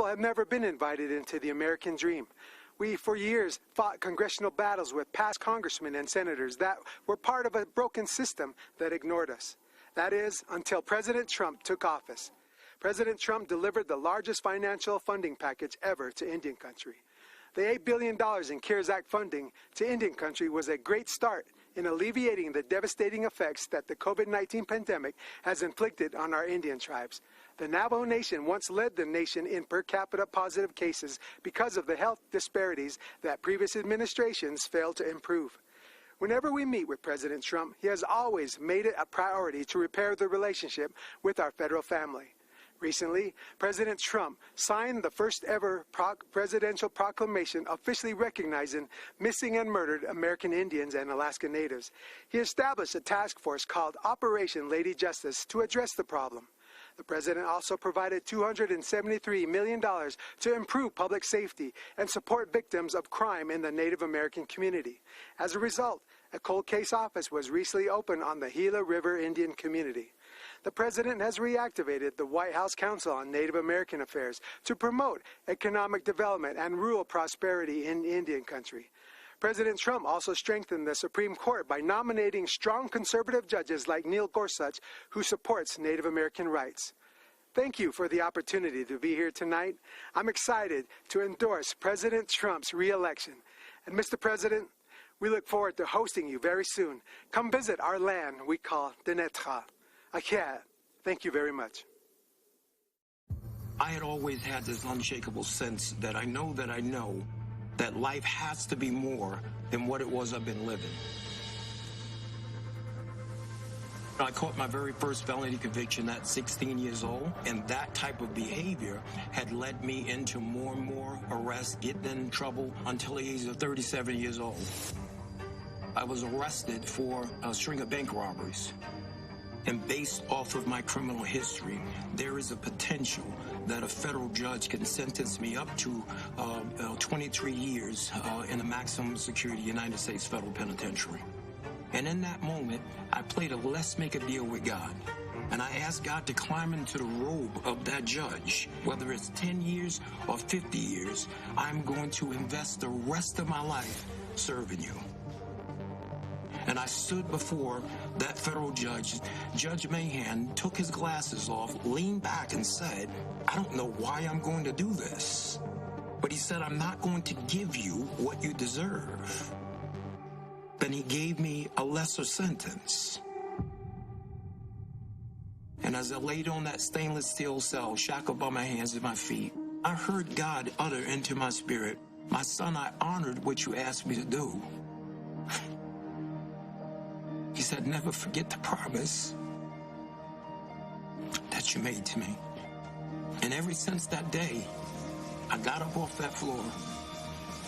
people have never been invited into the American dream. We, for years, fought congressional battles with past congressmen and senators that were part of a broken system that ignored us. That is, until President Trump took office. President Trump delivered the largest financial funding package ever to Indian country. The $8 billion in CARES Act funding to Indian country was a great start in alleviating the devastating effects that the COVID-19 pandemic has inflicted on our Indian tribes. The Navajo Nation once led the nation in per capita positive cases because of the health disparities that previous administrations failed to improve. Whenever we meet with President Trump, he has always made it a priority to repair the relationship with our federal family. Recently, President Trump signed the first ever presidential proclamation officially recognizing missing and murdered American Indians and Alaska Natives. He established a task force called Operation Lady Justice to address the problem. The president also provided $273 million to improve public safety and support victims of crime in the Native American community. As a result, a cold case office was recently opened on the Gila River Indian community. The president has reactivated the White House Council on Native American Affairs to promote economic development and rural prosperity in Indian country. President Trump also strengthened the Supreme Court by nominating strong conservative judges like Neil Gorsuch, who supports Native American rights. Thank you for the opportunity to be here tonight. I'm excited to endorse President Trump's re-election. And Mr. President, we look forward to hosting you very soon. Come visit our land we call Denetra. Akia, thank you very much. I had always had this unshakable sense that I know that life has to be more than what it was I've been living. I caught my very first felony conviction at 16 years old, and that type of behavior had led me into more and more arrests, getting in trouble until the age of 37 years old. I was arrested for a string of bank robberies. And based off of my criminal history, there is a potential that a federal judge can sentence me up to 23 years in a maximum security United States federal penitentiary. And in that moment, I played a let's make a deal with God. And I asked God to climb into the robe of that judge. Whether it's 10 years or 50 years, I'm going to invest the rest of my life serving you. And I stood before that federal judge. Judge Mahan took his glasses off, leaned back and said, I don't know why I'm going to do this. But he said, I'm not going to give you what you deserve. Then he gave me a lesser sentence. And as I laid on that stainless steel cell, shackled by my hands and my feet, I heard God utter into my spirit, my son, I honored what you asked me to do. He said, never forget the promise that you made to me. And ever since that day, I got up off that floor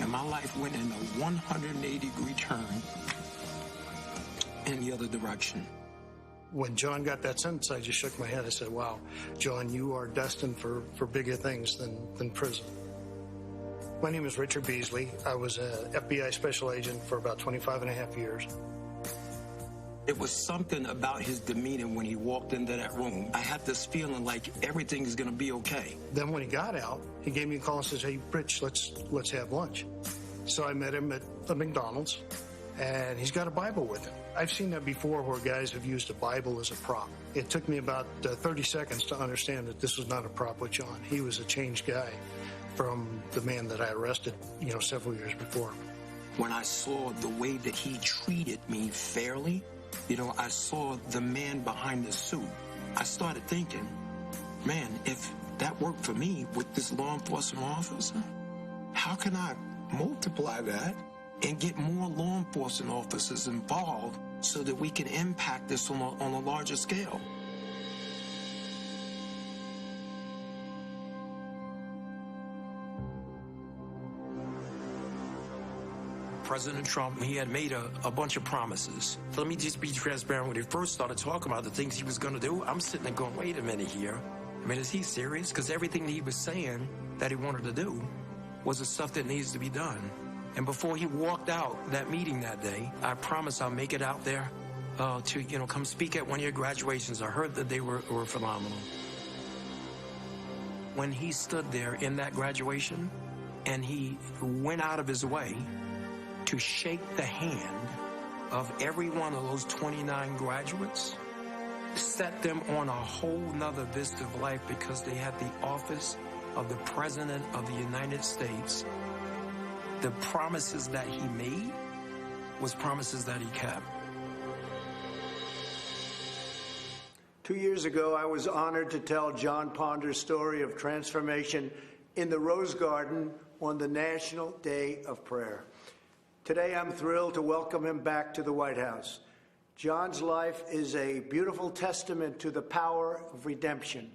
and my life went in a 180-degree turn in the other direction. When John got that sentence, I just shook my head. I said, wow, John, you are destined for bigger things than prison. My name is Richard Beasley. I was an FBI special agent for about 25 and a half years. It was something about his demeanor when he walked into that room. I had this feeling like everything is going to be okay. Then when he got out, he gave me a call and says, hey, Rich, let's have lunch. So I met him at the McDonald's, and he's got a Bible with him. I've seen that before where guys have used a Bible as a prop. It took me about 30 seconds to understand that this was not a prop with John. He was a changed guy from the man that I arrested, several years before. When I saw the way that he treated me fairly, I saw the man behind the suit. I started thinking, man, if that worked for me with this law enforcement officer, how can I multiply that and get more law enforcement officers involved so that we can impact this on a larger scale? President Trump, he had made a bunch of promises. So let me just be transparent. When he first started talking about the things he was going to do, I'm sitting there going, wait a minute here. I mean, is he serious? Because everything that he was saying that he wanted to do was the stuff that needs to be done. And before he walked out that meeting that day, I promised I'll make it out there to, come speak at one of your graduations. I heard that they were phenomenal. when he stood there in that graduation and he went out of his way to shake the hand of every one of those 29 graduates, set them on a whole nother vista of life, because they had the office of the President of the United States. The promises that he made was promises that he kept. 2 years ago, I was honored to tell John Ponder's story of transformation in the Rose Garden on the National Day of Prayer. Today, I'm thrilled to welcome him back to the White House. John's life is a beautiful testament to the power of redemption.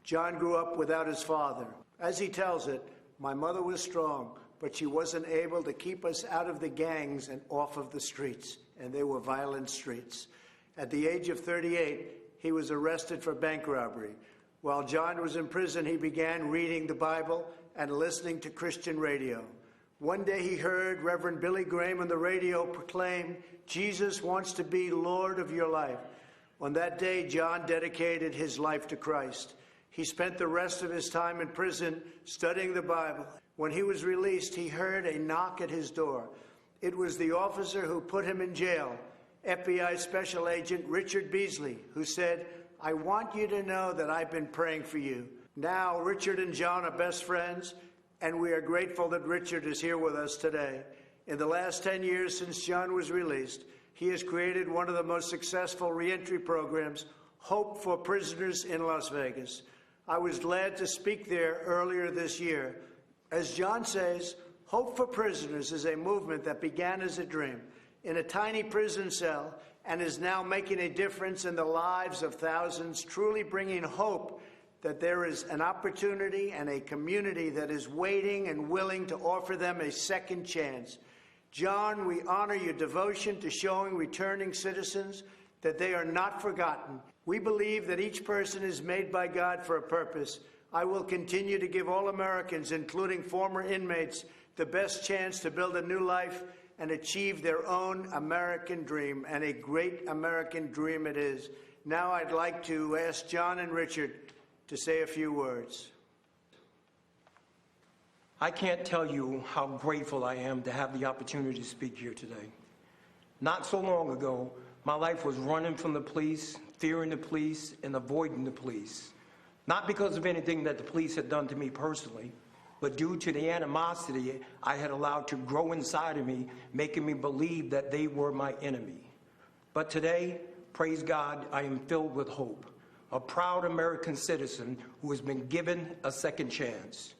John grew up without his father. As he tells it, my mother was strong, but she wasn't able to keep us out of the gangs and off of the streets, and they were violent streets. At the age of 38, he was arrested for bank robbery. While John was in prison, he began reading the Bible and listening to Christian radio. One day he heard Reverend Billy Graham on the radio proclaim, "Jesus wants to be Lord of your life." On that day, John dedicated his life to Christ. He spent the rest of his time in prison studying the Bible. When he was released, he heard a knock at his door. It was the officer who put him in jail, FBI Special Agent Richard Beasley, who said, "I want you to know that I've been praying for you." Now, Richard and John are best friends, and we are grateful that Richard is here with us today. In the last 10 years since John was released, he has created one of the most successful reentry programs, Hope for Prisoners in Las Vegas. I was glad to speak there earlier this year. As John says, Hope for Prisoners is a movement that began as a dream in a tiny prison cell and is now making a difference in the lives of thousands, truly bringing hope that there is an opportunity and a community that is waiting and willing to offer them a second chance. John, we honor your devotion to showing returning citizens that they are not forgotten. We believe that each person is made by God for a purpose. I will continue to give all Americans, including former inmates, the best chance to build a new life and achieve their own American dream, and a great American dream it is. Now I'd like to ask John and Richard to say a few words. I can't tell you how grateful I am to have the opportunity to speak here today. Not so long ago, my life was running from the police, fearing the police, and avoiding the police. Not because of anything that the police had done to me personally, but due to the animosity I had allowed to grow inside of me, making me believe that they were my enemy. But today, praise God, I am filled with hope. A proud American citizen who has been given a second chance.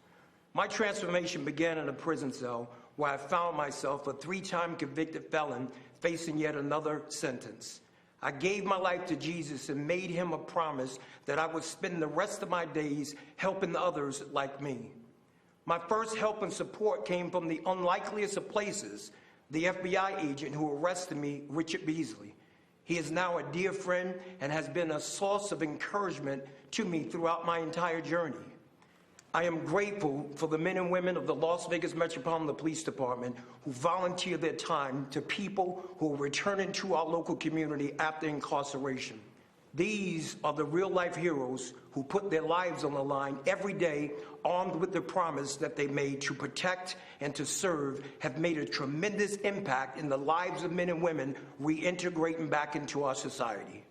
My transformation began in a prison cell where I found myself a 3-time convicted felon facing yet another sentence. I gave my life to Jesus and made him a promise that I would spend the rest of my days helping others like me. My first help and support came from the unlikeliest of places, the FBI agent who arrested me, Richard Beasley. He is now a dear friend and has been a source of encouragement to me throughout my entire journey. I am grateful for the men and women of the Las Vegas Metropolitan Police Department who volunteer their time to people who are returning to our local community after incarceration. These are the real-life heroes who put their lives on the line every day, armed with the promise that they made to protect and to serve, have made a tremendous impact in the lives of men and women reintegrating back into our society.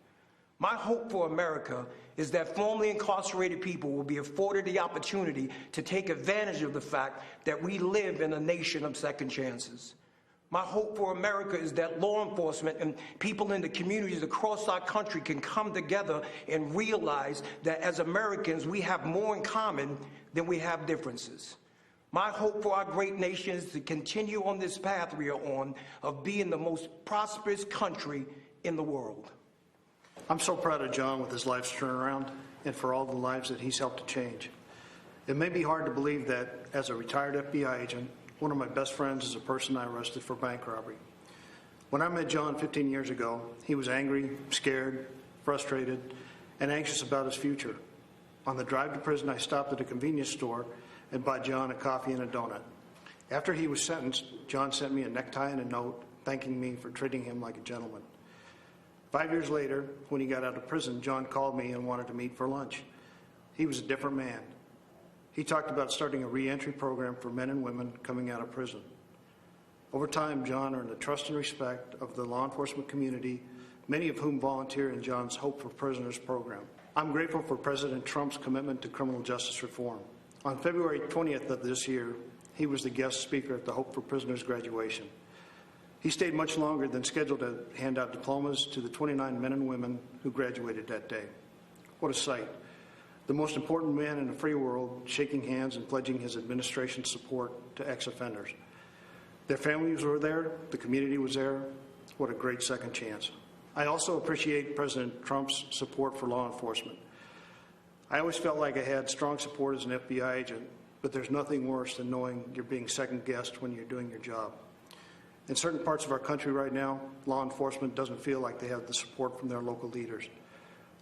My hope for America is that formerly incarcerated people will be afforded the opportunity to take advantage of the fact that we live in a nation of second chances. My hope for America is that law enforcement and people in the communities across our country can come together and realize that as Americans, we have more in common than we have differences. My hope for our great nation is to continue on this path we are on of being the most prosperous country in the world. I'm so proud of John with his life's turnaround and for all the lives that he's helped to change. It may be hard to believe that as a retired FBI agent, one of my best friends is a person I arrested for bank robbery. When I met John 15 years ago, he was angry, scared, frustrated, and anxious about his future. On the drive to prison, I stopped at a convenience store and bought John a coffee and a donut. After he was sentenced, John sent me a necktie and a note thanking me for treating him like a gentleman. 5 years later, when he got out of prison, John called me and wanted to meet for lunch. He was a different man. He talked about starting a reentry program for men and women coming out of prison. Over time, John earned the trust and respect of the law enforcement community, many of whom volunteer in John's Hope for Prisoners program. I'm grateful for President Trump's commitment to criminal justice reform. On February 20th of this year, he was the guest speaker at the Hope for Prisoners graduation. He stayed much longer than scheduled to hand out diplomas to the 29 men and women who graduated that day. What a sight. The most important man in the free world shaking hands and pledging his administration's support to ex-offenders. Their families were there, the community was there. What a great second chance. I also appreciate President Trump's support for law enforcement. I always felt like I had strong support as an FBI agent, but there's nothing worse than knowing you're being second-guessed when you're doing your job. In certain parts of our country right now, law enforcement doesn't feel like they have the support from their local leaders.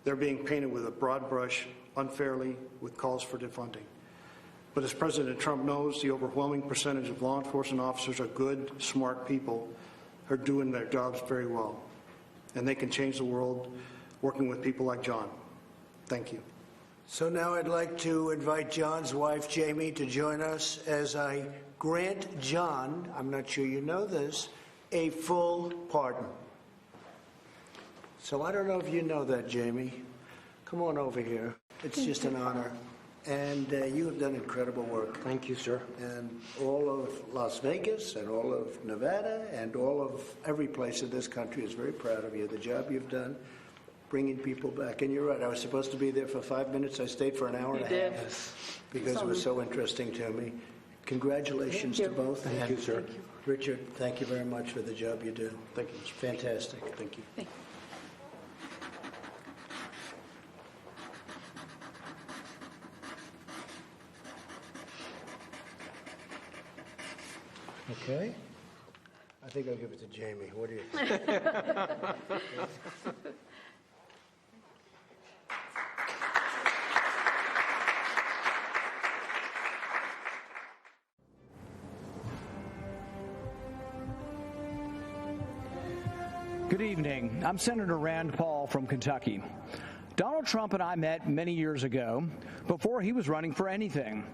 They're being painted with a broad brush, unfairly, with calls for defunding. But as President Trump knows, the overwhelming percentage of law enforcement officers are good, smart people who are doing their jobs very well. And they can change the world working with people like John. Thank you. So now I'd like to invite John's wife, Jamie, to join us as I grant John, I'm not sure you know this, a full pardon. So I don't know if you know that, Jamie. Come on over here. It's just an honor. And you have done incredible work. Thank you, sir. And all of Las Vegas and all of Nevada and all of every place in this country is very proud of you, the job you've done, bringing people back. And you're right, I was supposed to be there for 5 minutes. I stayed for an hour and a half because it was so interesting to me. Congratulations to both. Thank you, sir. Thank you. Richard, thank you very much for the job you do. Thank you. It's fantastic. Thank you. Thank you. Okay. I think I'll give it to Jamie. What do you think? Good evening. I'm Senator Rand Paul from Kentucky. Donald Trump and I met many years ago, before he was running for anything.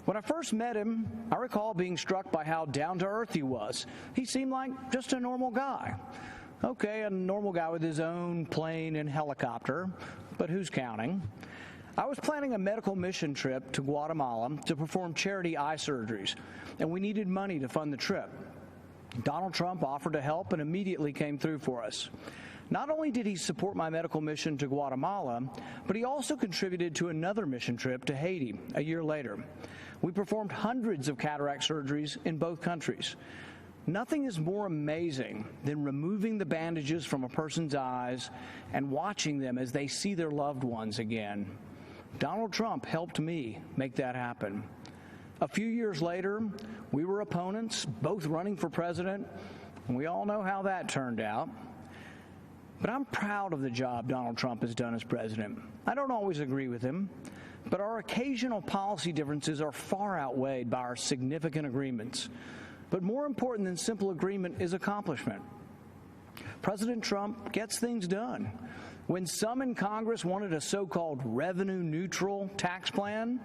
When I first met him, I recall being struck by how down-to-earth he was. He seemed like just a normal guy. Okay, a normal guy with his own plane and helicopter, but who's counting? I was planning a medical mission trip to Guatemala to perform charity eye surgeries, and we needed money to fund the trip. Donald Trump offered to help and immediately came through for us. Not only did he support my medical mission to Guatemala, but he also contributed to another mission trip to Haiti a year later. We performed hundreds of cataract surgeries in both countries. Nothing is more amazing than removing the bandages from a person's eyes and watching them as they see their loved ones again. Donald Trump helped me make that happen. A few years later, we were opponents, both running for president, and we all know how that turned out. But I'm proud of the job Donald Trump has done as president. I don't always agree with him, but our occasional policy differences are far outweighed by our significant agreements. But more important than simple agreement is accomplishment. President Trump gets things done. When some in Congress wanted a so-called revenue-neutral tax plan,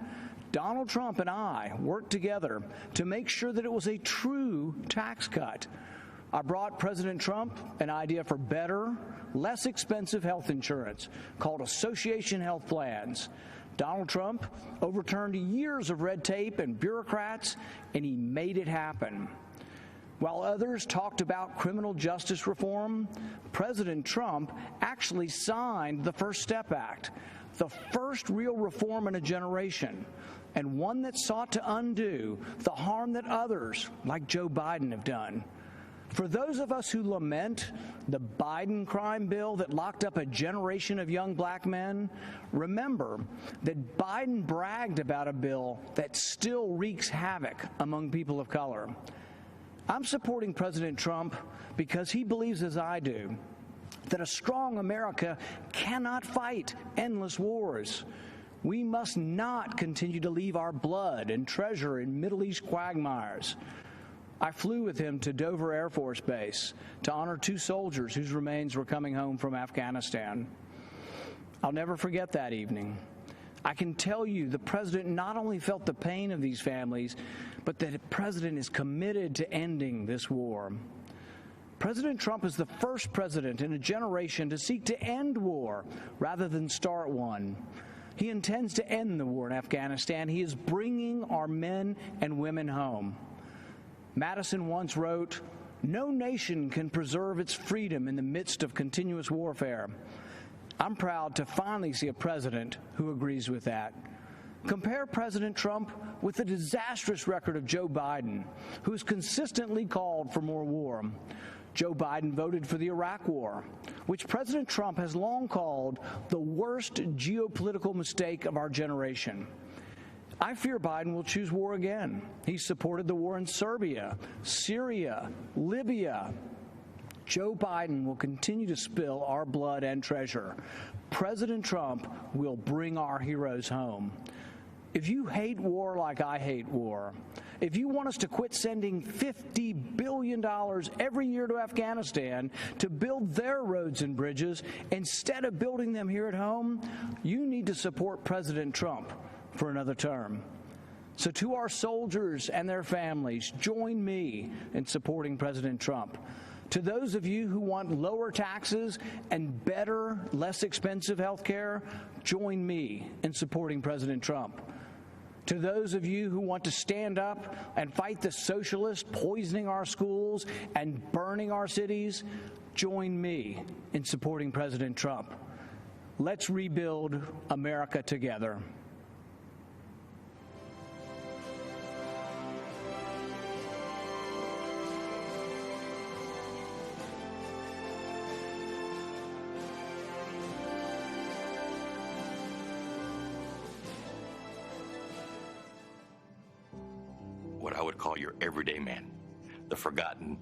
Donald Trump and I worked together to make sure that it was a true tax cut. I brought President Trump an idea for better, less expensive health insurance called Association Health Plans. Donald Trump overturned years of red tape and bureaucrats, and he made it happen. While others talked about criminal justice reform, President Trump actually signed the First Step Act, the first real reform in a generation, and one that sought to undo the harm that others, like Joe Biden, have done. For those of us who lament the Biden crime bill that locked up a generation of young black men, remember that Biden bragged about a bill that still wreaks havoc among people of color. I'm supporting President Trump because he believes, as I do, that a strong America cannot fight endless wars. We must not continue to leave our blood and treasure in Middle East quagmires. I flew with him to Dover Air Force Base to honor 2 soldiers whose remains were coming home from Afghanistan. I'll never forget that evening. I can tell you the president not only felt the pain of these families, but that the president is committed to ending this war. President Trump is the first president in a generation to seek to end war rather than start one. He intends to end the war in Afghanistan. He is bringing our men and women home. Madison once wrote, "No nation can preserve its freedom in the midst of continuous warfare." I'm proud to finally see a president who agrees with that. Compare President Trump with the disastrous record of Joe Biden, who has consistently called for more war. Joe Biden voted for the Iraq War, which President Trump has long called the worst geopolitical mistake of our generation. I fear Biden will choose war again. He supported the war in Serbia, Syria, Libya. Joe Biden will continue to spill our blood and treasure. President Trump will bring our heroes home. If you hate war like I hate war, if you want us to quit sending $50 billion every year to Afghanistan to build their roads and bridges instead of building them here at home, you need to support President Trump for another term. So to our soldiers and their families, join me in supporting President Trump. To those of you who want lower taxes and better, less expensive health care, join me in supporting President Trump. To those of you who want to stand up and fight the socialists poisoning our schools and burning our cities, join me in supporting President Trump. Let's rebuild America together. What I would call your everyday man, the forgotten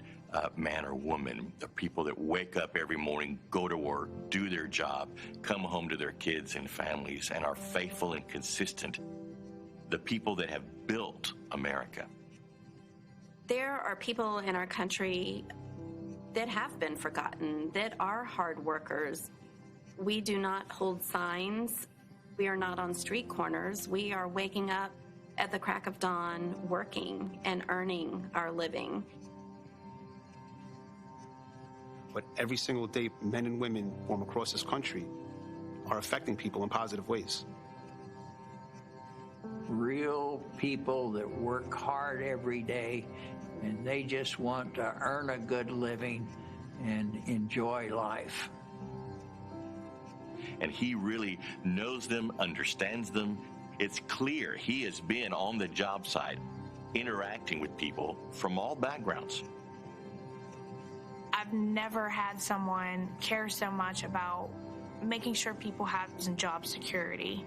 man or woman, the people that wake up every morning, go to work, do their job, come home to their kids and families, and are faithful and consistent, the people that have built America. There are people in our country that have been forgotten, that are hard workers. We do not hold signs. We are not on street corners. We are waking up at the crack of dawn, working and earning our living. But every single day, men and women from across this country are affecting people in positive ways. Real people that work hard every day, and they just want to earn a good living and enjoy life. And he really knows them, understands them. It's clear he has been on the job site, interacting with people from all backgrounds. I've never had someone care so much about making sure people have job security.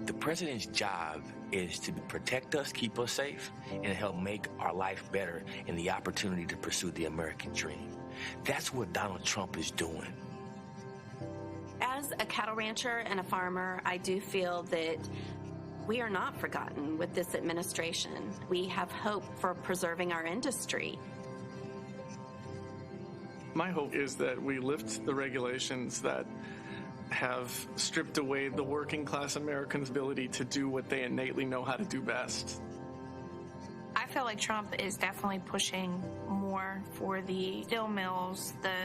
The president's job is to protect us, keep us safe, and help make our life better and the opportunity to pursue the American dream. That's what Donald Trump is doing. As a cattle rancher and a farmer, I do feel that we are not forgotten with this administration. We have hope for preserving our industry. My hope is that we lift the regulations that have stripped away the working class Americans' ability to do what they innately know how to do best. I feel like Trump is definitely pushing more for the steel mills, the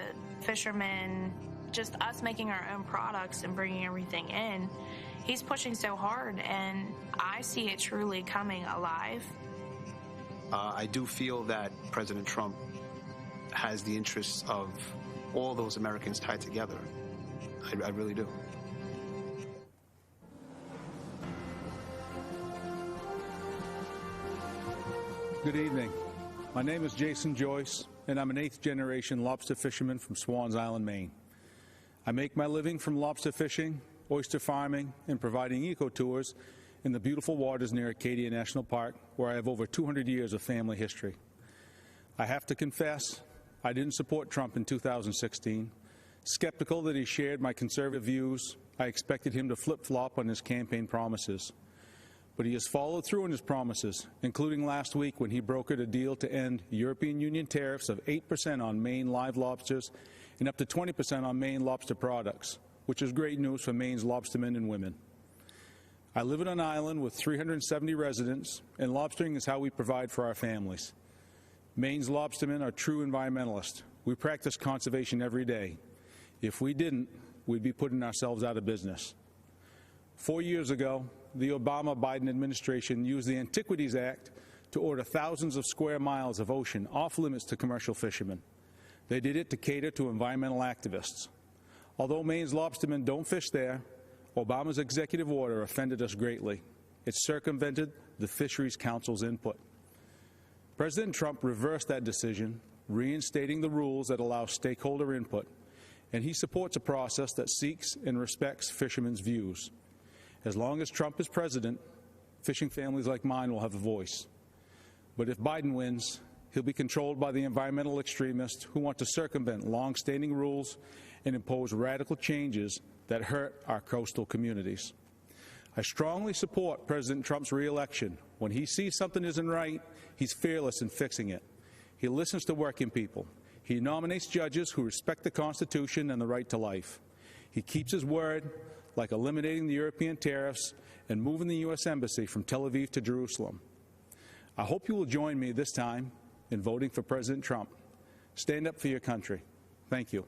fishermen, just us making our own products and bringing everything in. He's pushing so hard, and I see it truly coming alive. I do feel that President Trump has the interests of all those Americans tied together. I really do. Good evening. My name is Jason Joyce, and I'm an 8th-generation lobster fisherman from Swans Island, Maine. I make my living from lobster fishing, oyster farming, and providing eco-tours in the beautiful waters near Acadia National Park, where I have over 200 years of family history. I have to confess, I didn't support Trump in 2016. Skeptical that he shared my conservative views, I expected him to flip-flop on his campaign promises. But he has followed through on his promises, including last week when he brokered a deal to end European Union tariffs of 8% on Maine live lobsters and up to 20% on Maine lobster products, which is great news for Maine's lobstermen and women. I live on an island with 370 residents, and lobstering is how we provide for our families. Maine's lobstermen are true environmentalists. We practice conservation every day. If we didn't, we'd be putting ourselves out of business. 4 years ago, the Obama-Biden administration used the Antiquities Act to order thousands of square miles of ocean off limits to commercial fishermen. They did it to cater to environmental activists. Although Maine's lobstermen don't fish there, Obama's executive order offended us greatly. It circumvented the Fisheries Council's input. President Trump reversed that decision, reinstating the rules that allow stakeholder input, and he supports a process that seeks and respects fishermen's views. As long as Trump is president, fishing families like mine will have a voice. But if Biden wins, he'll be controlled by the environmental extremists who want to circumvent long-standing rules and impose radical changes that hurt our coastal communities. I strongly support President Trump's re-election. When he sees something isn't right, he's fearless in fixing it. He listens to working people. He nominates judges who respect the Constitution and the right to life. He keeps his word, like eliminating the European tariffs and moving the U.S. Embassy from Tel Aviv to Jerusalem. I hope you will join me this time in voting for President Trump. Stand up for your country. Thank you.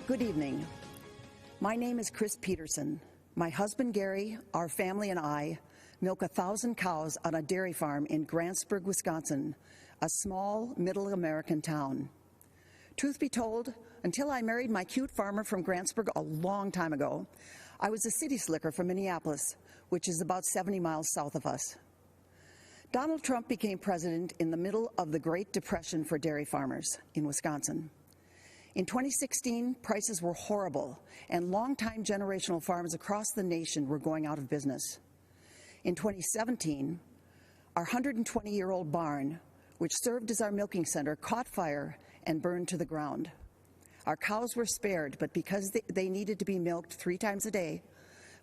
Good evening. My name is Chris Peterson. My husband Gary, our family, and I milk 1,000 cows on a dairy farm in Grantsburg, Wisconsin, a small middle American town. Truth be told, until I married my cute farmer from Grantsburg a long time ago, I was a city slicker from Minneapolis, which is about 70 miles south of us. Donald Trump became president in the middle of the Great Depression for dairy farmers in Wisconsin. In 2016, prices were horrible, and longtime generational farms across the nation were going out of business. In 2017, our 120-year-old barn, which served as our milking center, caught fire and burned to the ground. Our cows were spared, but because they needed to be milked 3 times a day,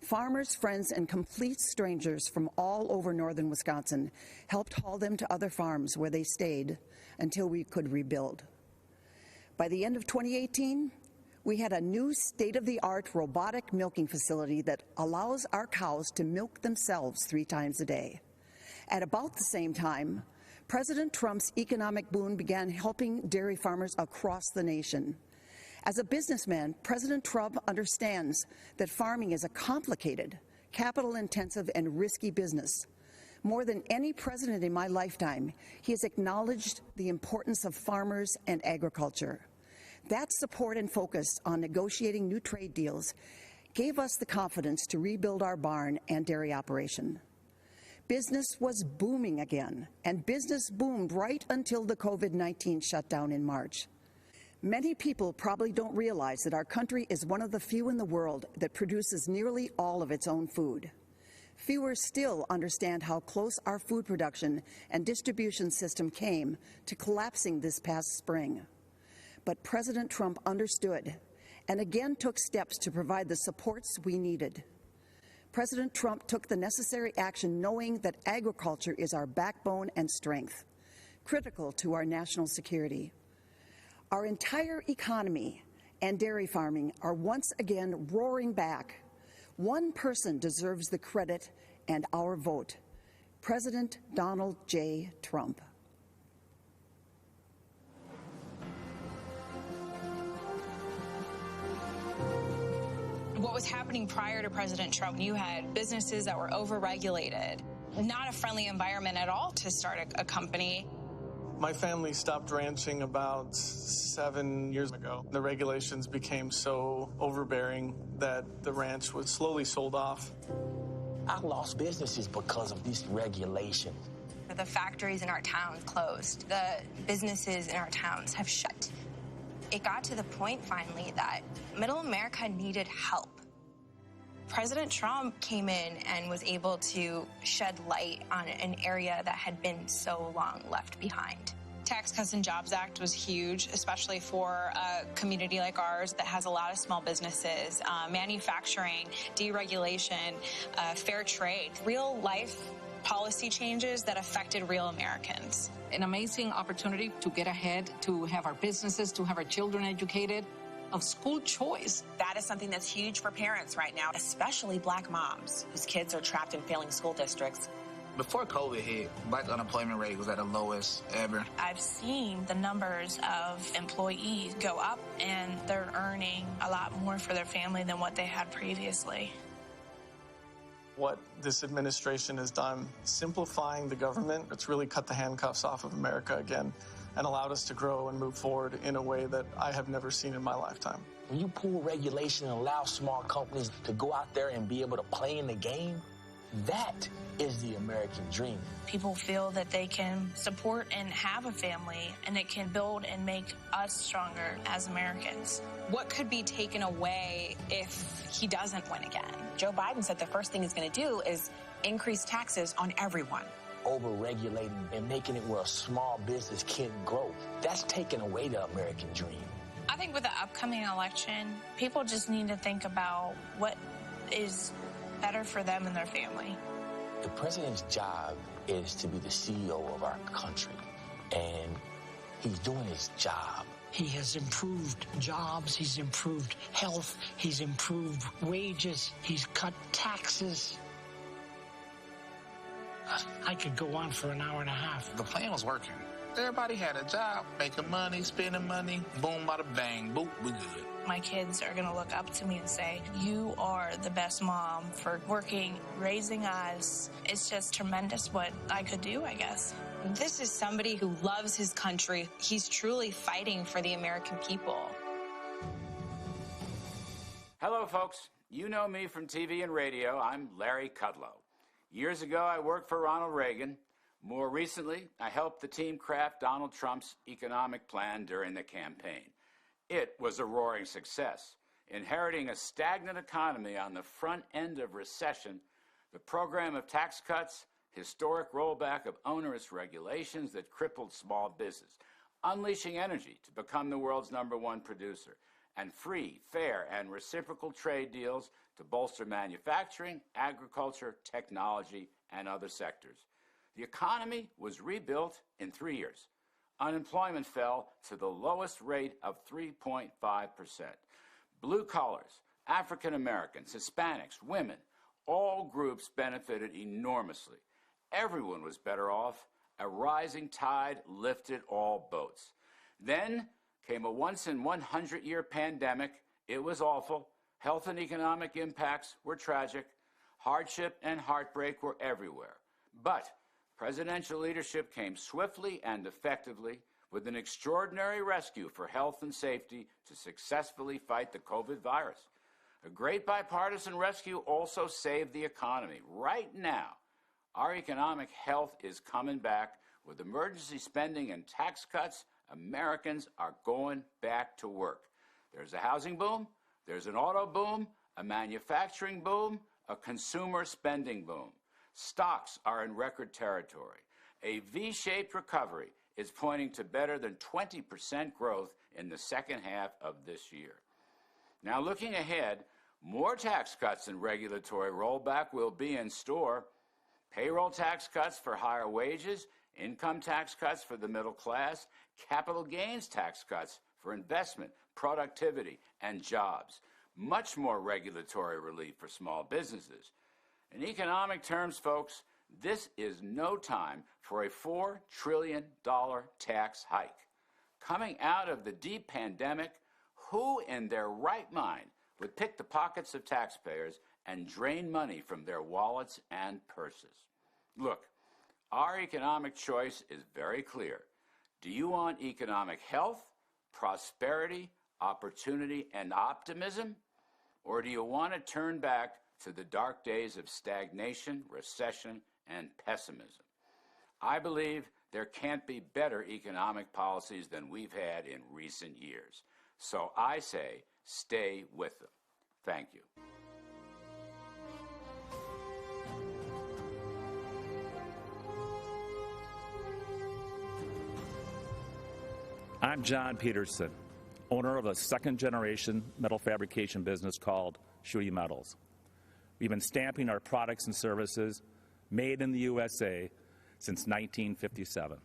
farmers, friends, and complete strangers from all over northern Wisconsin helped haul them to other farms where they stayed until we could rebuild. By the end of 2018, we had a new state-of-the-art robotic milking facility that allows our cows to milk themselves 3 times a day. At about the same time, President Trump's economic boom began helping dairy farmers across the nation. As a businessman, President Trump understands that farming is a complicated, capital-intensive, and risky business. More than any president in my lifetime, he has acknowledged the importance of farmers and agriculture. That support and focus on negotiating new trade deals gave us the confidence to rebuild our barn and dairy operation. Business was booming again, and business boomed right until the COVID-19 shutdown in March. Many people probably don't realize that our country is one of the few in the world that produces nearly all of its own food. Fewer still understand how close our food production and distribution system came to collapsing this past spring. But President Trump understood and again took steps to provide the supports we needed. President Trump took the necessary action knowing that agriculture is our backbone and strength, critical to our national security. Our entire economy and dairy farming are once again roaring back. One person deserves the credit and our vote: President Donald J. Trump. What was happening prior to President Trump, you had businesses that were overregulated, not a friendly environment at all to start a company. My family stopped ranching about 7 years ago. The regulations became so overbearing that the ranch was slowly sold off. I lost businesses because of this regulation. The factories in our towns closed. The businesses in our towns have shut. It got to the point finally that middle America needed help. President Trump came in and was able to shed light on an area that had been so long left behind. Tax Cuts and Jobs Act was huge, especially for a community like ours that has a lot of small businesses, manufacturing, deregulation, fair trade, real life policy changes that affected real Americans. An amazing opportunity to get ahead, to have our businesses, to have our children educated, of school choice. That is something that's huge for parents right now, especially Black moms whose kids are trapped in failing school districts. Before COVID hit, Black unemployment rate was at the lowest ever. I've seen the numbers of employees go up, and they're earning a lot more for their family than what they had previously. What this administration has done, simplifying the government, it's really cut the handcuffs off of America again and allowed us to grow and move forward in a way that I have never seen in my lifetime. When you pull regulation and allow small companies to go out there and be able to play in the game, that is the American dream. People feel that they can support and have a family, and it can build and make us stronger as Americans. What could be taken away if he doesn't win again? Joe Biden said the first thing he's going to do is increase taxes on everyone. Over-regulating and making it where a small business can't grow, that's taking away the American dream. I think with the upcoming election, people just need to think about what is better for them and their family. The president's job is to be the CEO of our country, and he's doing his job. He has improved jobs, he's improved health, he's improved wages, he's cut taxes. I could go on for an hour and a half. The plan was working. Everybody had a job, making money, spending money, boom, bada bang, boop, we good. My kids are going to look up to me and say, you are the best mom for working, raising us. It's just tremendous what I could do, I guess. This is somebody who loves his country. He's truly fighting for the American people. Hello, folks. You know me from TV and radio. I'm Larry Kudlow. Years ago, I worked for Ronald Reagan. More recently, I helped the team craft Donald Trump's economic plan during the campaign. It was a roaring success. Inheriting a stagnant economy on the front end of recession, the program of tax cuts, historic rollback of onerous regulations that crippled small business, unleashing energy to become the world's #1 producer, and free, fair, and reciprocal trade deals to bolster manufacturing, agriculture, technology, and other sectors. The economy was rebuilt in 3 years. Unemployment fell to the lowest rate of 3.5%. Blue collars, African Americans, Hispanics, women, all groups benefited enormously. Everyone was better off. A rising tide lifted all boats. Then came a once-in-100-year pandemic. It was awful. Health and economic impacts were tragic. Hardship and heartbreak were everywhere. But presidential leadership came swiftly and effectively with an extraordinary rescue for health and safety to successfully fight the COVID virus. A great bipartisan rescue also saved the economy. Right now, our economic health is coming back. With emergency spending and tax cuts, Americans are going back to work. There's a housing boom, there's an auto boom, a manufacturing boom, a consumer spending boom. Stocks are in record territory. A V-shaped recovery is pointing to better than 20% growth in the second half of this year. Now, looking ahead, more tax cuts and regulatory rollback will be in store. Payroll tax cuts for higher wages, income tax cuts for the middle class, capital gains tax cuts for investment, productivity, and jobs. Much more regulatory relief for small businesses. In economic terms, folks, this is no time for a $4 trillion tax hike. Coming out of the deep pandemic, who in their right mind would pick the pockets of taxpayers and drain money from their wallets and purses? Look, our economic choice is very clear. Do you want economic health, prosperity, opportunity, and optimism? Or do you want to turn back to the dark days of stagnation, recession, and pessimism? I believe there can't be better economic policies than we've had in recent years. So I say, stay with them. Thank you. I'm John Peterson, owner of a second-generation metal fabrication business called Shooty Metals. We've been stamping our products and services made in the USA since 1957.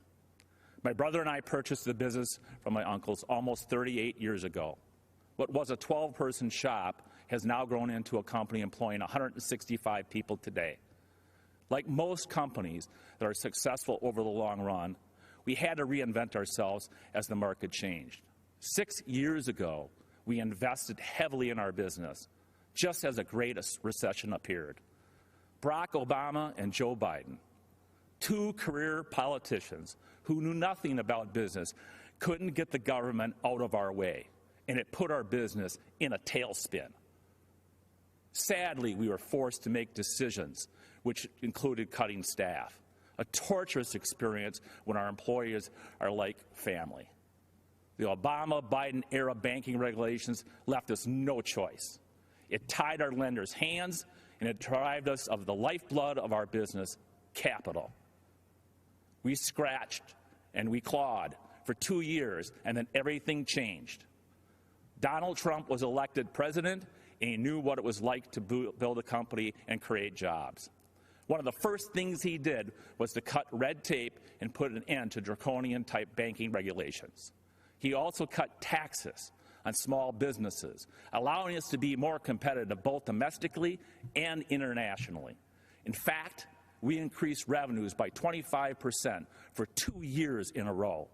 My brother and I purchased the business from my uncles almost 38 years ago. What was a 12-person shop has now grown into a company employing 165 people today. Like most companies that are successful over the long run, we had to reinvent ourselves as the market changed. 6 years ago, we invested heavily in our business, just as a great recession appeared. Barack Obama and Joe Biden, two career politicians who knew nothing about business, couldn't get the government out of our way, and it put our business in a tailspin. Sadly, we were forced to make decisions which included cutting staff, a torturous experience when our employees are like family. The Obama-Biden era banking regulations left us no choice. It tied our lenders' hands, and it deprived us of the lifeblood of our business, capital. We scratched and we clawed for 2 years, and then everything changed. Donald Trump was elected president, and he knew what it was like to build a company and create jobs. One of the first things he did was to cut red tape and put an end to draconian-type banking regulations. He also cut taxes on small businesses, allowing us to be more competitive both domestically and internationally. In fact, we increased revenues by 25% for 2 years in a row.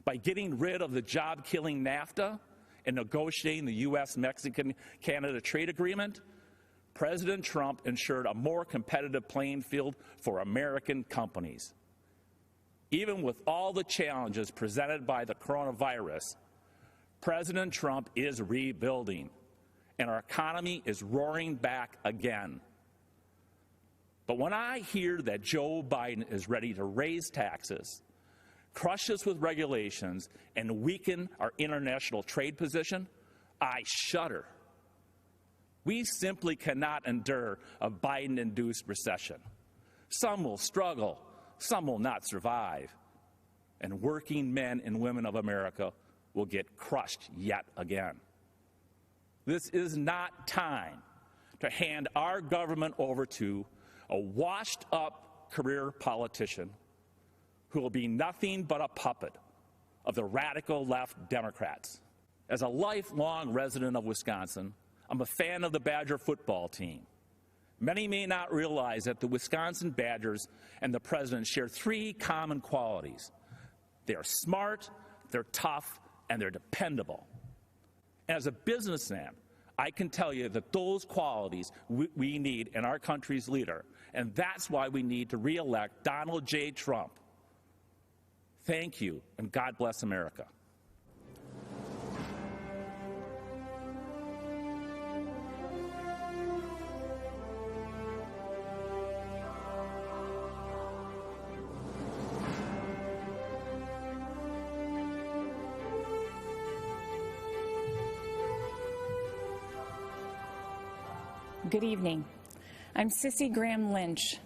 By getting rid of the job-killing NAFTA and negotiating the U.S.-Mexican-Canada trade agreement, President Trump ensured a more competitive playing field for American companies. Even with all the challenges presented by the coronavirus, President Trump is rebuilding, and our economy is roaring back again. But when I hear that Joe Biden is ready to raise taxes, crush us with regulations, and weaken our international trade position, I shudder. We simply cannot endure a Biden-induced recession. Some will struggle, some will not survive, and working men and women of America will get crushed yet again. This is not time to hand our government over to a washed-up career politician who will be nothing but a puppet of the radical left Democrats. As a lifelong resident of Wisconsin, I'm a fan of the Badger football team. Many may not realize that the Wisconsin Badgers and the president share three common qualities. They're smart, they're tough, and they're dependable. As a businessman, I can tell you that those qualities we need in our country's leader, and that's why we need to re-elect Donald J. Trump. Thank you, and God bless America. Good evening. I'm Sissy Graham Lynch,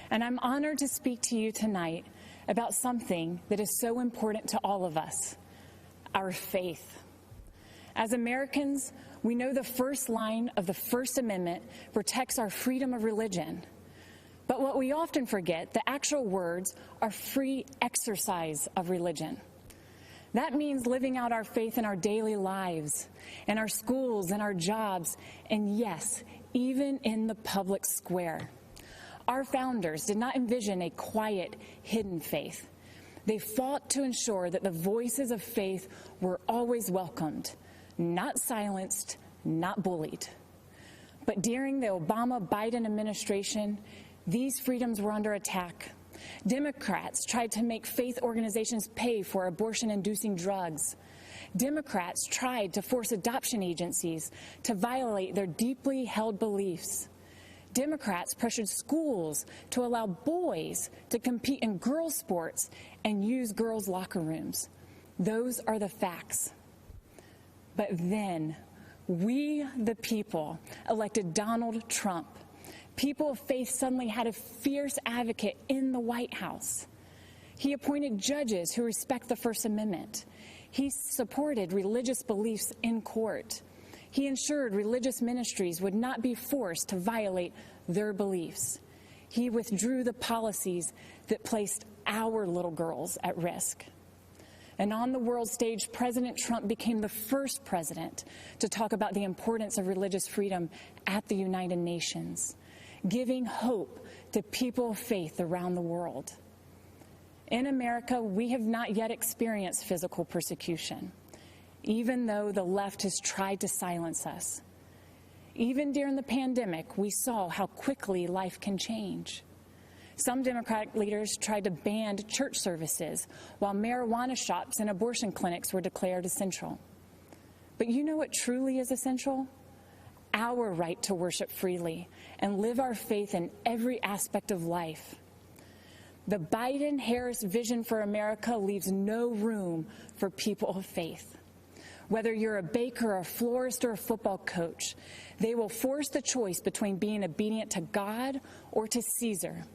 and I'm honored to speak to you tonight about something that is so important to all of us, our faith. As Americans, we know the first line of the First Amendment protects our freedom of religion. But what we often forget, the actual words, are free exercise of religion. That means living out our faith in our daily lives, in our schools, in our jobs, and yes, even in the public square. Our founders did not envision a quiet, hidden faith. They fought to ensure that the voices of faith were always welcomed, not silenced, not bullied. But during the Obama-Biden administration, these freedoms were under attack. Democrats tried to make faith organizations pay for abortion-inducing drugs. Democrats tried to force adoption agencies to violate their deeply held beliefs. Democrats pressured schools to allow boys to compete in girls' sports and use girls' locker rooms. Those are the facts. But then, we, the people, elected Donald Trump. People of faith suddenly had a fierce advocate in the White House. He appointed judges who respect the First Amendment. He supported religious beliefs in court. He ensured religious ministries would not be forced to violate their beliefs. He withdrew the policies that placed our little girls at risk. And on the world stage, President Trump became the first president to talk about the importance of religious freedom at the United Nations, giving hope to people of faith around the world. In America, we have not yet experienced physical persecution, even though the left has tried to silence us. Even during the pandemic, we saw how quickly life can change. Some Democratic leaders tried to ban church services, while marijuana shops and abortion clinics were declared essential. But you know what truly is essential? Our right to worship freely and live our faith in every aspect of life. The Biden-Harris vision for America leaves no room for people of faith. Whether you're a baker, a florist, or a football coach, they will force the choice between being obedient to God or to Caesar,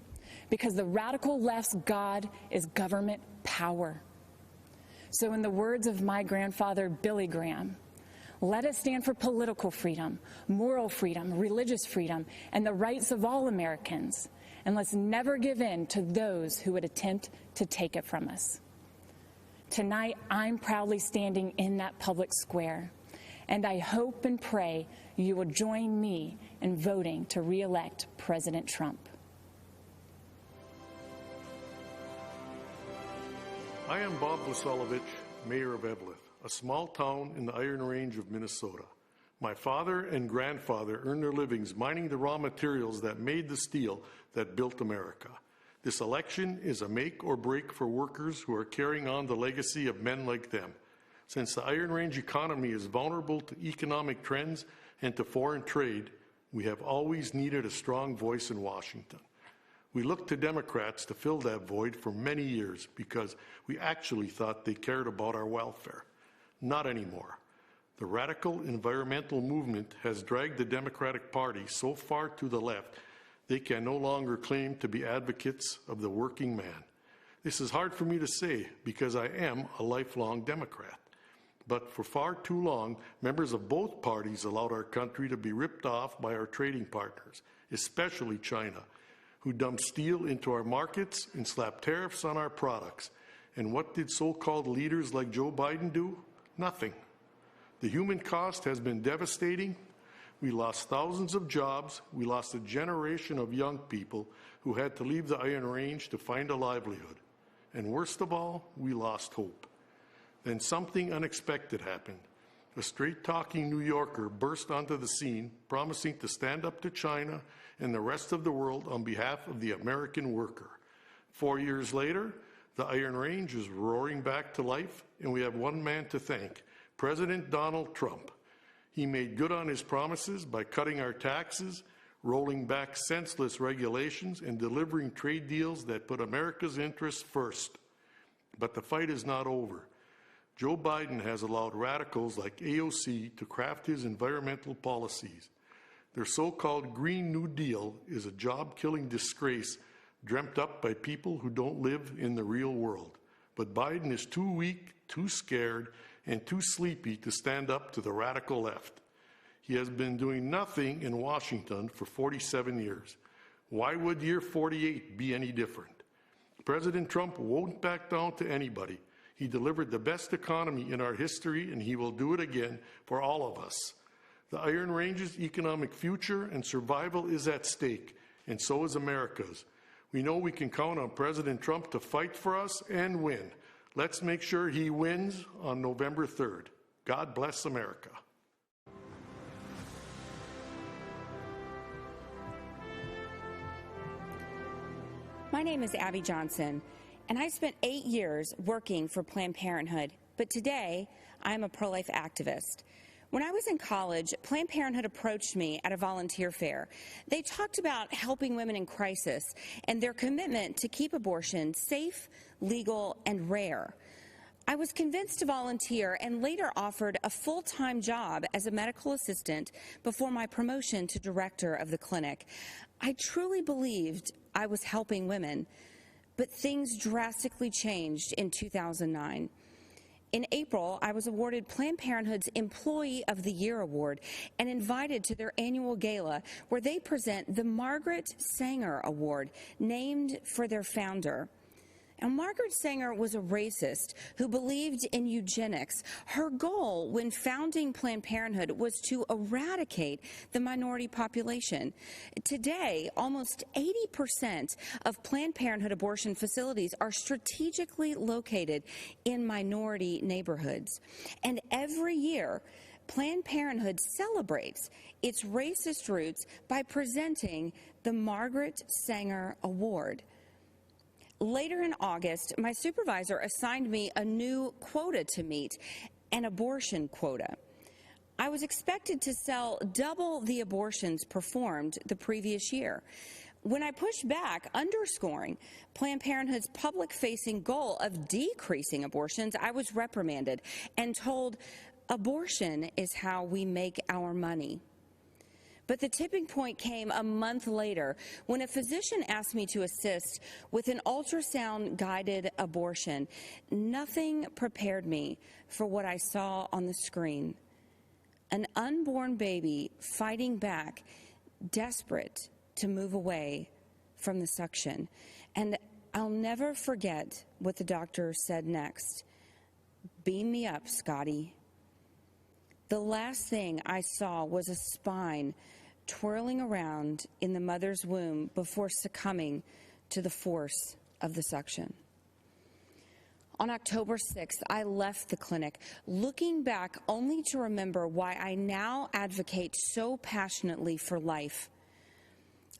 because the radical left's God is government power. So in the words of my grandfather, Billy Graham, let us stand for political freedom, moral freedom, religious freedom, and the rights of all Americans. And let's never give in to those who would attempt to take it from us. Tonight, I'm proudly standing in that public square, and I hope and pray you will join me in voting to re-elect President Trump. I am Bob Vucelovich, Mayor of Eveleth, a small town in the Iron Range of Minnesota. My father and grandfather earned their livings mining the raw materials that made the steel that built America. This election is a make or break for workers who are carrying on the legacy of men like them. Since the Iron Range economy is vulnerable to economic trends and to foreign trade, we have always needed a strong voice in Washington. We looked to Democrats to fill that void for many years because we actually thought they cared about our welfare. Not anymore. The radical environmental movement has dragged the Democratic Party so far to the left they can no longer claim to be advocates of the working man. This is hard for me to say because I am a lifelong Democrat. But for far too long, members of both parties allowed our country to be ripped off by our trading partners, especially China, who dumped steel into our markets and slapped tariffs on our products. And what did so-called leaders like Joe Biden do? Nothing. The human cost has been devastating. We lost thousands of jobs. We lost a generation of young people who had to leave the Iron Range to find a livelihood. And worst of all, we lost hope. Then something unexpected happened. A straight-talking New Yorker burst onto the scene, promising to stand up to China and the rest of the world on behalf of the American worker. 4 years later, the Iron Range is roaring back to life, and we have one man to thank, President Donald Trump. He made good on his promises by cutting our taxes, rolling back senseless regulations, and delivering trade deals that put America's interests first. But the fight is not over. Joe Biden has allowed radicals like AOC to craft his environmental policies. Their so-called Green New Deal is a job-killing disgrace dreamt up by people who don't live in the real world. But Biden is too weak, too scared, and too sleepy to stand up to the radical left. He has been doing nothing in Washington for 47 years. Why would year 48 be any different? President Trump won't back down to anybody. He delivered the best economy in our history, and he will do it again for all of us. The Iron Range's economic future and survival is at stake, and so is America's. We know we can count on President Trump to fight for us and win. Let's make sure he wins on November 3rd. God bless America. My name is Abby Johnson, and I spent 8 years working for Planned Parenthood, but today I'm a pro-life activist. When I was in college, Planned Parenthood approached me at a volunteer fair. They talked about helping women in crisis and their commitment to keep abortion safe, legal, and rare. I was convinced to volunteer and later offered a full-time job as a medical assistant before my promotion to director of the clinic. I truly believed I was helping women. But things drastically changed in 2009. In April, I was awarded Planned Parenthood's Employee of the Year Award and invited to their annual gala where they present the Margaret Sanger Award, named for their founder. Now, Margaret Sanger was a racist who believed in eugenics. Her goal when founding Planned Parenthood was to eradicate the minority population. Today, almost 80% of Planned Parenthood abortion facilities are strategically located in minority neighborhoods. And every year, Planned Parenthood celebrates its racist roots by presenting the Margaret Sanger Award. Later in August, my supervisor assigned me a new quota to meet, an abortion quota. I was expected to sell double the abortions performed the previous year. When I pushed back, underscoring Planned Parenthood's public-facing goal of decreasing abortions, I was reprimanded and told, "Abortion is how we make our money." But the tipping point came a month later when a physician asked me to assist with an ultrasound-guided abortion. Nothing prepared me for what I saw on the screen. An unborn baby fighting back, desperate to move away from the suction. And I'll never forget what the doctor said next. "Beam me up, Scotty." The last thing I saw was a spine twirling around in the mother's womb before succumbing to the force of the suction. On October 6th, I left the clinic, looking back only to remember why I now advocate so passionately for life.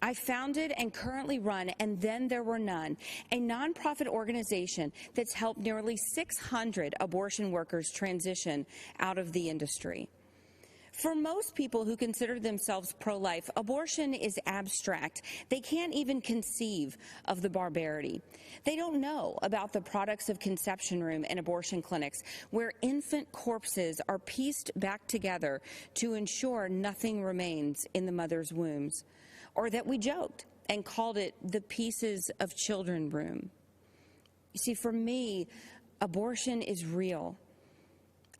I founded and currently run And Then There Were None, a nonprofit organization that's helped nearly 600 abortion workers transition out of the industry. For most people who consider themselves pro-life, abortion is abstract. They can't even conceive of the barbarity. They don't know about the products of conception room and abortion clinics where infant corpses are pieced back together to ensure nothing remains in the mother's wombs, or that we joked and called it the pieces of children room. You see, for me, abortion is real.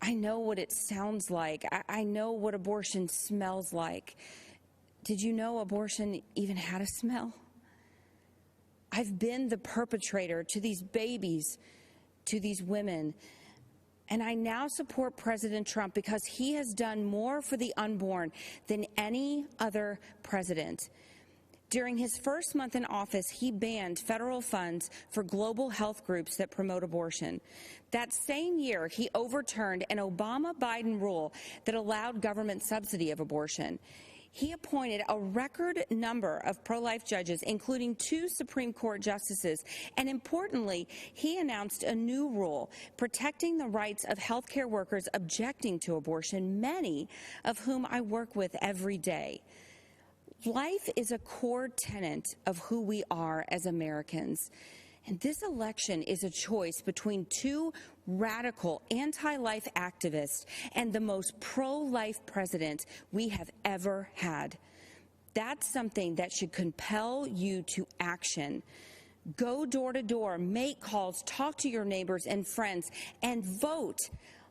I know what it sounds like. I know what abortion smells like. Did you know abortion even had a smell? I've been the perpetrator to these babies, to these women, and I now support President Trump because he has done more for the unborn than any other president. During his first month in office, he banned federal funds for global health groups that promote abortion. That same year, he overturned an Obama-Biden rule that allowed government subsidy of abortion. He appointed a record number of pro-life judges, including 2 Supreme Court justices, and importantly, he announced a new rule protecting the rights of healthcare workers objecting to abortion, many of whom I work with every day. Life is a core tenet of who we are as Americans. And this election is a choice between 2 radical anti-life activists and the most pro-life president we have ever had. That's something that should compel you to action. Go door to door, make calls, talk to your neighbors and friends, and vote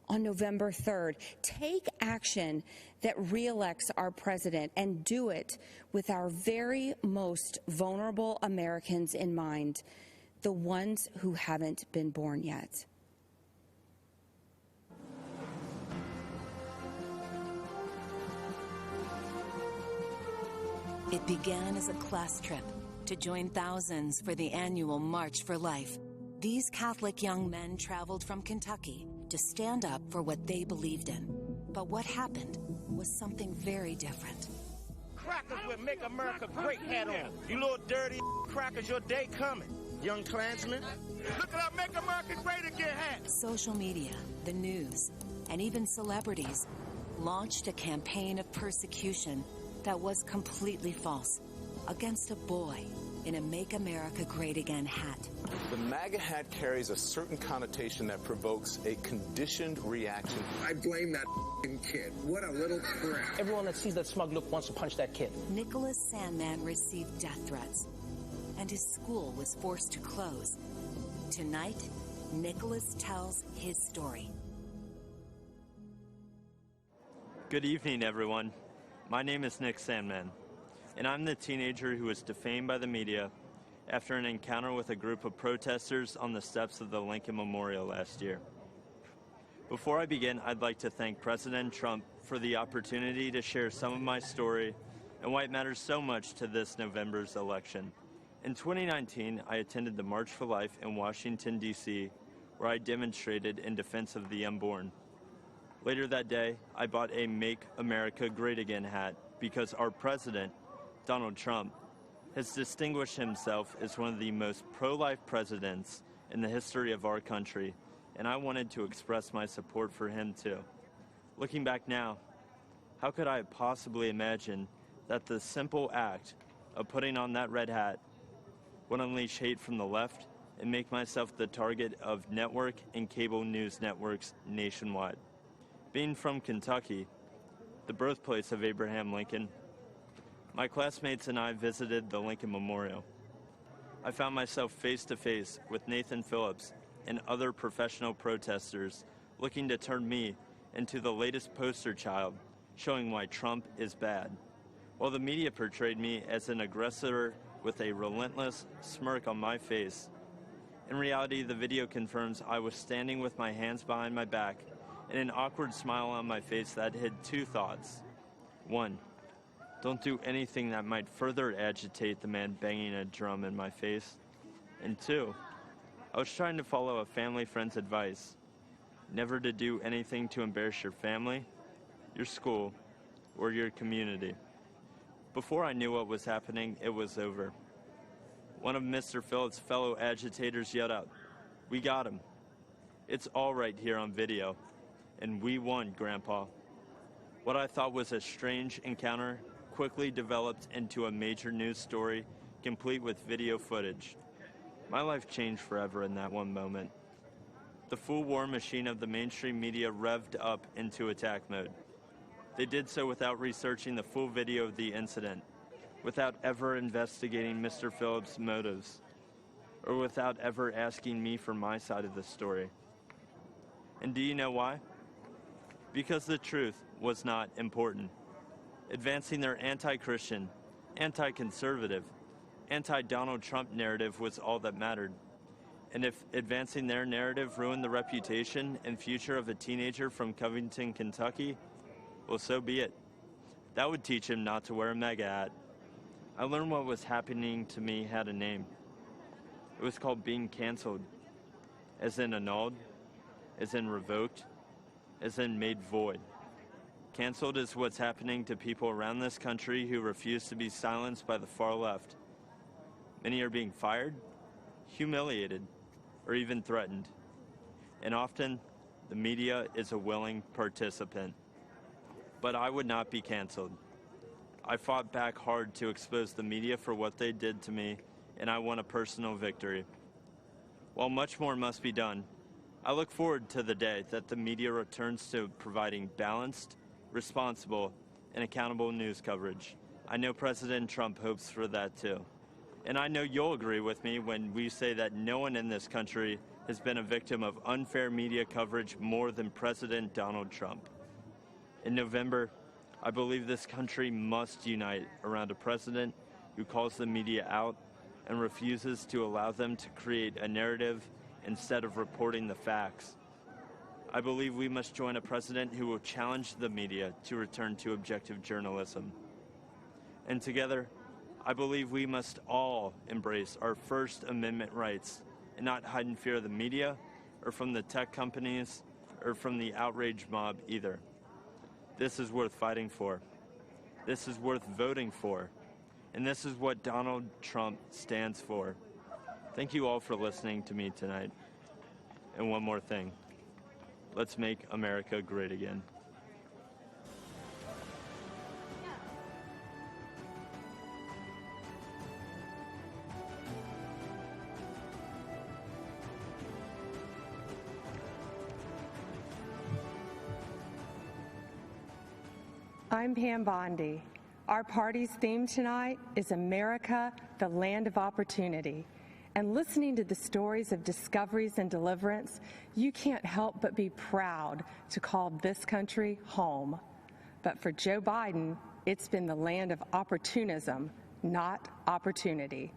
on November 3rd. Take action that reelects our president, and do it with our very most vulnerable Americans in mind, the ones who haven't been born yet. It began as a class trip to join thousands for the annual March for Life. These Catholic young men traveled from Kentucky to stand up for what they believed in. But what happened was something very different. Crackers with Make America Great hat on. You little dirty crackers, your day coming. Young Klansmen. Look at our Make America Great Again hat. Social media, the news, and even celebrities launched a campaign of persecution that was completely false against a boy in a Make America Great Again hat. The MAGA hat carries a certain connotation that provokes a conditioned reaction. I blame that kid. What a little crap. Everyone that sees that smug look wants to punch that kid. Nicholas Sandmann received death threats. and his school was forced to close. Tonight, Nicholas tells his story. Good evening, everyone. My name is Nick Sandman, and I'm the teenager who was defamed by the media after an encounter with a group of protesters on the steps of the Lincoln Memorial last year. Before I begin, I'd like to thank President Trump for the opportunity to share some of my story and why it matters so much to this November's election. In 2019, I attended the March for Life in Washington, D.C., where I demonstrated in defense of the unborn. Later that day, I bought a Make America Great Again hat because our president, Donald Trump, has distinguished himself as one of the most pro-life presidents in the history of our country, and I wanted to express my support for him too. Looking back now, how could I have possibly imagined that the simple act of putting on that red hat would unleash hate from the left and make myself the target of network and cable news networks nationwide? Being from Kentucky, the birthplace of Abraham Lincoln, my classmates and I visited the Lincoln Memorial. I found myself face to face with Nathan Phillips and other professional protesters looking to turn me into the latest poster child showing why Trump is bad, while the media portrayed me as an aggressor with a relentless smirk on my face. In reality, the video confirms I was standing with my hands behind my back and an awkward smile on my face that hid two thoughts. One, don't do anything that might further agitate the man banging a drum in my face. And two, I was trying to follow a family friend's advice, never to do anything to embarrass your family, your school, or your community. Before I knew what was happening, it was over. One of Mr. Phillips' fellow agitators yelled out, "We got him. It's all right here on video. And we won, Grandpa." What I thought was a strange encounter quickly developed into a major news story, complete with video footage. My life changed forever in that one moment. The full war machine of the mainstream media revved up into attack mode. They did so without researching the full video of the incident, without ever investigating Mr. Phillips' motives, or without ever asking me for my side of the story. And do you know why? Because the truth was not important. Advancing their anti-Christian, anti-conservative, anti-Donald Trump narrative was all that mattered. And if advancing their narrative ruined the reputation and future of a teenager from Covington, Kentucky, well, so be it. That would teach him not to wear a MAGA hat. I learned what was happening to me had a name. It was called being canceled, as in annulled, as in revoked, as in made void. Canceled is what's happening to people around this country who refuse to be silenced by the far left. Many are being fired, humiliated, or even threatened. And often, the media is a willing participant. But I would not be canceled. I fought back hard to expose the media for what they did to me, and I won a personal victory. While much more must be done, I look forward to the day that the media returns to providing balanced, responsible, and accountable news coverage. I know President Trump hopes for that too. And I know you'll agree with me when we say that no one in this country has been a victim of unfair media coverage more than President Donald Trump. In November, I believe this country must unite around a president who calls the media out and refuses to allow them to create a narrative instead of reporting the facts. I believe we must join a president who will challenge the media to return to objective journalism. And together, I believe we must all embrace our First Amendment rights and not hide in fear of the media or from the tech companies or from the outrage mob either. This is worth fighting for. This is worth voting for. And this is what Donald Trump stands for. Thank you all for listening to me tonight. And one more thing. Let's make America great again. I'm Pam Bondi. Our party's theme tonight is America the land of opportunity. And listening to the stories of discoveries and deliverance, you can't help but be proud to call this country home. But for Joe Biden, it's been the land of opportunism, not opportunity.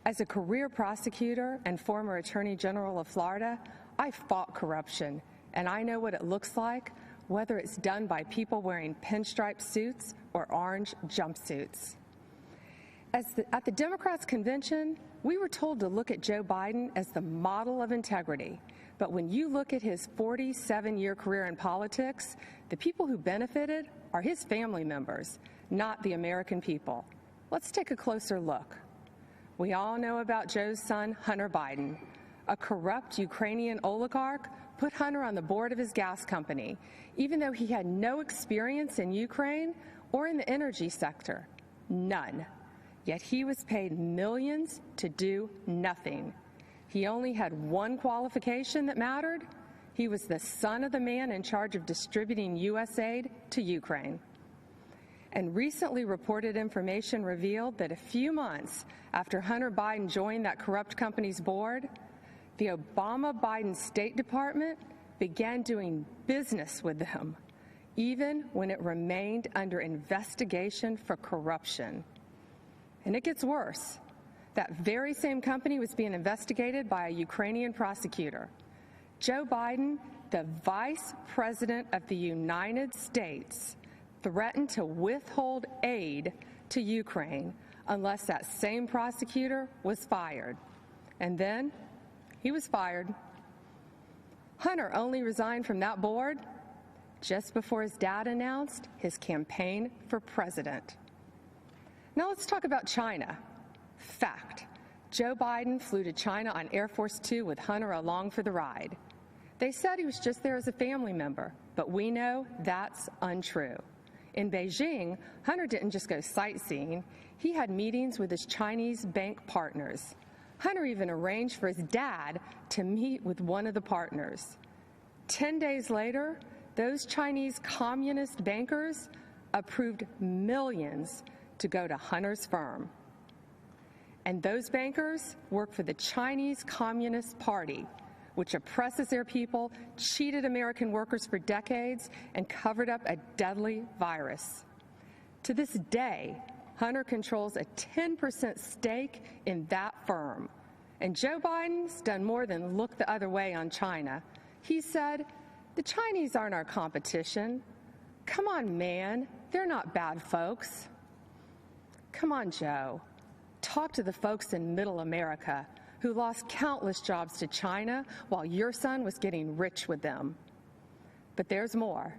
As a career prosecutor and former Attorney General of Florida, I fought corruption, and I know what it looks like, whether it's done by people wearing pinstripe suits or orange jumpsuits. At the Democrats' convention, we were told to look at Joe Biden as the model of integrity. But when you look at his 47-year career in politics, the people who benefited are his family members, not the American people. Let's take a closer look. We all know about Joe's son, Hunter Biden. A corrupt Ukrainian oligarch put Hunter on the board of his gas company, even though he had no experience in Ukraine or in the energy sector. None. Yet he was paid millions to do nothing. He only had one qualification that mattered. He was the son of the man in charge of distributing U.S. aid to Ukraine. And recently reported information revealed that a few months after Hunter Biden joined that corrupt company's board, the Obama-Biden State Department began doing business with them, even when it remained under investigation for corruption. And it gets worse. That very same company was being investigated by a Ukrainian prosecutor. Joe Biden, the Vice President of the United States, threatened to withhold aid to Ukraine unless that same prosecutor was fired. And then he was fired. Hunter only resigned from that board just before his dad announced his campaign for president. Now let's talk about China. Fact: Joe Biden flew to China on Air Force Two with Hunter along for the ride. They said he was just there as a family member, but we know that's untrue. In Beijing, Hunter didn't just go sightseeing. He had meetings with his Chinese bank partners. Hunter even arranged for his dad to meet with one of the partners. 10 days later, those Chinese communist bankers approved millions to go to Hunter's firm. And those bankers work for the Chinese Communist Party, which oppresses their people, cheated American workers for decades, and covered up a deadly virus. To this day, Hunter controls a 10% stake in that firm. And Joe Biden's done more than look the other way on China. He said, "The Chinese aren't our competition. Come on, man, they're not bad folks." Come on, Joe. Talk to the folks in Middle America who lost countless jobs to China while your son was getting rich with them. But there's more.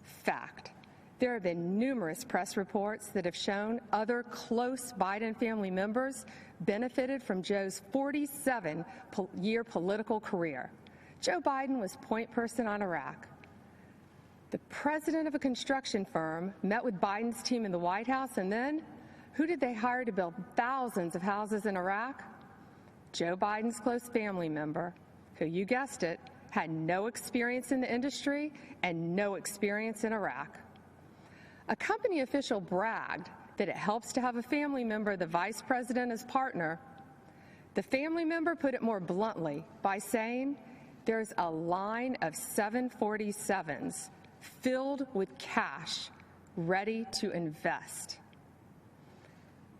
Fact: there have been numerous press reports that have shown other close Biden family members benefited from Joe's 47-year political career. Joe Biden was point person on Iraq. The president of a construction firm met with Biden's team in the White House, and then who did they hire to build thousands of houses in Iraq? Joe Biden's close family member, who, you guessed it, had no experience in the industry and no experience in Iraq. A company official bragged that it helps to have a family member of the vice president as partner. The family member put it more bluntly by saying, "There's a line of 747s filled with cash ready to invest."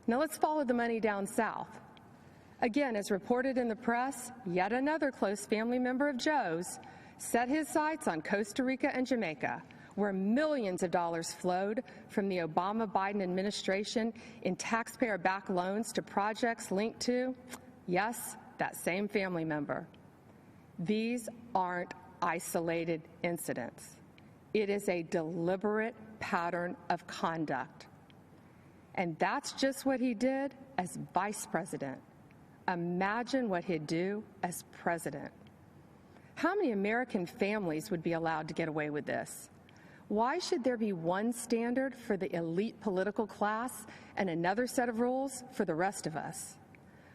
Now let's follow the money down south. Again, as reported in the press, yet another close family member of Joe's set his sights on Costa Rica and Jamaica, where millions of dollars flowed from the Obama-Biden administration in taxpayer-backed loans to projects linked to, yes, that same family member. These aren't isolated incidents. It is a deliberate pattern of conduct. And that's just what he did as vice president. Imagine what he'd do as president. How many American families would be allowed to get away with this? Why should there be one standard for the elite political class and another set of rules for the rest of us?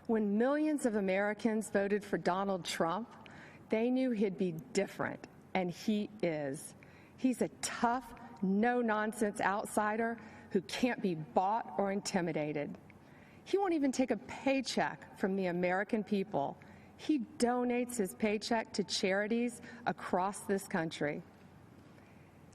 When millions of Americans voted for Donald Trump, they knew he'd be different, and he is. He's a tough, no-nonsense outsider who can't be bought or intimidated. He won't even take a paycheck from the American people. He donates his paycheck to charities across this country.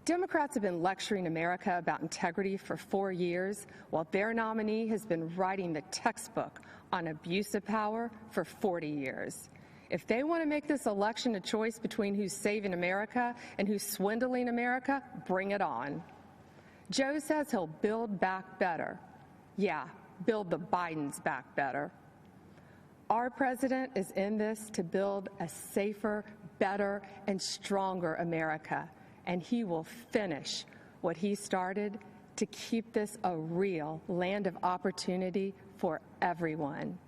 Democrats have been lecturing America about integrity for 4 years, while their nominee has been writing the textbook on abuse of power for 40 years. If they want to make this election a choice between who's saving America and who's swindling America, bring it on. Joe says he'll build back better. Yeah, build the Bidens back better. Our president is in this to build a safer, better, and stronger America, and he will finish what he started to keep this a real land of opportunity for everyone.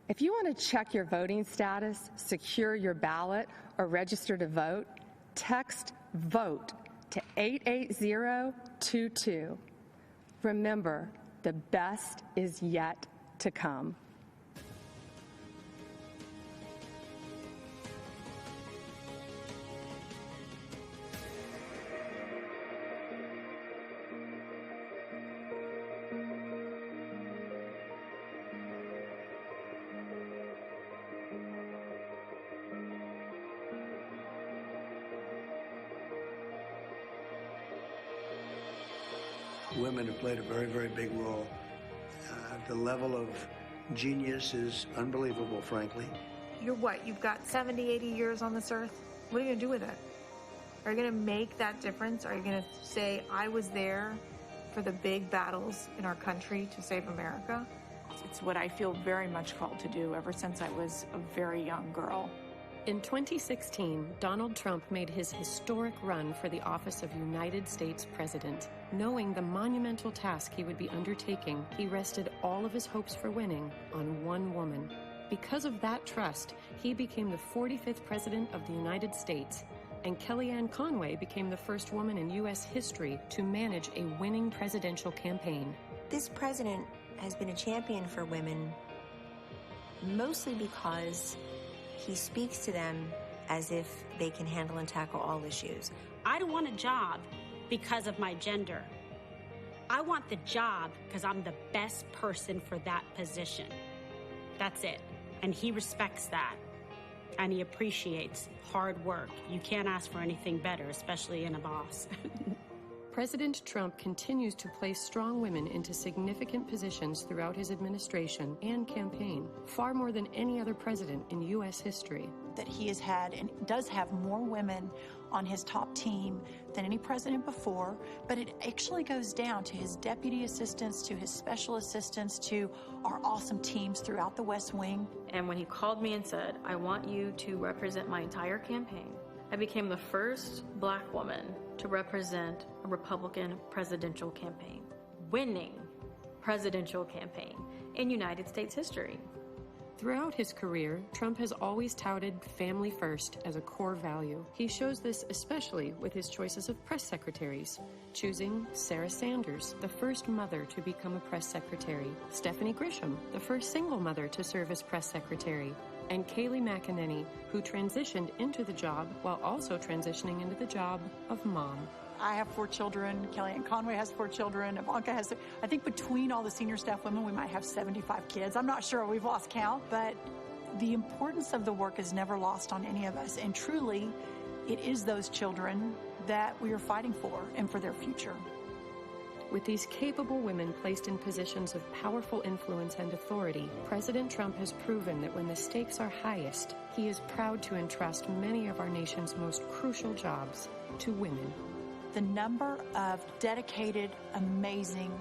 If you want to check your voting status, secure your ballot, or register to vote, text VOTE to 88022. Remember, the best is yet to come. Women have played a very, very big role. The level of genius is unbelievable, frankly. You're what? You've got 70, 80 years on this earth? What are you going to do with it? Are you going to make that difference? Are you going to say, I was there for the big battles in our country to save America? It's what I feel very much called to do ever since I was a very young girl. In 2016, Donald Trump made his historic run for the office of United States President. Knowing the monumental task he would be undertaking, he rested all of his hopes for winning on one woman. Because of that trust, he became the 45th President of the United States, and Kellyanne Conway became the first woman in U.S. history to manage a winning presidential campaign. This president has been a champion for women mostly because he speaks to them as if they can handle and tackle all issues. I don't want a job because of my gender. I want the job because I'm the best person for that position. That's it. And he respects that. And he appreciates hard work. You can't ask for anything better, especially in a boss. President Trump continues to place strong women into significant positions throughout his administration and campaign, far more than any other president in U.S. history. That he has had and does have more women on his top team than any president before, but it actually goes down to his deputy assistants, to his special assistants, to our awesome teams throughout the West Wing. And when he called me and said, I want you to represent my entire campaign, I became the first Black woman to represent a Republican presidential campaign, winning presidential campaign in United States history. Throughout his career, Trump has always touted family first as a core value. He shows this especially with his choices of press secretaries, choosing Sarah Sanders, the first mother to become a press secretary, Stephanie Grisham, the first single mother to serve as press secretary, and Kayleigh McEnany, who transitioned into the job while also transitioning into the job of mom. I have 4 children. Kellyanne Conway has 4 children. Ivanka has, I think between all the senior staff women, we might have 75 kids. I'm not sure. We've lost count. But the importance of the work is never lost on any of us. And truly, it is those children that we are fighting for and for their future. With these capable women placed in positions of powerful influence and authority, President Trump has proven that when the stakes are highest, he is proud to entrust many of our nation's most crucial jobs to women. The number of dedicated, amazing,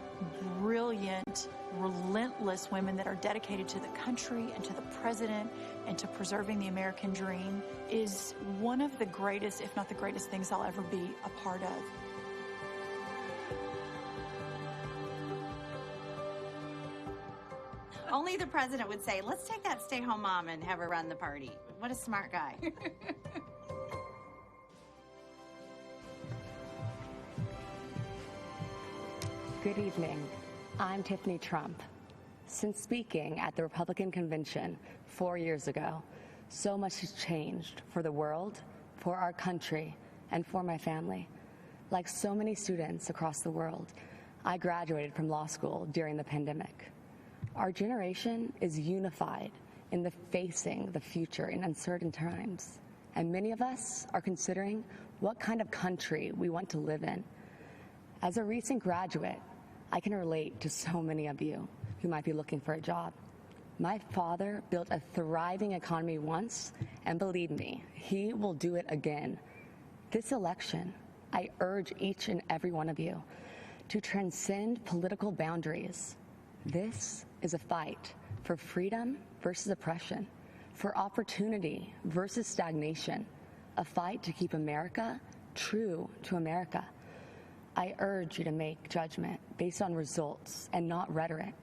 brilliant, relentless women that are dedicated to the country and to the president and to preserving the American dream is one of the greatest, if not the greatest things I'll ever be a part of. Only the president would say, let's take that stay-home mom and have her run the party. What a smart guy. Good evening. I'm Tiffany Trump. Since speaking at the Republican convention 4 years ago, so much has changed for the world, for our country, and for my family. Like so many students across the world, I graduated from law school during the pandemic. Our generation is unified in the facing the future in uncertain times, and many of us are considering what kind of country we want to live in. As a recent graduate, I can relate to so many of you who might be looking for a job. My father built a thriving economy once, and believe me, he will do it again. This election, I urge each and every one of you to transcend political boundaries. This is a fight for freedom versus oppression, for opportunity versus stagnation, a fight to keep America true to America. I urge you to make judgment based on results and not rhetoric.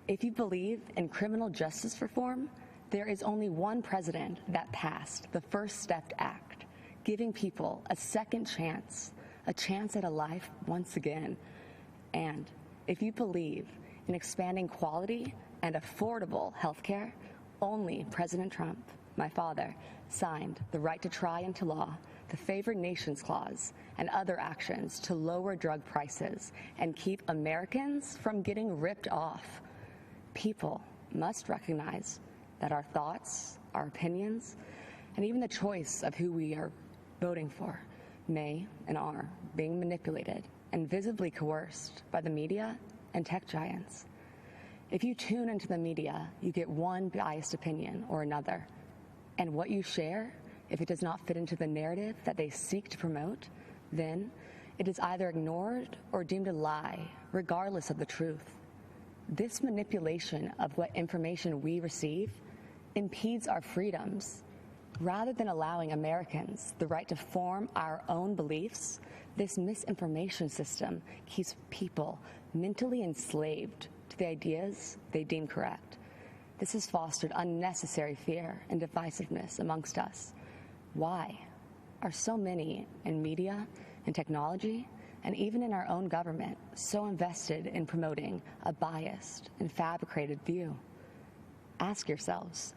If you believe in criminal justice reform, there is only one president that passed the First Step Act, giving people a second chance, a chance at a life once again. And if you believe in expanding quality and affordable health care, only President Trump, my father, signed the right to try into law the Favored Nations Clause and other actions to lower drug prices and keep Americans from getting ripped off. People must recognize that our thoughts, our opinions, and even the choice of who we are voting for may and are being manipulated and visibly coerced by the media and tech giants. If you tune into the media, you get one biased opinion or another. And what you share, if it does not fit into the narrative that they seek to promote, then it is either ignored or deemed a lie, regardless of the truth. This manipulation of what information we receive impedes our freedoms. Rather than allowing Americans the right to form our own beliefs, this misinformation system keeps people mentally enslaved to the ideas they deem correct. This has fostered unnecessary fear and divisiveness amongst us. Why are so many in media and technology and even in our own government so invested in promoting a biased and fabricated view? Ask yourselves,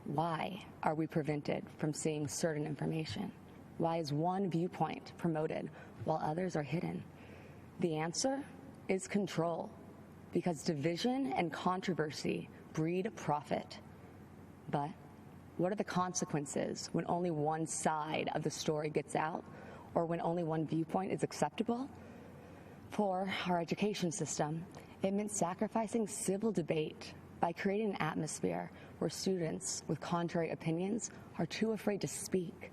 why are we prevented from seeing certain information? Why is one viewpoint promoted while others are hidden? The answer is control, because division and controversy breed profit. But what are the consequences when only one side of the story gets out, or when only one viewpoint is acceptable? For our education system, it meant sacrificing civil debate by creating an atmosphere where students with contrary opinions are too afraid to speak.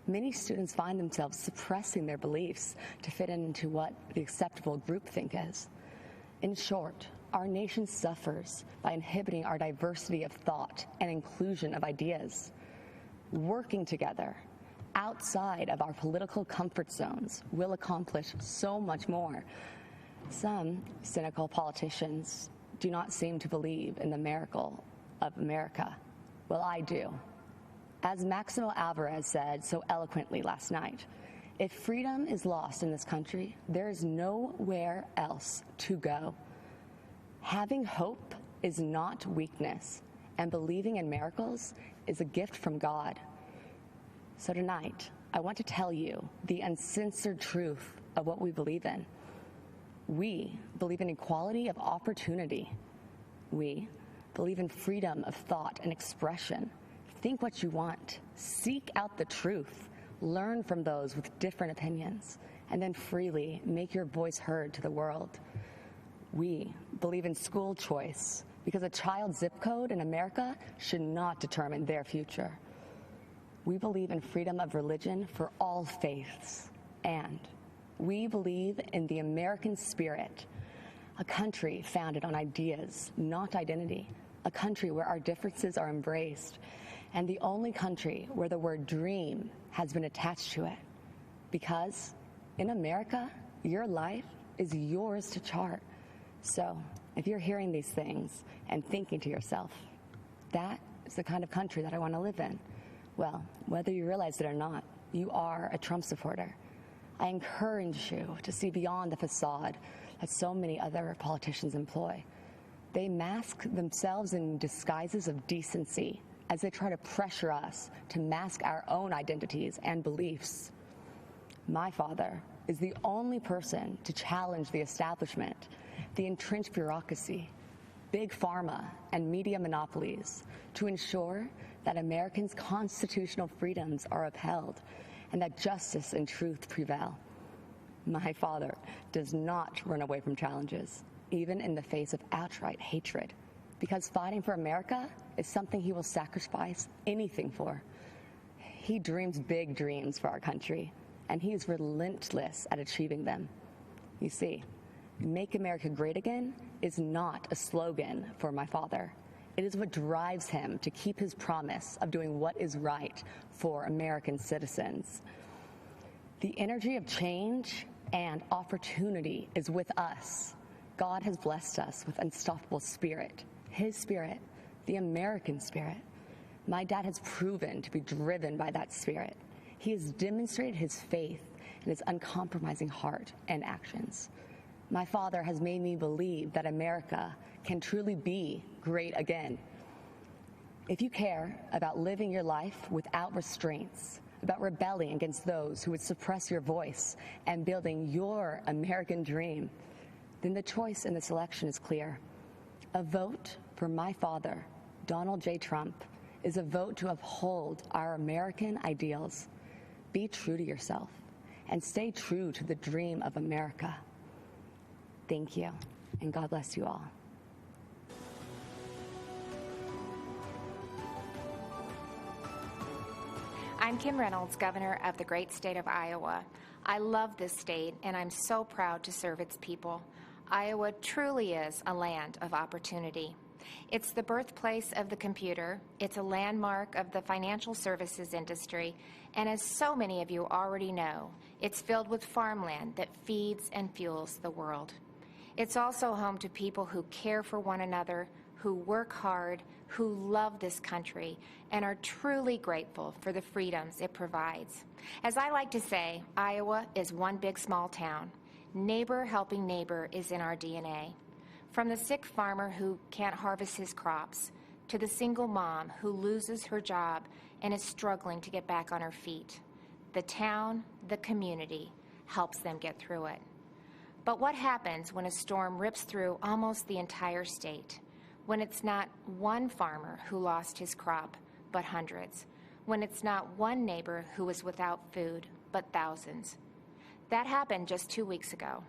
Many students find themselves suppressing their beliefs to fit into what the acceptable groupthink is. In short, our nation suffers by inhibiting our diversity of thought and inclusion of ideas. Working together outside of our political comfort zones will accomplish so much more. Some cynical politicians do not seem to believe in the miracle of America. Well, I do. As Maximo Alvarez said so eloquently last night, if freedom is lost in this country, there is nowhere else to go. Having hope is not weakness, and believing in miracles is a gift from God. So tonight, I want to tell you the uncensored truth of what we believe in. We believe in equality of opportunity. We believe in freedom of thought and expression. Think what you want. Seek out the truth. Learn from those with different opinions, and then freely make your voice heard to the world. We believe in school choice because a child's zip code in America should not determine their future. We believe in freedom of religion for all faiths, and we believe in the American spirit, a country founded on ideas, not identity, a country where our differences are embraced, and the only country where the word dream has been attached to it. Because in America, your life is yours to chart. So if you're hearing these things and thinking to yourself, that is the kind of country that I want to live in, well, whether you realize it or not, you are a Trump supporter. I encourage you to see beyond the facade that so many other politicians employ. They mask themselves in disguises of decency as they try to pressure us to mask our own identities and beliefs. My father is the only person to challenge the establishment, the entrenched bureaucracy, big pharma and media monopolies to ensure that Americans' constitutional freedoms are upheld and that justice and truth prevail. My father does not run away from challenges, even in the face of outright hatred, because fighting for America is something he will sacrifice anything for. He dreams big dreams for our country, and he is relentless at achieving them. You see, Make America Great Again is not a slogan for my father. It is what drives him to keep his promise of doing what is right for American citizens. The energy of change and opportunity is with us. God has blessed us with unstoppable spirit, his spirit, the American spirit. My dad has proven to be driven by that spirit. He has demonstrated his faith and his uncompromising heart and actions. My father has made me believe that America can truly be great again. If you care about living your life without restraints, about rebelling against those who would suppress your voice and building your American dream, then the choice in this election is clear. A vote for my father, Donald J. Trump, is a vote to uphold our American ideals. Be true to yourself and stay true to the dream of America. Thank you, and God bless you all. I'm Kim Reynolds, Governor of the great state of Iowa. I love this state, and I'm so proud to serve its people. Iowa truly is a land of opportunity. It's the birthplace of the computer, it's a landmark of the financial services industry, and as so many of you already know, it's filled with farmland that feeds and fuels the world. It's also home to people who care for one another, who work hard, who love this country, and are truly grateful for the freedoms it provides. As I like to say, Iowa is one big small town. Neighbor helping neighbor is in our DNA. From the sick farmer who can't harvest his crops, to the single mom who loses her job and is struggling to get back on her feet, the town, the community, helps them get through it. But what happens when a storm rips through almost the entire state? When it's not one farmer who lost his crop, but hundreds? When it's not one neighbor who is without food, but thousands? That happened just 2 weeks ago.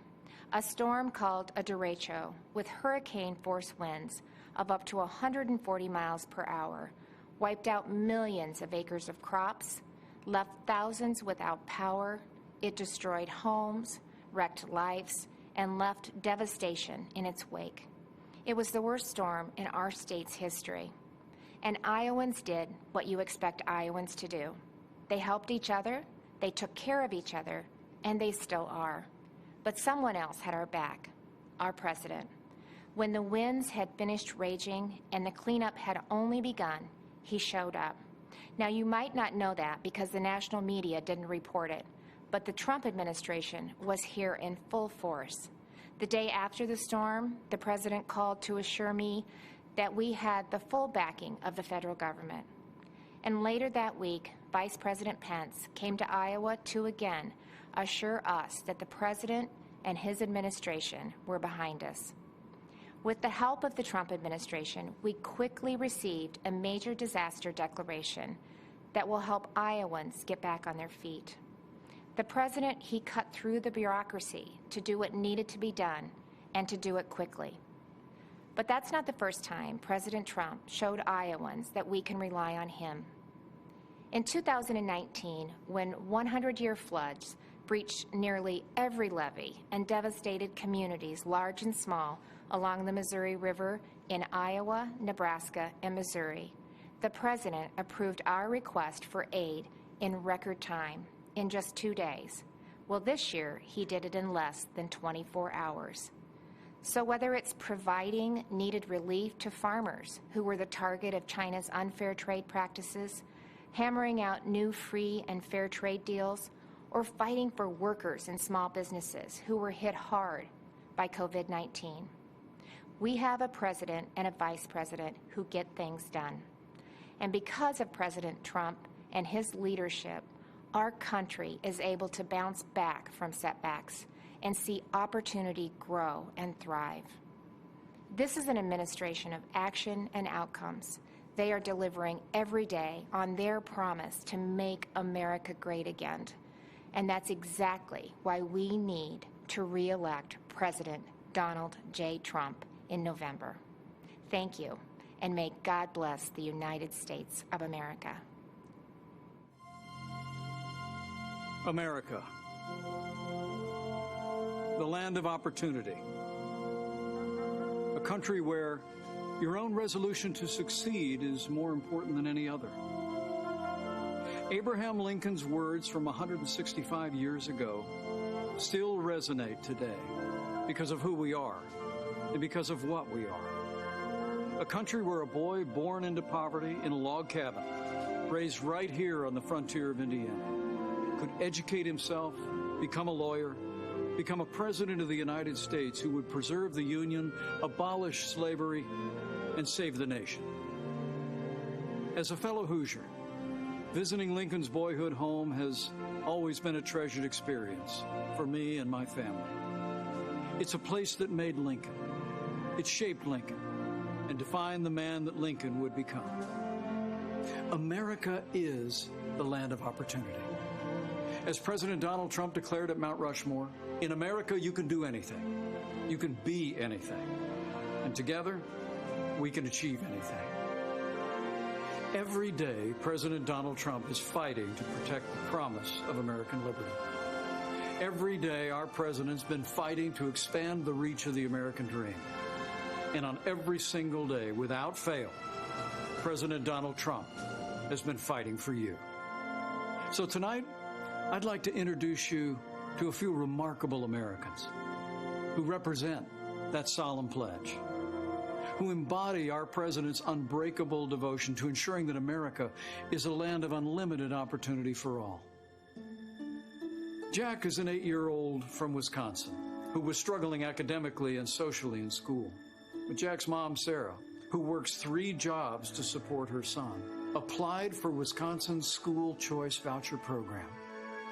A storm called a derecho, with hurricane-force winds of up to 140 miles per hour, wiped out millions of acres of crops, left thousands without power. It destroyed homes, wrecked lives, and left devastation in its wake. It was the worst storm in our state's history. And Iowans did what you expect Iowans to do. They helped each other, they took care of each other, and they still are. But someone else had our back, our president. When the winds had finished raging and the cleanup had only begun, he showed up. Now, you might not know that because the national media didn't report it, but the Trump administration was here in full force. The day after the storm, the president called to assure me that we had the full backing of the federal government. And later that week, Vice President Pence came to Iowa to again assure us that the president and his administration were behind us. With the help of the Trump administration, we quickly received a major disaster declaration that will help Iowans get back on their feet. The president, he cut through the bureaucracy to do what needed to be done and to do it quickly. But that's not the first time President Trump showed Iowans that we can rely on him. In 2019, when 100-year floods breached nearly every levee and devastated communities large and small along the Missouri River in Iowa, Nebraska, and Missouri, the president approved our request for aid in record time, in just 2 days. Well, this year, he did it in less than 24 hours. So whether it's providing needed relief to farmers who were the target of China's unfair trade practices, hammering out new free and fair trade deals, or fighting for workers and small businesses who were hit hard by COVID-19, we have a president and a vice president who get things done. And because of President Trump and his leadership, our country is able to bounce back from setbacks and see opportunity grow and thrive. This is an administration of action and outcomes. They are delivering every day on their promise to make America great again. And that's exactly why we need to re-elect President Donald J. Trump in November. Thank you, and may God bless the United States of America. America, the land of opportunity, a country where your own resolution to succeed is more important than any other. Abraham Lincoln's words from 165 years ago still resonate today because of who we are and because of what we are. A country where a boy born into poverty in a log cabin, raised right here on the frontier of Indiana, could educate himself, become a lawyer, become a president of the United States who would preserve the Union, abolish slavery, and save the nation. As a fellow Hoosier, visiting Lincoln's boyhood home has always been a treasured experience for me and my family. It's a place that made Lincoln. It shaped Lincoln and defined the man that Lincoln would become. America is the land of opportunity. As President Donald Trump declared at Mount Rushmore, in America you can do anything. You can be anything. And together, we can achieve anything. Every day, President Donald Trump is fighting to protect the promise of American liberty. Every day, our president's been fighting to expand the reach of the American dream. And on every single day, without fail, President Donald Trump has been fighting for you. So tonight, I'd like to introduce you to a few remarkable Americans who represent that solemn pledge, who embody our president's unbreakable devotion to ensuring that America is a land of unlimited opportunity for all. Jack is an 8-year-old from Wisconsin who was struggling academically and socially in school. But Jack's mom, Sarah, who works 3 jobs to support her son, applied for Wisconsin's school choice voucher program.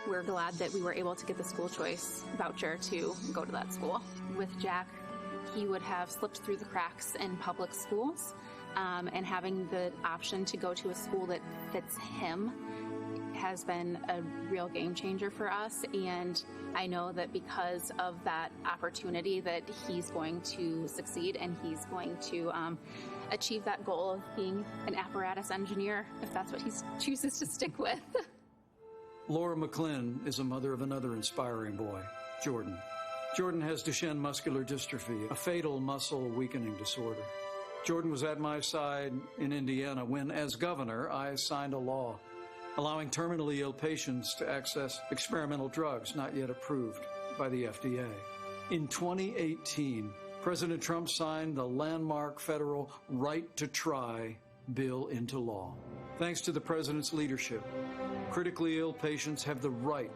We're glad that we were able to get the school choice voucher to go to that school. With Jack, he would have slipped through the cracks in public schools, and having the option to go to a school that fits him has been a real game changer for us. And I know that because of that opportunity that he's going to succeed and he's going to achieve that goal of being an apparatus engineer, if that's what he chooses to stick with. Laura McClin is a mother of another inspiring boy, Jordan. Jordan has Duchenne muscular dystrophy, a fatal muscle weakening disorder. Jordan was at my side in Indiana when, as governor, I signed a law allowing terminally ill patients to access experimental drugs not yet approved by the FDA. In 2018, President Trump signed the landmark federal Right to Try bill into law. Thanks to the president's leadership, critically ill patients have the right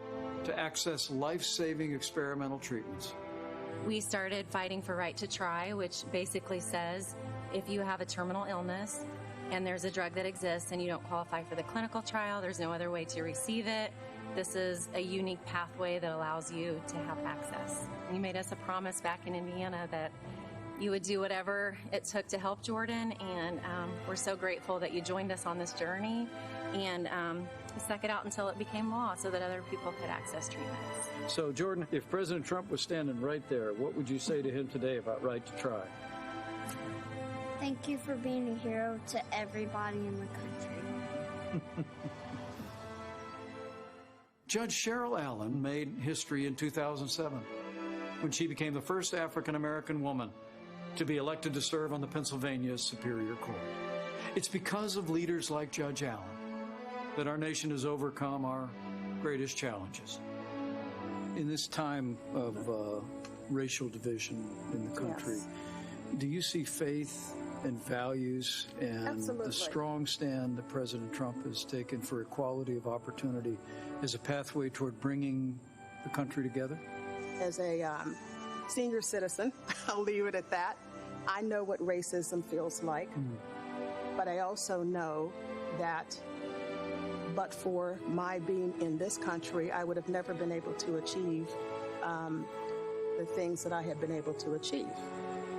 to access life-saving experimental treatments. We started fighting for Right to Try, which basically says if you have a terminal illness and there's a drug that exists and you don't qualify for the clinical trial, there's no other way to receive it. This is a unique pathway that allows you to have access. You made us a promise back in Indiana that you would do whatever it took to help Jordan, and we're so grateful that you joined us on this journey and stuck it out until it became law so that other people could access treatments. So, Jordan, if President Trump was standing right there, what would you say to him today about Right to Try? Thank you for being a hero to everybody in the country. Judge Cheryl Allen made history in 2007 when she became the first African-American woman to be elected to serve on the Pennsylvania Superior Court. It's because of leaders like Judge Allen that our nation has overcome our greatest challenges. In this time of racial division in the country, do you see faith and values and the strong stand that President Trump has taken for equality of opportunity as a pathway toward bringing the country together? As a senior citizen, I'll leave it at that. I know what racism feels like, but I also know that but for my being in this country, I would have never been able to achieve the things that I have been able to achieve.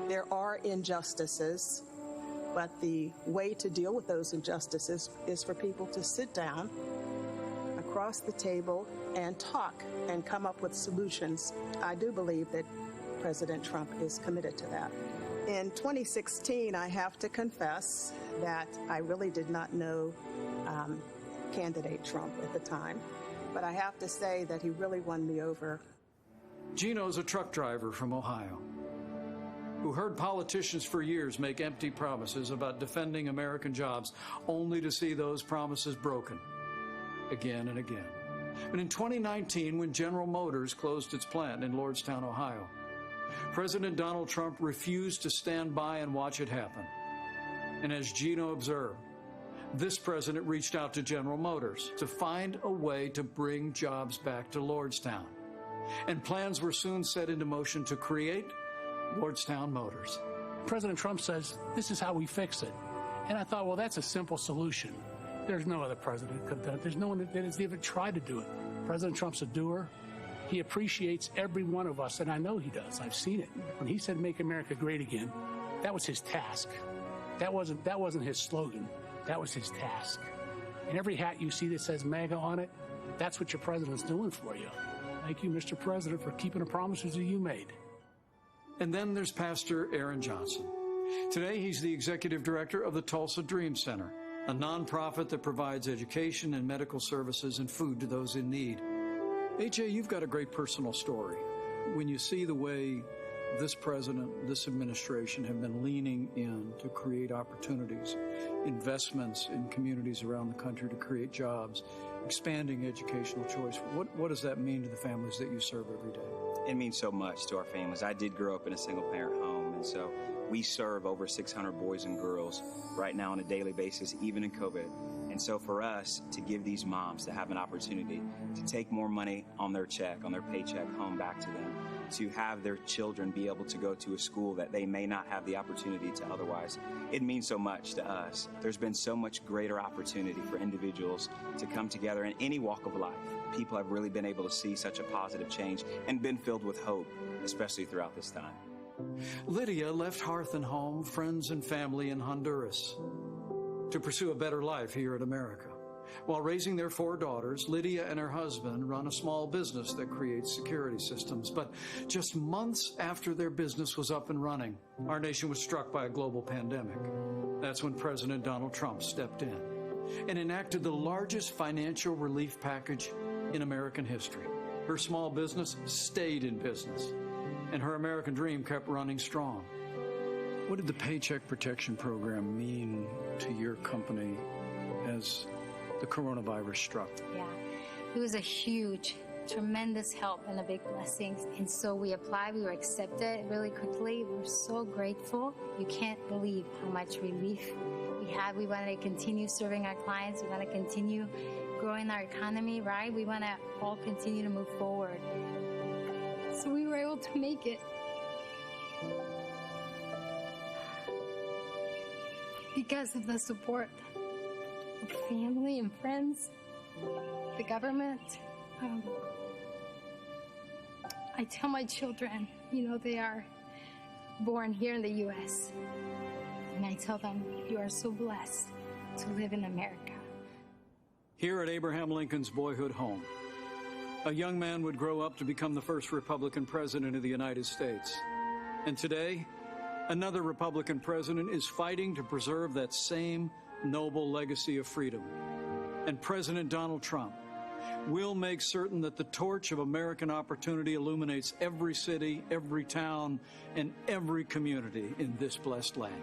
There are injustices, but the way to deal with those injustices is for people to sit down across the table and talk and come up with solutions. I do believe that President Trump is committed to that. In 2016, I have to confess that I really did not know candidate Trump at the time, but I have to say that he really won me over. Gino's a truck driver from Ohio who heard politicians for years make empty promises about defending American jobs, only to see those promises broken again and again. But in 2019, when General Motors closed its plant in Lordstown, Ohio, President Donald Trump refused to stand by and watch it happen. And as Gino observed, this president reached out to General Motors to find a way to bring jobs back to Lordstown. And plans were soon set into motion to create Lordstown Motors. President Trump says, this is how we fix it. And I thought, well, that's a simple solution. There's no other president who could have done it. There's no one that has even tried to do it. President Trump's a doer. He appreciates every one of us, and I know he does. I've seen it. When he said, make America great again, that was his task. That wasn't his slogan. That was his task. And every hat you see that says MAGA on it, that's what your president's doing for you. Thank you, Mr. President, for keeping the promises that you made. And then there's Pastor Aaron Johnson. Today, he's the executive director of the Tulsa Dream Center, a nonprofit that provides education and medical services and food to those in need. AJ, you've got a great personal story. When you see the way this president, this administration have been leaning in to create opportunities, investments in communities around the country to create jobs, expanding educational choice, what does that mean to the families that you serve every day? It means so much to our families. I did grow up in a single-parent home, and so we serve over 600 boys and girls right now on a daily basis, even in COVID. And so for us to give these moms to have an opportunity to take more money on their check, on their paycheck home back to them, to have their children be able to go to a school that they may not have the opportunity to otherwise, it means so much to us. There's been so much greater opportunity for individuals to come together in any walk of life. People have really been able to see such a positive change and been filled with hope, especially throughout this time. Lydia left hearth and home, friends and family in Honduras to pursue a better life here in America. While raising their 4 daughters, Lydia and her husband run a small business that creates security systems. But just months after their business was up and running, our nation was struck by a global pandemic. That's when President Donald Trump stepped in and enacted the largest financial relief package in American history. Her small business stayed in business, and her American dream kept running strong. What did the Paycheck Protection Program mean to your company as the coronavirus struck? Yeah, it was a huge, tremendous help and a big blessing. And so we applied, we were accepted really quickly. We're so grateful. You can't believe how much relief we had. We want to continue serving our clients. We want to continue growing our economy, right? We want to all continue to move forward. So we were able to make it. Because of the support of family and friends, the government. I tell my children, they are born here in the U.S. And I tell them, you are so blessed to live in America. Here at Abraham Lincoln's boyhood home, a young man would grow up to become the first Republican president of the United States. And today, another Republican president is fighting to preserve that same noble legacy of freedom. And President Donald Trump will make certain that the torch of American opportunity illuminates every city, every town, and every community in this blessed land.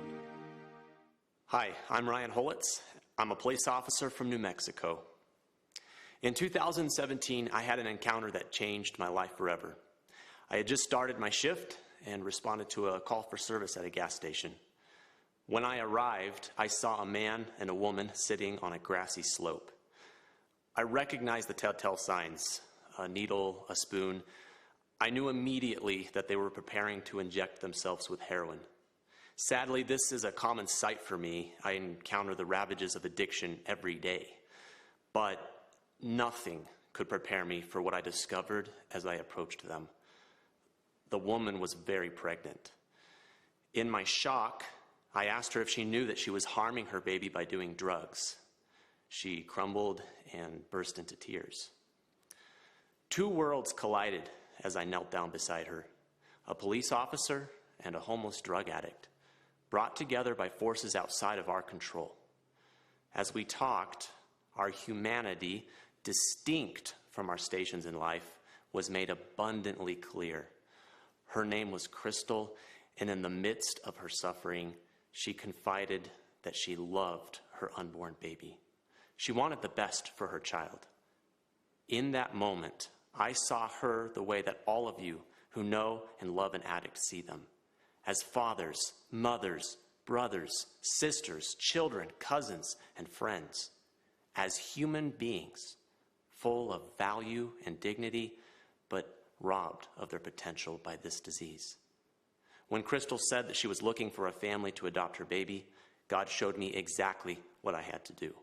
Hi, I'm Ryan Hollitz. I'm a police officer from New Mexico. In 2017, I had an encounter that changed my life forever. I had just started my shift and responded to a call for service at a gas station. When I arrived, I saw a man and a woman sitting on a grassy slope. I recognized the telltale signs, a needle, a spoon. I knew immediately that they were preparing to inject themselves with heroin. Sadly, this is a common sight for me. I encounter the ravages of addiction every day. But nothing could prepare me for what I discovered as I approached them. The woman was very pregnant. In my shock, I asked her if she knew that she was harming her baby by doing drugs. She crumbled and burst into tears. Two worlds collided as I knelt down beside her, a police officer and a homeless drug addict, brought together by forces outside of our control. As we talked, our humanity, distinct from our stations in life, was made abundantly clear. Her name was Crystal, and in the midst of her suffering, she confided that she loved her unborn baby. She wanted the best for her child. In that moment, I saw her the way that all of you who know and love an addict see them, as fathers, mothers, brothers, sisters, children, cousins, and friends, as human beings, full of value and dignity, but robbed of their potential by this disease. When Crystal said that she was looking for a family to adopt her baby, God showed me exactly what I had to do.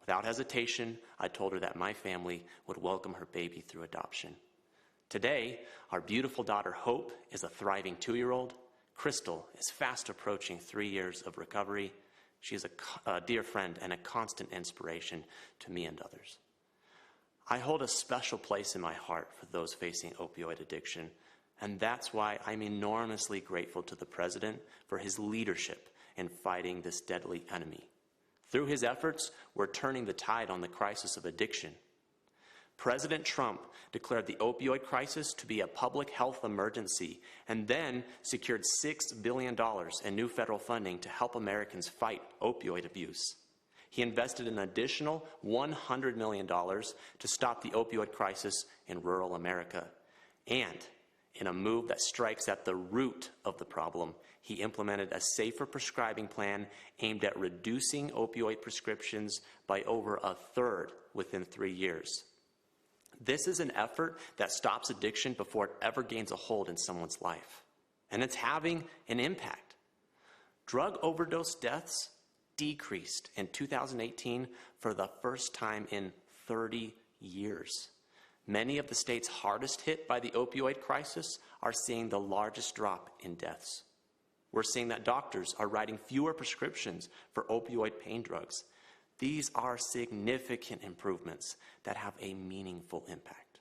Without hesitation, I told her that my family would welcome her baby through adoption. Today, our beautiful daughter Hope is a thriving 2-year-old. Crystal is fast approaching 3 years of recovery. She is a dear friend and a constant inspiration to me and others. I hold a special place in my heart for those facing opioid addiction, and that's why I'm enormously grateful to the President for his leadership in fighting this deadly enemy. Through his efforts, we're turning the tide on the crisis of addiction. President Trump declared the opioid crisis to be a public health emergency and then secured $6 billion in new federal funding to help Americans fight opioid abuse. He invested an additional $100 million to stop the opioid crisis in rural America. And in a move that strikes at the root of the problem, he implemented a safer prescribing plan aimed at reducing opioid prescriptions by over 1/3 within 3 years. This is an effort that stops addiction before it ever gains a hold in someone's life. And it's having an impact. Drug overdose deaths decreased in 2018 for the first time in 30 years. Many of the states hardest hit by the opioid crisis are seeing the largest drop in deaths. We're seeing that doctors are writing fewer prescriptions for opioid pain drugs. These are significant improvements that have a meaningful impact.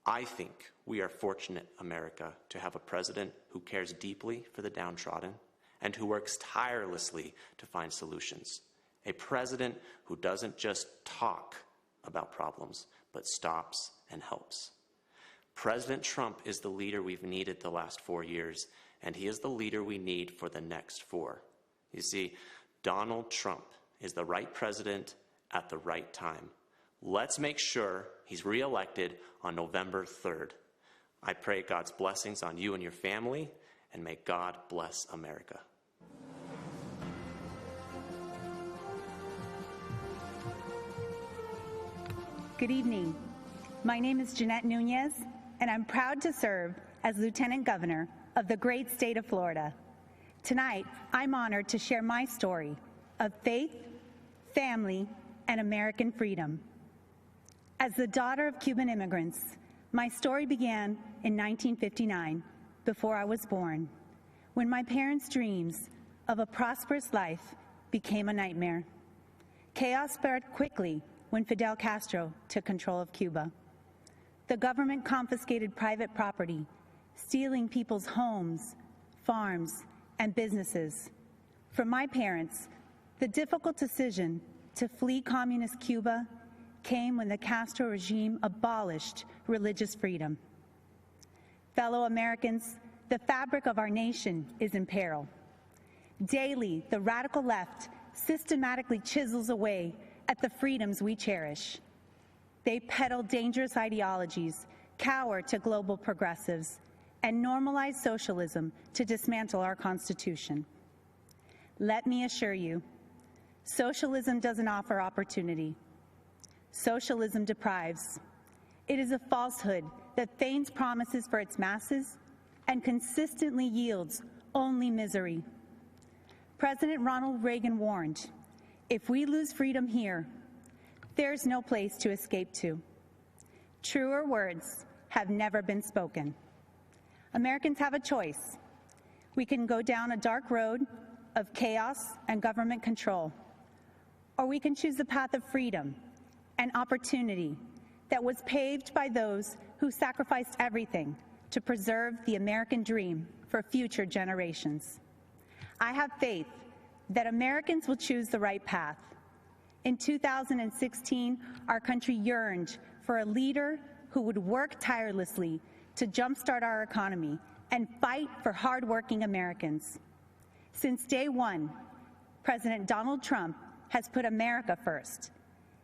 I think we are fortunate, America, to have a president who cares deeply for the downtrodden and who works tirelessly to find solutions. A president who doesn't just talk about problems, but stops and helps. President Trump is the leader we've needed the last 4 years, and he is the leader we need for the next 4. You see, Donald Trump is the right president at the right time. Let's make sure he's reelected on November 3rd. I pray God's blessings on you and your family, and may God bless America. Good evening. My name is Jeanette Nunez, and I'm proud to serve as Lieutenant Governor of the great state of Florida. Tonight, I'm honored to share my story of faith, family, and American freedom. As the daughter of Cuban immigrants, my story began in 1959, before I was born, when my parents' dreams of a prosperous life became a nightmare. Chaos spread quickly when Fidel Castro took control of Cuba. The government confiscated private property, stealing people's homes, farms, and businesses. For my parents, the difficult decision to flee communist Cuba came when the Castro regime abolished religious freedom. Fellow Americans, the fabric of our nation is in peril. Daily, the radical left systematically chisels away at the freedoms we cherish. They peddle dangerous ideologies, cower to global progressives, and normalize socialism to dismantle our Constitution. Let me assure you, socialism doesn't offer opportunity. Socialism deprives. It is a falsehood that feigns promises for its masses and consistently yields only misery. President Ronald Reagan warned, if we lose freedom here, there's no place to escape to. Truer words have never been spoken. Americans have a choice. We can go down a dark road of chaos and government control, or we can choose the path of freedom and opportunity that was paved by those who sacrificed everything to preserve the American dream for future generations. I have faith that Americans will choose the right path. In 2016, our country yearned for a leader who would work tirelessly to jumpstart our economy and fight for hardworking Americans. Since day one, President Donald Trump has put America first.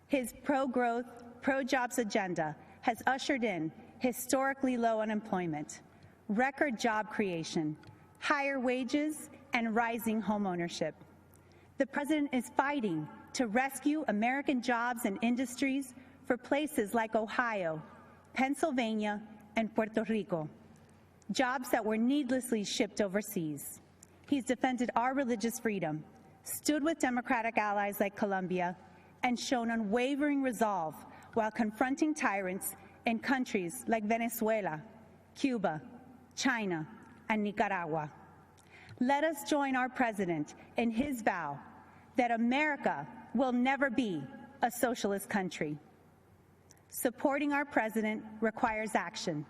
His pro-growth, pro-jobs agenda has ushered in historically low unemployment, record job creation, higher wages, and rising homeownership. The president is fighting to rescue American jobs and industries for places like Ohio, Pennsylvania, and Puerto Rico, jobs that were needlessly shipped overseas. He's defended our religious freedom, stood with democratic allies like Colombia, and shown unwavering resolve while confronting tyrants in countries like Venezuela, Cuba, China, and Nicaragua. Let us join our president in his vow that America will never be a socialist country. Supporting our president requires action.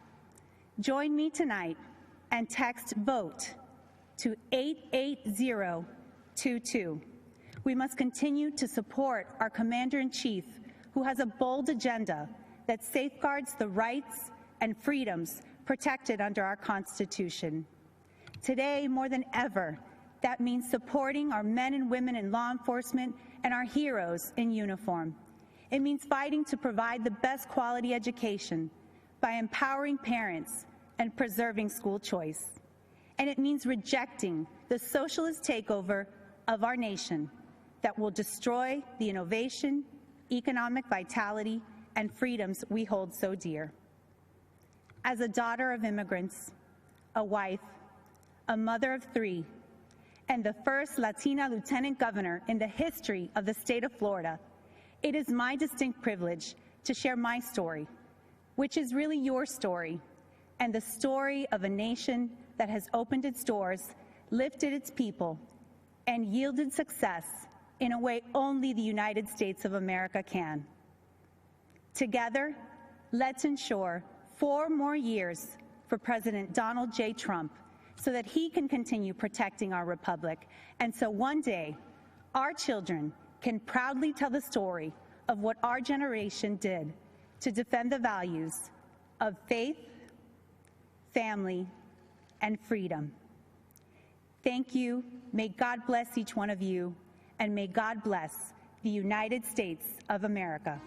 Join me tonight and text VOTE to 88022. We must continue to support our Commander-in-Chief, who has a bold agenda that safeguards the rights and freedoms protected under our Constitution. Today, more than ever, that means supporting our men and women in law enforcement and our heroes in uniform. It means fighting to provide the best quality education by empowering parents and preserving school choice. And it means rejecting the socialist takeover of our nation that will destroy the innovation, economic vitality, and freedoms we hold so dear. As a daughter of immigrants, a wife, a mother of 3, and the first Latina lieutenant governor in the history of the state of Florida, it is my distinct privilege to share my story, which is really your story, and the story of a nation that has opened its doors, lifted its people, and yielded success in a way only the United States of America can. Together, let's ensure 4 more years for President Donald J. Trump so that he can continue protecting our republic, and so one day, our children can proudly tell the story of what our generation did to defend the values of faith, family, and freedom. Thank you. May God bless each one of you, and may God bless the United States of America.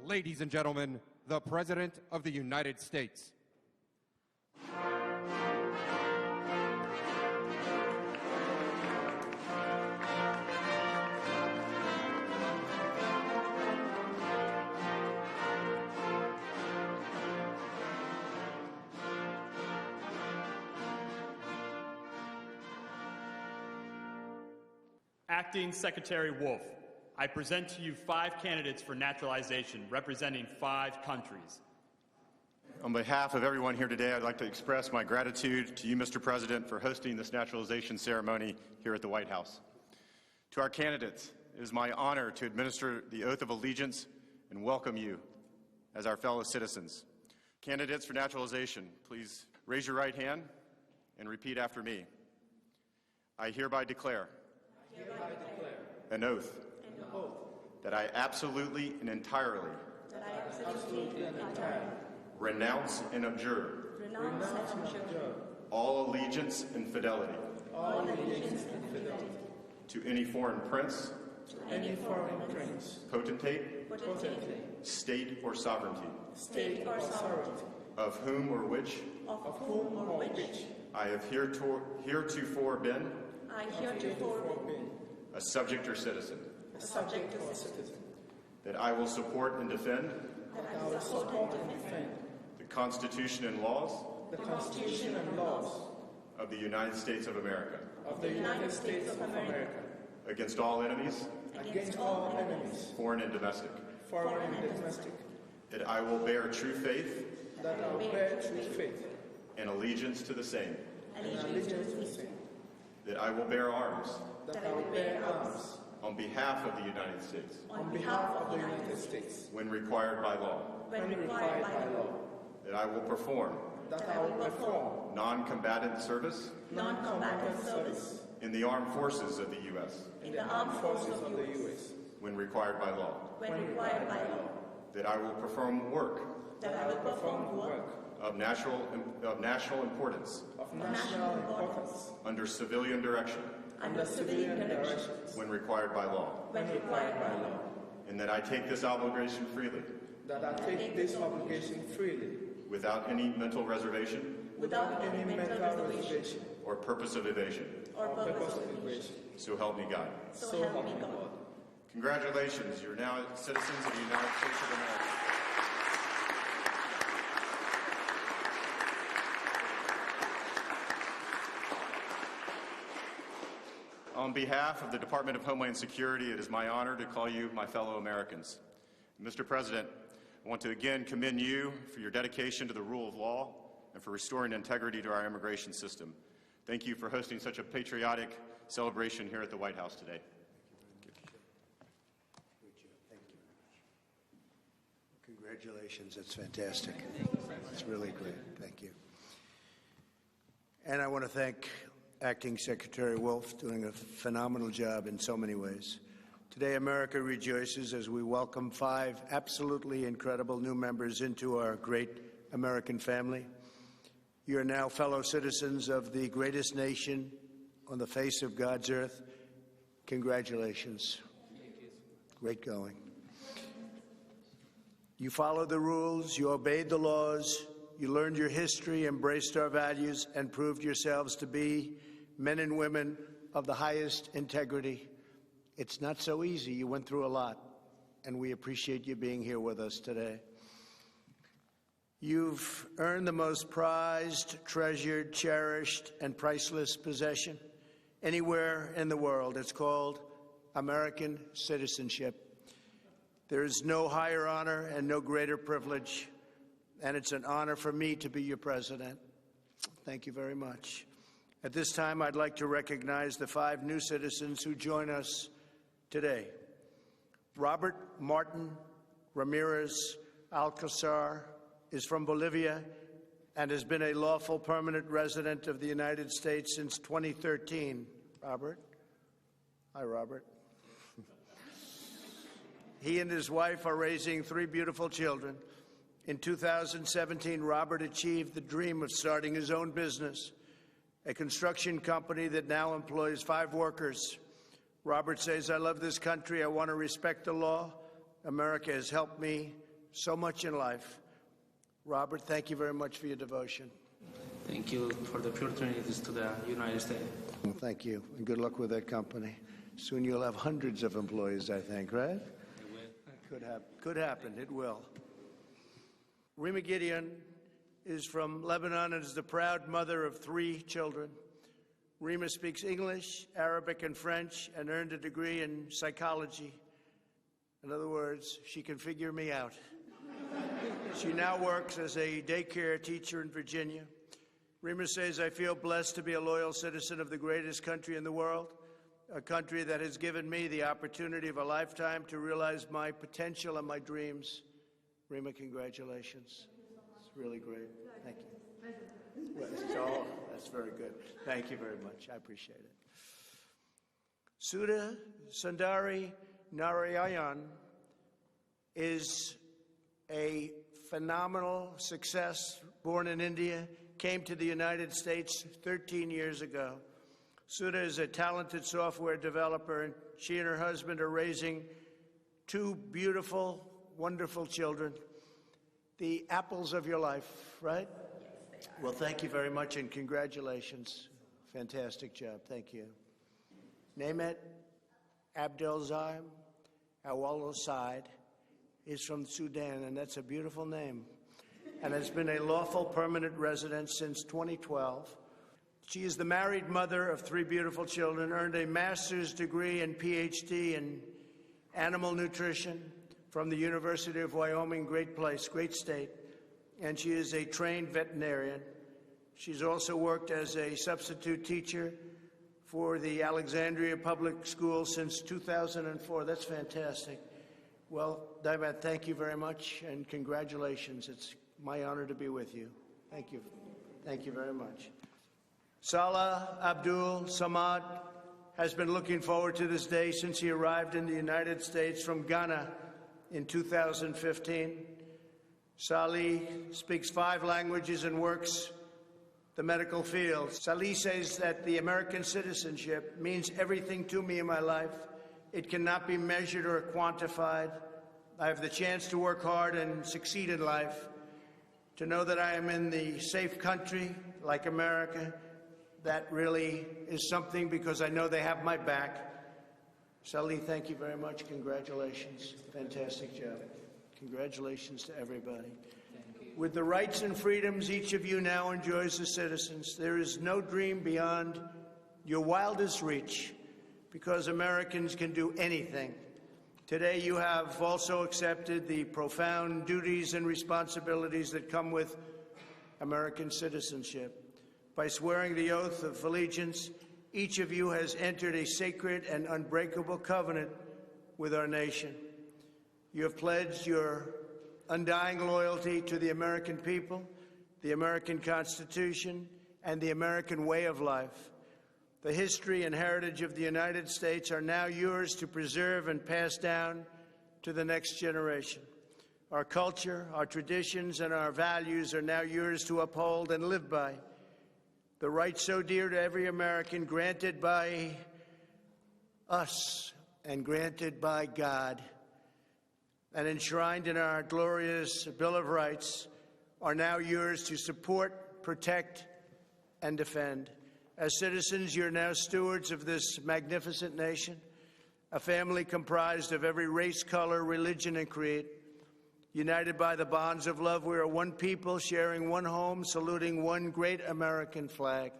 Ladies and gentlemen, the President of the United States. Acting Secretary Wolf, I present to you 5 candidates for naturalization representing 5 countries. On behalf of everyone here today, I'd like to express my gratitude to you, Mr. President, for hosting this naturalization ceremony here at the White House. To our candidates, it is my honor to administer the oath of allegiance and welcome you as our fellow citizens. Candidates for naturalization, please raise your right hand and repeat after me. I hereby declare an oath that I absolutely and entirely renounce and abjure all allegiance and fidelity to any foreign prince, potentate, state or sovereignty, of whom or which I have heretofore been a subject or citizen. That I will support and defend the Constitution and laws of the United States of America. against all enemies, foreign and domestic, that I will bear true faith and allegiance to the same, that I will bear arms on behalf of the United States when required by law, that I will perform non-combatant service in the armed forces of the U.S. When required by law, that I will perform work of national importance under civilian direction when required by law, and that I take this obligation freely without any mental reservation or purpose of evasion. So help me God. Congratulations, you're now citizens of the United States of America. On behalf of the Department of Homeland Security, it is my honor to call you my fellow Americans. Mr. President, I want to again commend you for your dedication to the rule of law and for restoring integrity to our immigration system. Thank you for hosting such a patriotic celebration here at the White House today. Congratulations, that's fantastic. It's really great, thank you. And I want to thank Acting Secretary Wolf, doing a phenomenal job in so many ways. Today, America rejoices as we welcome 5 absolutely incredible new members into our great American family. You are now fellow citizens of the greatest nation on the face of God's earth. Congratulations. Great going. You followed the rules, you obeyed the laws, you learned your history, embraced our values, and proved yourselves to be men and women of the highest integrity. It's not so easy. You went through a lot, and we appreciate you being here with us today. You've earned the most prized, treasured, cherished, and priceless possession anywhere in the world. It's called American citizenship. There is no higher honor and no greater privilege, and it's an honor for me to be your president. Thank you very much. At this time, I'd like to recognize the 5 new citizens who join us today. Robert Martin Ramirez Alcazar is from Bolivia and has been a lawful permanent resident of the United States since 2013. Robert? Hi, Robert. He and his wife are raising 3 beautiful children. In 2017, Robert achieved the dream of starting his own business, a construction company that now employs 5 workers. Robert says, I love this country. I want to respect the law. America has helped me so much in life. Robert, thank you very much for your devotion. Thank you for the opportunities to the United States. Well, thank you, and good luck with that company. Soon you'll have hundreds of employees, I think, right? Could happen. It will. Rima Gideon is from Lebanon and is the proud mother of 3 children. Rima speaks English, Arabic, and French, and earned a degree in psychology. In other words, she can figure me out. She now works as a daycare teacher in Virginia. Rima says, I feel blessed to be a loyal citizen of the greatest country in the world, a country that has given me the opportunity of a lifetime to realize my potential and my dreams. Rima, congratulations. It's really great. Thank you. That's very good. Thank you very much. I appreciate it. Sudha Sundari Narayan is a phenomenal success, born in India, came to the United States 13 years ago. Sudha is a talented software developer, and she and her husband are raising 2 beautiful, wonderful children, the apples of your life, right? Yes, they are. Well, thank you very much, and congratulations. Fantastic job. Thank you. Nehmet Abdelzim Awalo Said is from Sudan, and that's a beautiful name, and has been a lawful permanent resident since 2012. She is the married mother of 3 beautiful children, earned a master's degree and PhD in animal nutrition from the University of Wyoming, great place, great state, and she is a trained veterinarian. She's also worked as a substitute teacher for the Alexandria Public School since 2004. That's fantastic. Well, Diamond, thank you very much, and congratulations. It's my honor to be with you. Thank you. Thank you very much. Salah Abdul Samad has been looking forward to this day since he arrived in the United States from Ghana in 2015. Salih speaks 5 languages and works the medical field. Salih says that the American citizenship means everything to me in my life. It cannot be measured or quantified. I have the chance to work hard and succeed in life, to know that I am in the safe country like America. That really is something, because I know they have my back. Salih, thank you very much. Congratulations. Fantastic job. Congratulations to everybody. With the rights and freedoms each of you now enjoys as citizens, there is no dream beyond your wildest reach, because Americans can do anything. Today you have also accepted the profound duties and responsibilities that come with American citizenship. By swearing the oath of allegiance, each of you has entered a sacred and unbreakable covenant with our nation. You have pledged your undying loyalty to the American people, the American Constitution, and the American way of life. The history and heritage of the United States are now yours to preserve and pass down to the next generation. Our culture, our traditions, and our values are now yours to uphold and live by. The rights so dear to every American, granted by us and granted by God, and enshrined in our glorious Bill of Rights, are now yours to support, protect, and defend. As citizens, you're now stewards of this magnificent nation, a family comprised of every race, color, religion, and creed. United by the bonds of love, we are one people, sharing one home, saluting one great American flag.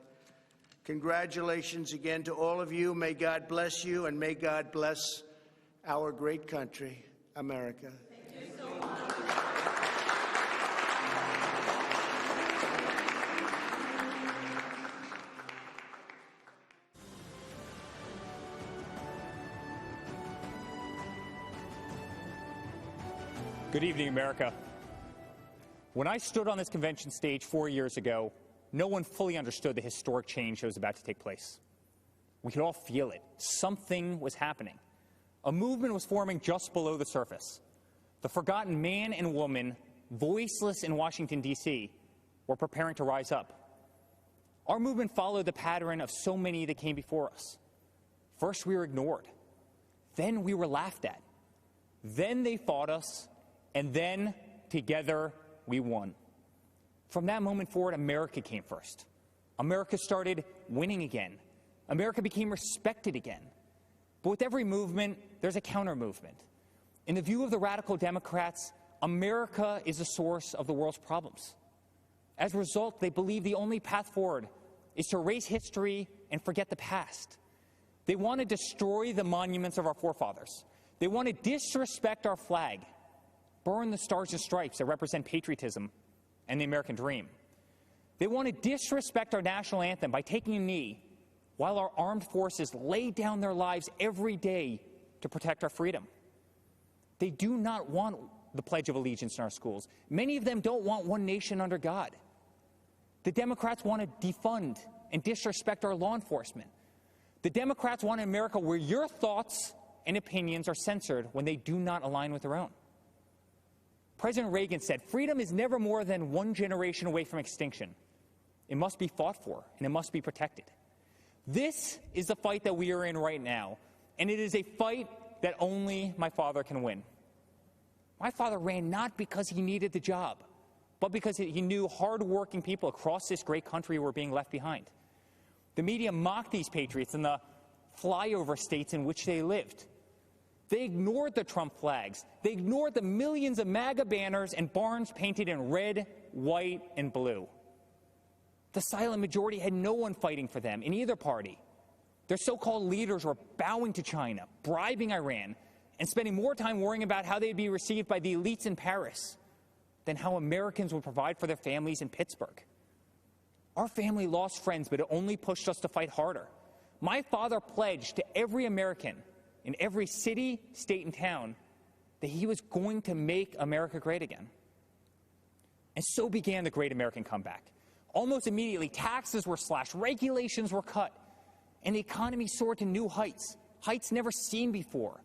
Congratulations again to all of you. May God bless you, and may God bless our great country, America. Thank you so much. Good evening, America. When I stood on this convention stage 4 years ago, no one fully understood the historic change that was about to take place. We could all feel it. Something was happening. A movement was forming just below the surface. The forgotten man and woman, voiceless in Washington, D.C., were preparing to rise up. Our movement followed the pattern of so many that came before us. First, we were ignored. Then we were laughed at. Then they fought us. And then, together, we won. From that moment forward, America came first. America started winning again. America became respected again. But with every movement, there's a counter-movement. In the view of the radical Democrats, America is the source of the world's problems. As a result, they believe the only path forward is to erase history and forget the past. They want to destroy the monuments of our forefathers. They want to disrespect our flag, burn the stars and stripes that represent patriotism and the American dream. They want to disrespect our national anthem by taking a knee while our armed forces lay down their lives every day to protect our freedom. They do not want the Pledge of Allegiance in our schools. Many of them don't want one nation under God. The Democrats want to defund and disrespect our law enforcement. The Democrats want an America where your thoughts and opinions are censored when they do not align with their own. President Reagan said, "Freedom is never more than one generation away from extinction. It must be fought for, and it must be protected." This is the fight that we are in right now, and it is a fight that only my father can win. My father ran not because he needed the job, but because he knew hard-working people across this great country were being left behind. The media mocked these patriots in the flyover states in which they lived. They ignored the Trump flags. They ignored the millions of MAGA banners and barns painted in red, white, and blue. The silent majority had no one fighting for them in either party. Their so-called leaders were bowing to China, bribing Iran, and spending more time worrying about how they'd be received by the elites in Paris than how Americans would provide for their families in Pittsburgh. Our family lost friends, but it only pushed us to fight harder. My father pledged to every American in every city, state, and town that he was going to make America great again. And so began the Great American Comeback. Almost immediately, taxes were slashed, regulations were cut, and the economy soared to new heights, heights never seen before.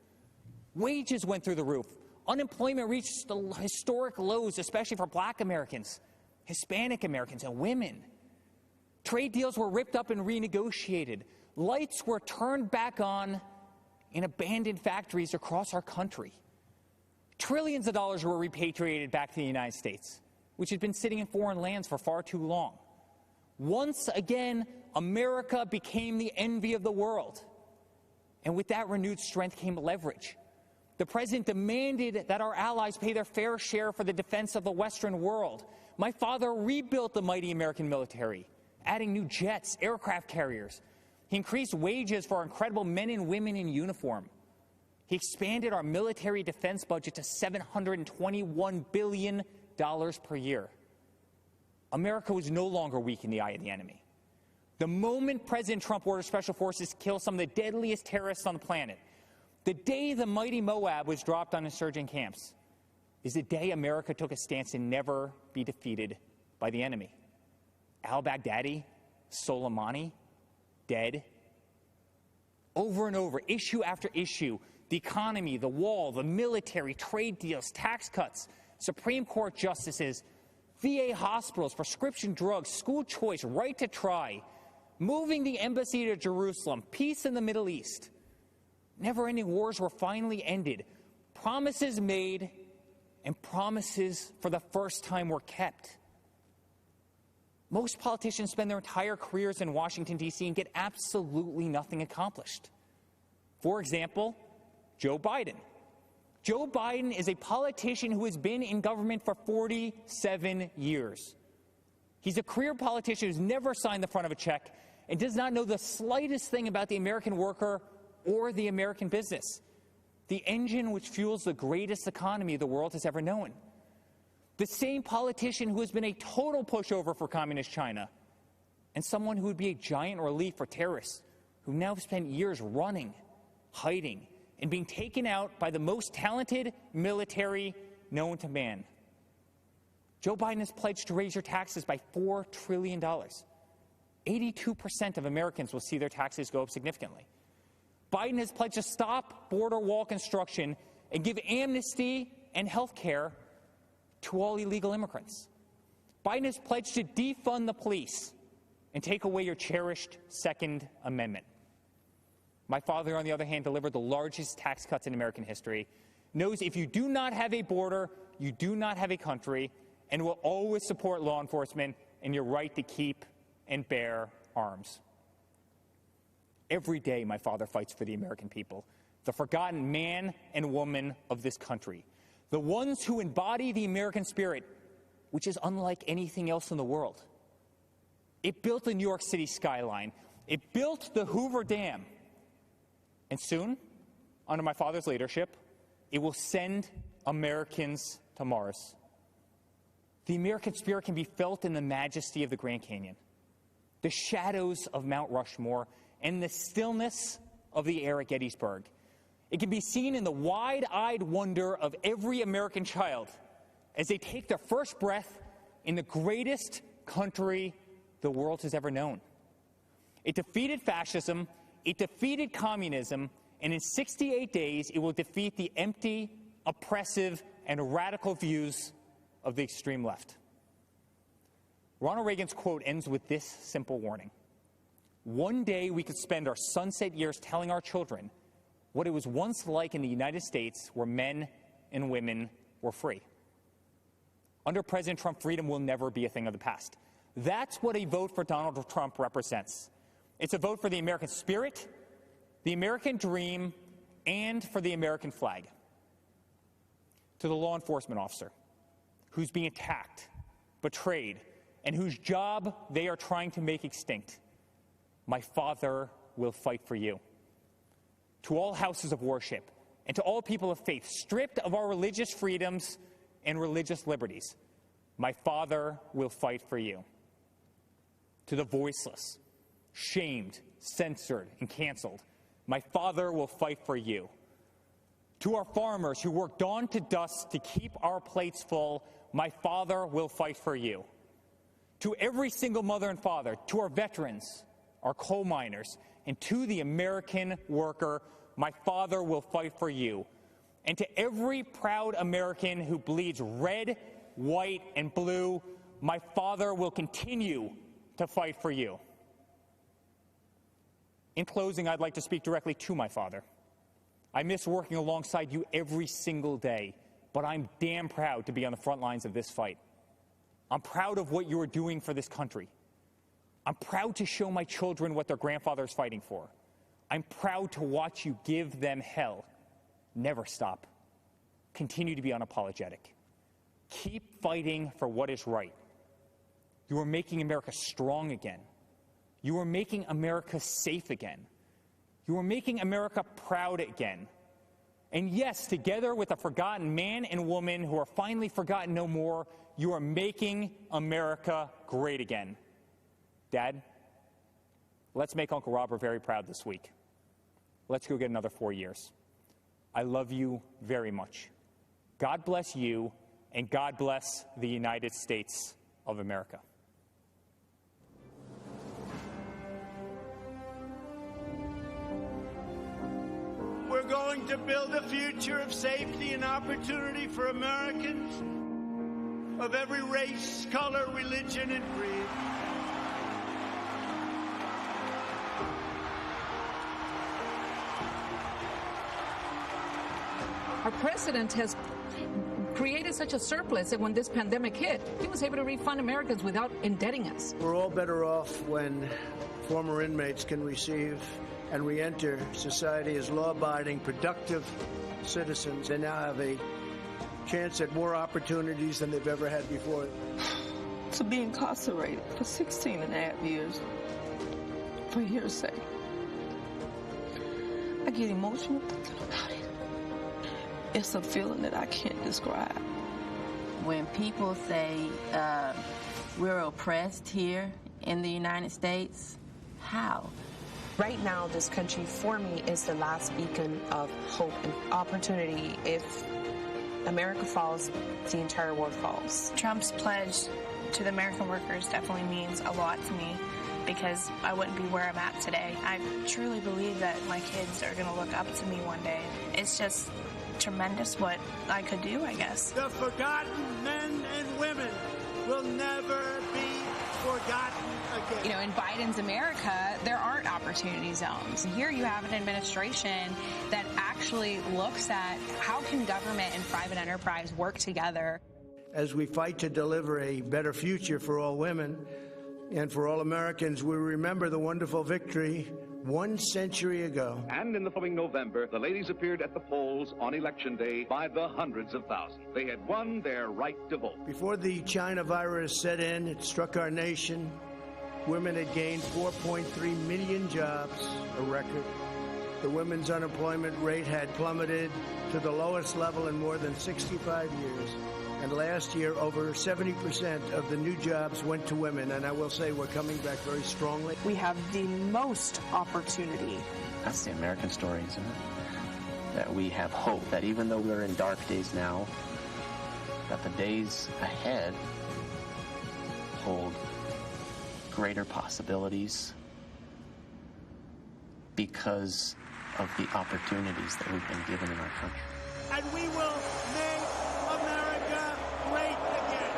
Wages went through the roof. Unemployment reached historic lows, especially for Black Americans, Hispanic Americans, and women. Trade deals were ripped up and renegotiated. Lights were turned back on in abandoned factories across our country. Trillions of dollars were repatriated back to the United States, which had been sitting in foreign lands for far too long. Once again, America became the envy of the world. And with that renewed strength came leverage. The president demanded that our allies pay their fair share for the defense of the Western world. My father rebuilt the mighty American military, adding new jets, aircraft carriers. He increased wages for our incredible men and women in uniform. He expanded our military defense budget to $721 billion per year. America was no longer weak in the eye of the enemy. The moment President Trump ordered special forces to kill some of the deadliest terrorists on the planet, the day the mighty Moab was dropped on insurgent camps, is the day America took a stance to never be defeated by the enemy. Al-Baghdadi, Soleimani, dead. Over and over, issue after issue, the economy, the wall, the military, trade deals, tax cuts, Supreme Court justices, VA hospitals, prescription drugs, school choice, right to try, moving the embassy to Jerusalem, peace in the Middle East. Never-ending wars were finally ended. Promises made and promises for the first time were kept. Most politicians spend their entire careers in Washington, D.C. and get absolutely nothing accomplished. For example, Joe Biden. Joe Biden is a politician who has been in government for 47 years. He's a career politician who's never signed the front of a check and does not know the slightest thing about the American worker or the American business, the engine which fuels the greatest economy the world has ever known. The same politician who has been a total pushover for communist China, and someone who would be a giant relief for terrorists who now have spent years running, hiding, and being taken out by the most talented military known to man. Joe Biden has pledged to raise your taxes by $4 trillion. 82% of Americans will see their taxes go up significantly. Biden has pledged to stop border wall construction and give amnesty and health care to all illegal immigrants. Biden has pledged to defund the police and take away your cherished Second Amendment. My father, on the other hand, delivered the largest tax cuts in American history, knows if you do not have a border, you do not have a country, and will always support law enforcement and your right to keep and bear arms. Every day, my father fights for the American people, the forgotten man and woman of this country, the ones who embody the American spirit, which is unlike anything else in the world. It built the New York City skyline. It built the Hoover Dam. And soon, under my father's leadership, it will send Americans to Mars. The American spirit can be felt in the majesty of the Grand Canyon, the shadows of Mount Rushmore, and the stillness of the air at Gettysburg. It can be seen in the wide-eyed wonder of every American child as they take their first breath in the greatest country the world has ever known. It defeated fascism, it defeated communism, and in 68 days it will defeat the empty, oppressive, and radical views of the extreme left. Ronald Reagan's quote ends with this simple warning. One day we could spend our sunset years telling our children what it was once like in the United States where men and women were free. Under President Trump, freedom will never be a thing of the past. That's what a vote for Donald Trump represents. It's a vote for the American spirit, the American dream, and for the American flag. To the law enforcement officer who's being attacked, betrayed, and whose job they are trying to make extinct, my Father will fight for you. To all houses of worship and to all people of faith, stripped of our religious freedoms and religious liberties, my Father will fight for you. To the voiceless, shamed, censored, and canceled, my Father will fight for you. To our farmers who work dawn to dusk to keep our plates full, my Father will fight for you. To every single mother and father, to our veterans, our coal miners, and to the American worker, my Father will fight for you. And to every proud American who bleeds red, white, and blue, my Father will continue to fight for you. In closing, I'd like to speak directly to my Father. I miss working alongside you every single day, but I'm damn proud to be on the front lines of this fight. I'm proud of what you are doing for this country. I'm proud to show my children what their grandfather is fighting for. I'm proud to watch you give them hell. Never stop. Continue to be unapologetic. Keep fighting for what is right. You are making America strong again. You are making America safe again. You are making America proud again. And yes, together with a forgotten man and woman who are finally forgotten no more, you are making America great again. Dad, let's make Uncle Robert very proud this week. Let's go get another 4 years. I love you very much. God bless you, and God bless the United States of America. We're going to build a future of safety and opportunity for Americans of every race, color, religion, and creed. Our president has created such a surplus that when this pandemic hit, he was able to refund Americans without indebting us. We're all better off when former inmates can receive and re-enter society as law-abiding, productive citizens. They now have a chance at more opportunities than they've ever had before. To be incarcerated for 16 and a half years for hearsay, I get emotional thinking about it. It's a feeling that I can't describe. When people say we're oppressed here in the United States, how? Right now, this country, for me, is the last beacon of hope and opportunity. If America falls, the entire world falls. Trump's pledge to the American workers definitely means a lot to me because I wouldn't be where I'm at today. I truly believe that my kids are going to look up to me one day. It's just tremendous what I could do, I guess. The forgotten men and women will never be forgotten again. You know, in Biden's America, there aren't opportunity zones. Here you have an administration that actually looks at how can government and private enterprise work together. As we fight to deliver a better future for all women and for all Americans, we remember the wonderful victory 1 century ago. And in the following November, the ladies appeared at the polls on Election Day by the hundreds of thousands. They had won their right to vote. Before the China virus set in, it struck our nation. Women had gained 4.3 million jobs, a record. The women's unemployment rate had plummeted to the lowest level in more than 65 years. And last year, over 70% of the new jobs went to women. And I will say we're coming back very strongly. We have the most opportunity. That's the American story, isn't it? That we have hope, that even though we're in dark days now, that the days ahead hold greater possibilities because of the opportunities that we've been given in our country. And we will make America great again.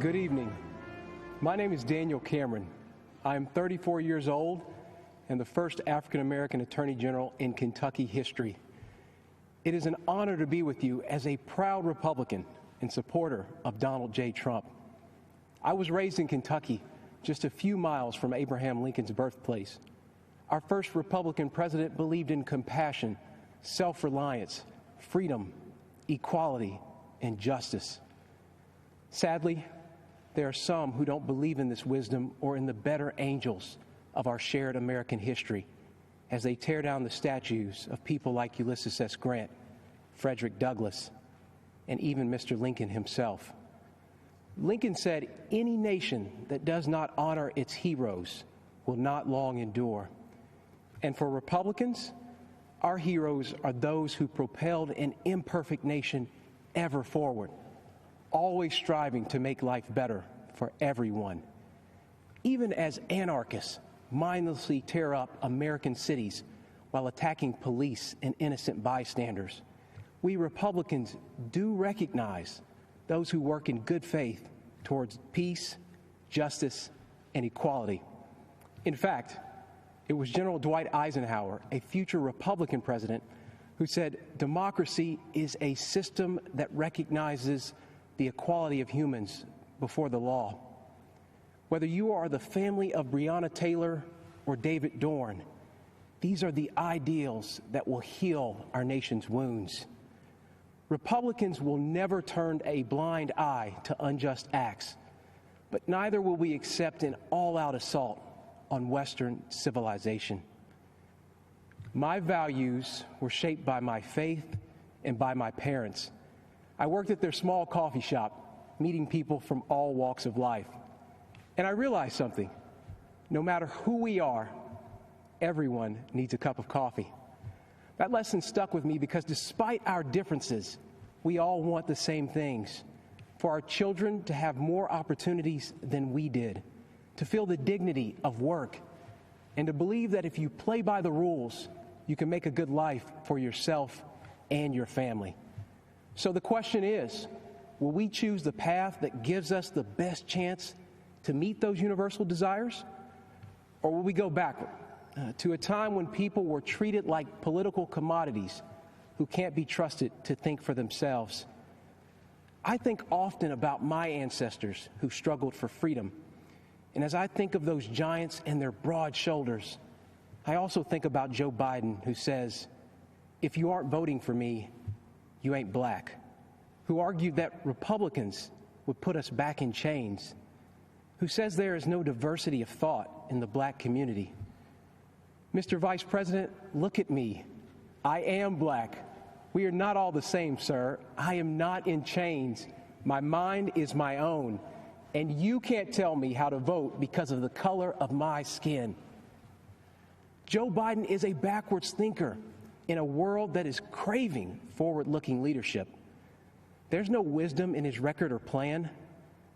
Good evening. My name is Daniel Cameron. I'm 34 years old and the first African-American Attorney General in Kentucky history. It is an honor to be with you as a proud Republican and supporter of Donald J. Trump. I was raised in Kentucky, just a few miles from Abraham Lincoln's birthplace. Our first Republican president believed in compassion, self-reliance, freedom, equality, and justice. Sadly, there are some who don't believe in this wisdom or in the better angels of our shared American history as they tear down the statues of people like Ulysses S. Grant, Frederick Douglass, and even Mr. Lincoln himself. Lincoln said, "Any nation that does not honor its heroes will not long endure." And for Republicans, our heroes are those who propelled an imperfect nation ever forward, always striving to make life better for everyone. Even as anarchists mindlessly tear up American cities while attacking police and innocent bystanders, we Republicans do recognize those who work in good faith towards peace, justice, and equality. In fact, it was General Dwight Eisenhower, a future Republican president, who said, "Democracy is a system that recognizes the equality of humans before the law." Whether you are the family of Breonna Taylor or David Dorn, these are the ideals that will heal our nation's wounds. Republicans will never turn a blind eye to unjust acts, but neither will we accept an all-out assault on Western civilization. My values were shaped by my faith and by my parents. I worked at their small coffee shop, meeting people from all walks of life. And I realized something. No matter who we are, everyone needs a cup of coffee. That lesson stuck with me because despite our differences, we all want the same things. For our children to have more opportunities than we did, to feel the dignity of work, and to believe that if you play by the rules, you can make a good life for yourself and your family. So the question is, will we choose the path that gives us the best chance to meet those universal desires? Or will we go backward to a time when people were treated like political commodities who can't be trusted to think for themselves? I think often about my ancestors who struggled for freedom. And as I think of those giants and their broad shoulders, I also think about Joe Biden, who says, "If you aren't voting for me, you ain't black," who argued that Republicans would put us back in chains, who says there is no diversity of thought in the black community. Mr. Vice President, look at me. I am black. We are not all the same, sir. I am not in chains. My mind is my own. And you can't tell me how to vote because of the color of my skin. Joe Biden is a backwards thinker in a world that is craving forward-looking leadership. There's no wisdom in his record or plan,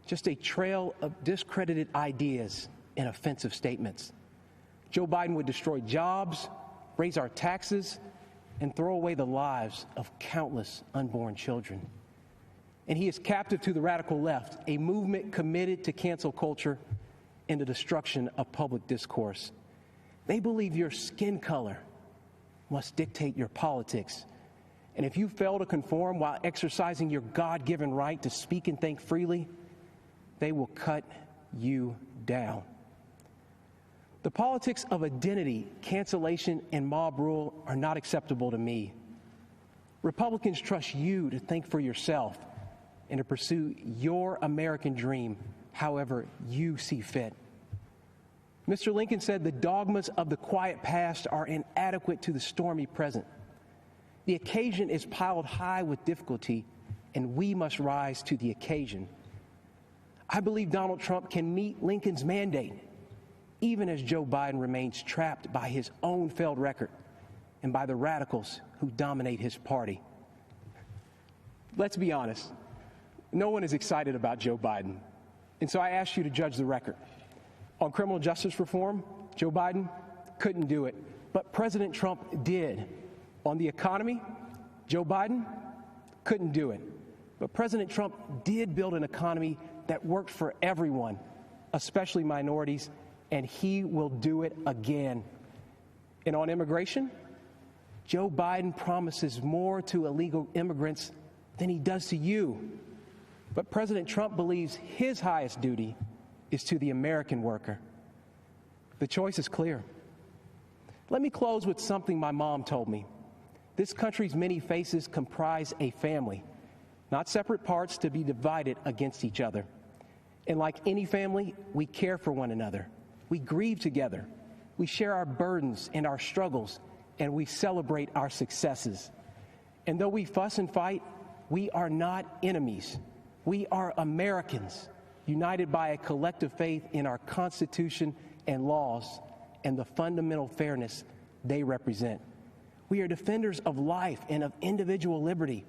just a trail of discredited ideas and offensive statements. Joe Biden would destroy jobs, raise our taxes, and throw away the lives of countless unborn children. And he is captive to the radical left, a movement committed to cancel culture and the destruction of public discourse. They believe your skin color must dictate your politics. And if you fail to conform while exercising your God-given right to speak and think freely, they will cut you down. The politics of identity, cancellation, and mob rule are not acceptable to me. Republicans trust you to think for yourself and to pursue your American dream however you see fit. Mr. Lincoln said the dogmas of the quiet past are inadequate to the stormy present. The occasion is piled high with difficulty, and we must rise to the occasion. I believe Donald Trump can meet Lincoln's mandate, even as Joe Biden remains trapped by his own failed record and by the radicals who dominate his party. Let's be honest, no one is excited about Joe Biden, and so I ask you to judge the record. On criminal justice reform, Joe Biden couldn't do it, but President Trump did. On the economy, Joe Biden couldn't do it, but President Trump did build an economy that worked for everyone, especially minorities, and he will do it again. And on immigration, Joe Biden promises more to illegal immigrants than he does to you. But President Trump believes his highest duty is to the American worker. The choice is clear. Let me close with something my mom told me. This country's many faces comprise a family, not separate parts to be divided against each other. And like any family, we care for one another. We grieve together. We share our burdens and our struggles, and we celebrate our successes. And though we fuss and fight, we are not enemies. We are Americans, united by a collective faith in our Constitution and laws and the fundamental fairness they represent. We are defenders of life and of individual liberty,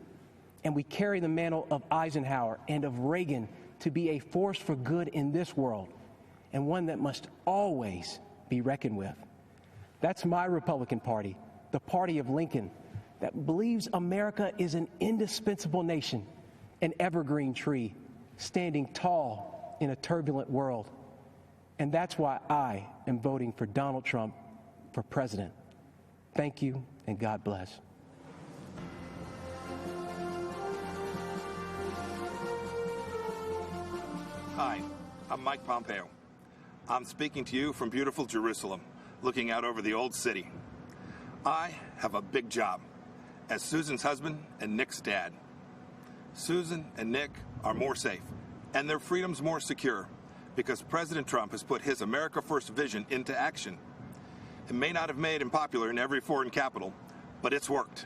and we carry the mantle of Eisenhower and of Reagan to be a force for good in this world, and one that must always be reckoned with. That's my Republican Party, the party of Lincoln, that believes America is an indispensable nation, an evergreen tree, standing tall in a turbulent world. And that's why I am voting for Donald Trump for president. Thank you, and God bless. Hi, I'm Mike Pompeo. I'm speaking to you from beautiful Jerusalem, looking out over the old city. I have a big job as Susan's husband and Nick's dad. Susan and Nick are more safe, and their freedom's more secure, because President Trump has put his America First vision into action. It may not have made him popular in every foreign capital, but it's worked.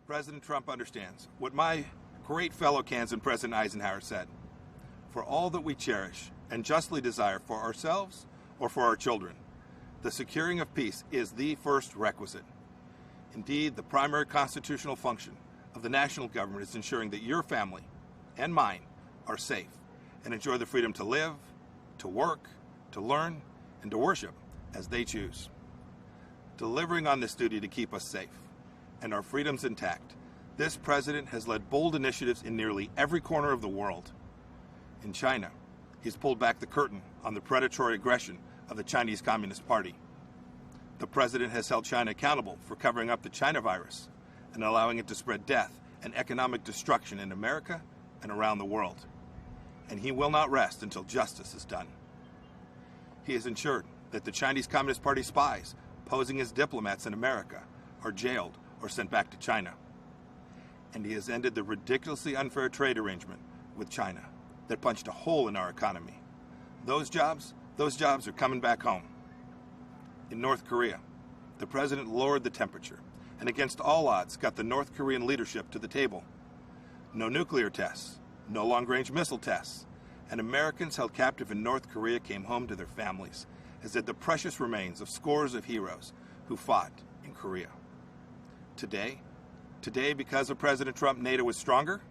President Trump understands what my great fellow Kansan President Eisenhower said: for all that we cherish and justly desire for ourselves or for our children, the securing of peace is the first requisite. Indeed, the primary constitutional function of the national government is ensuring that your family and mine are safe and enjoy the freedom to live, to work, to learn, and to worship as they choose. Delivering on this duty to keep us safe and our freedoms intact, this president has led bold initiatives in nearly every corner of the world. In China, he's pulled back the curtain on the predatory aggression of the Chinese Communist Party. The president has held China accountable for covering up the China virus and allowing it to spread death and economic destruction in America and around the world. And he will not rest until justice is done. He has ensured that the Chinese Communist Party spies posing as diplomats in America are jailed or sent back to China. And he has ended the ridiculously unfair trade arrangement with China that punched a hole in our economy. Those jobs are coming back home. In North Korea, the president lowered the temperature and against all odds got the North Korean leadership to the table. No nuclear tests, no long-range missile tests, and Americans held captive in North Korea came home to their families, as did the precious remains of scores of heroes who fought in Korea. Today, because of President Trump, NATO is stronger,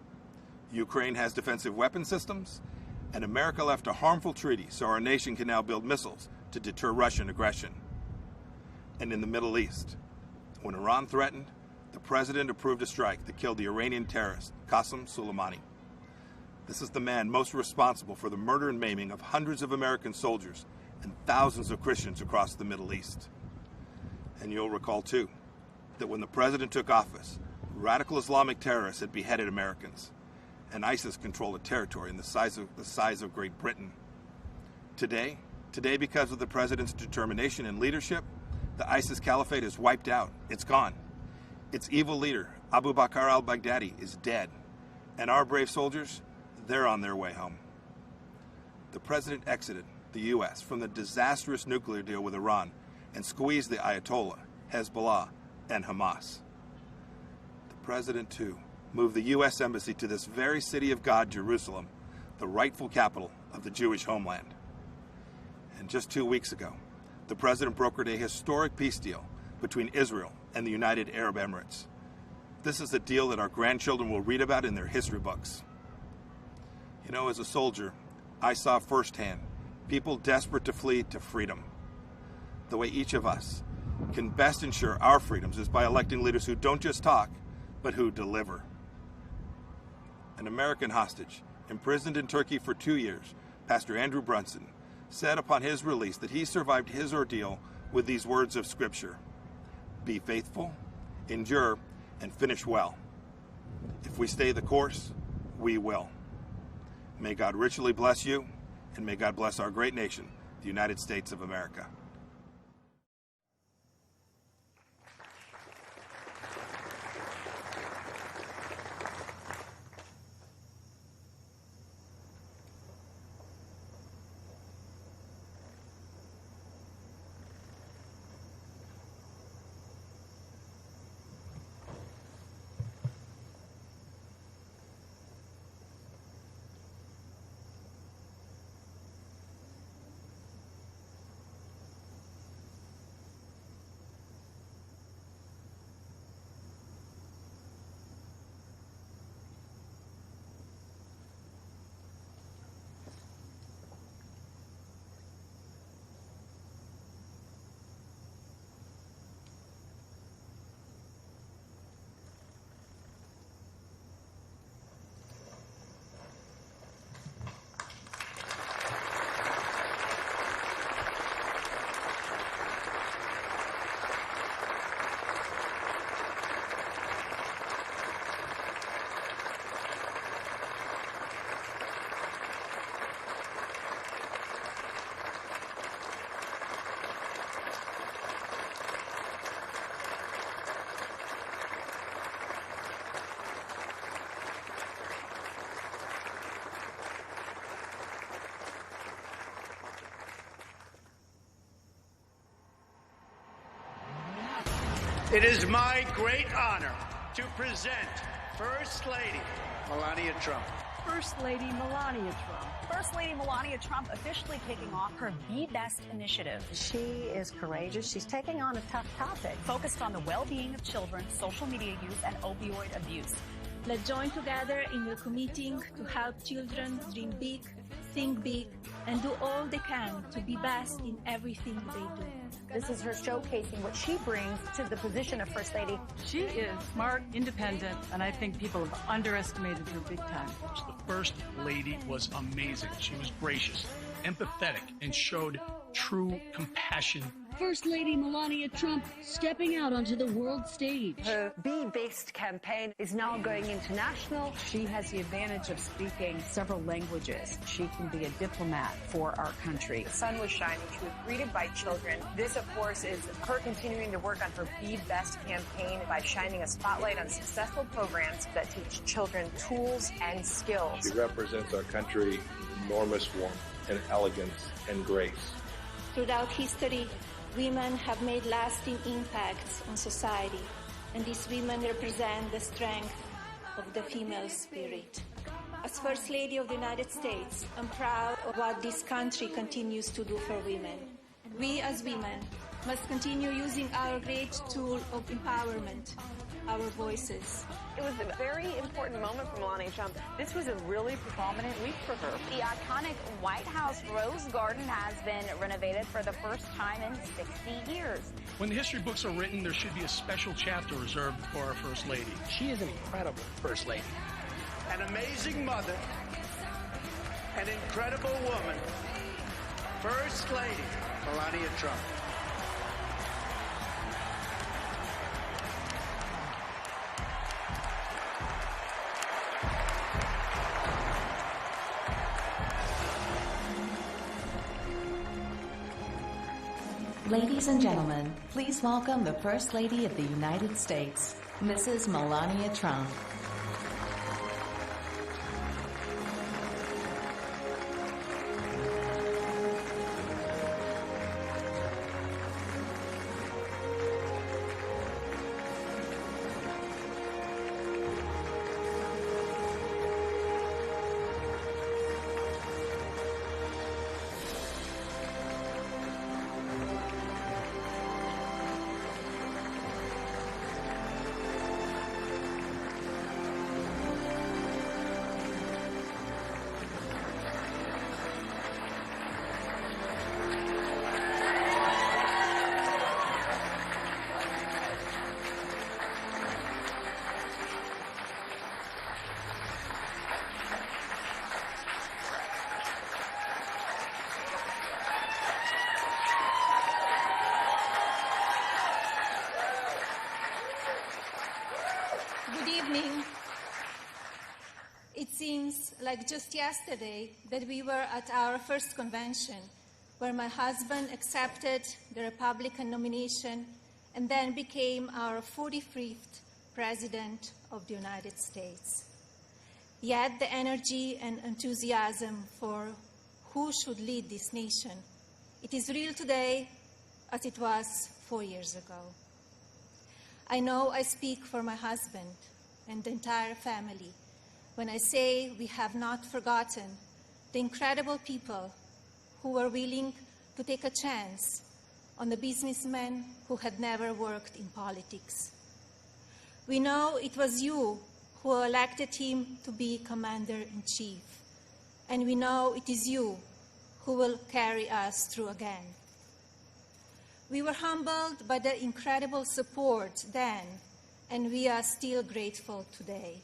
Ukraine has defensive weapon systems, and America left a harmful treaty so our nation can now build missiles to deter Russian aggression. And in the Middle East, when Iran threatened, the president approved a strike that killed the Iranian terrorist Qasem Soleimani. This is the man most responsible for the murder and maiming of hundreds of American soldiers and thousands of Christians across the Middle East. And you'll recall, too, that when the president took office, radical Islamic terrorists had beheaded Americans, and ISIS controlled a territory in the size of Great Britain. Today, because of the president's determination and leadership, the ISIS caliphate is wiped out. It's gone. Its evil leader, Abu Bakr al-Baghdadi, is dead. And our brave soldiers, they're on their way home. The president exited the U.S. from the disastrous nuclear deal with Iran and squeezed the Ayatollah, Hezbollah, and Hamas. The president, too, moved the U.S. Embassy to this very city of God, Jerusalem, the rightful capital of the Jewish homeland. And just 2 weeks ago, the president brokered a historic peace deal between Israel and the United Arab Emirates. This is a deal that our grandchildren will read about in their history books. You know, as a soldier, I saw firsthand people desperate to flee to freedom. The way each of us can best ensure our freedoms is by electing leaders who don't just talk, but who deliver. An American hostage, imprisoned in Turkey for 2 years, Pastor Andrew Brunson, said upon his release that he survived his ordeal with these words of Scripture: be faithful, endure, and finish well. If we stay the course, we will. May God richly bless you, and may God bless our great nation, the United States of America. It is my great honor to present First Lady Melania Trump. First Lady Melania Trump. First Lady Melania Trump officially kicking off her Be Best initiative. She is courageous. She's taking on a tough topic, focused on the well-being of children, social media use, and opioid abuse. Let's join together in committing to help children dream big, think big, and do all they can to be best in everything they do. This is her showcasing what she brings to the position of First Lady. She is smart, independent, and I think people have underestimated her big time. The First Lady was amazing. She was gracious, empathetic, and showed true compassion. First Lady Melania Trump stepping out onto the world stage. Her Be Best campaign is now going international. She has the advantage of speaking several languages. She can be a diplomat for our country. The sun was shining. She was greeted by children. This, of course, is her continuing to work on her Be Best campaign by shining a spotlight on successful programs that teach children tools and skills. She represents our country with enormous warmth and elegance and grace. Throughout history, women have made lasting impacts on society, and these women represent the strength of the female spirit. As First Lady of the United States, I'm proud of what this country continues to do for women. We as women must continue using our great tool of empowerment, our voices. It was a very important moment for Melania Trump. This was a really prominent week for her. The iconic White House Rose Garden has been renovated for the first time in 60 years. When the history books are written, there should be a special chapter reserved for our First Lady. She is an incredible First Lady. An amazing mother, an incredible woman, First Lady Melania Trump. Ladies and gentlemen, please welcome the First Lady of the United States, Mrs. Melania Trump. It seems like just yesterday that we were at our first convention, where my husband accepted the Republican nomination and then became our 45th President of the United States. Yet the energy and enthusiasm for who should lead this nation, it is real today as it was 4 years ago. I know I speak for my husband and the entire family when I say we have not forgotten the incredible people who were willing to take a chance on the businessmen who had never worked in politics. We know it was you who elected him to be Commander-in-Chief, and we know it is you who will carry us through again. We were humbled by the incredible support then, and we are still grateful today.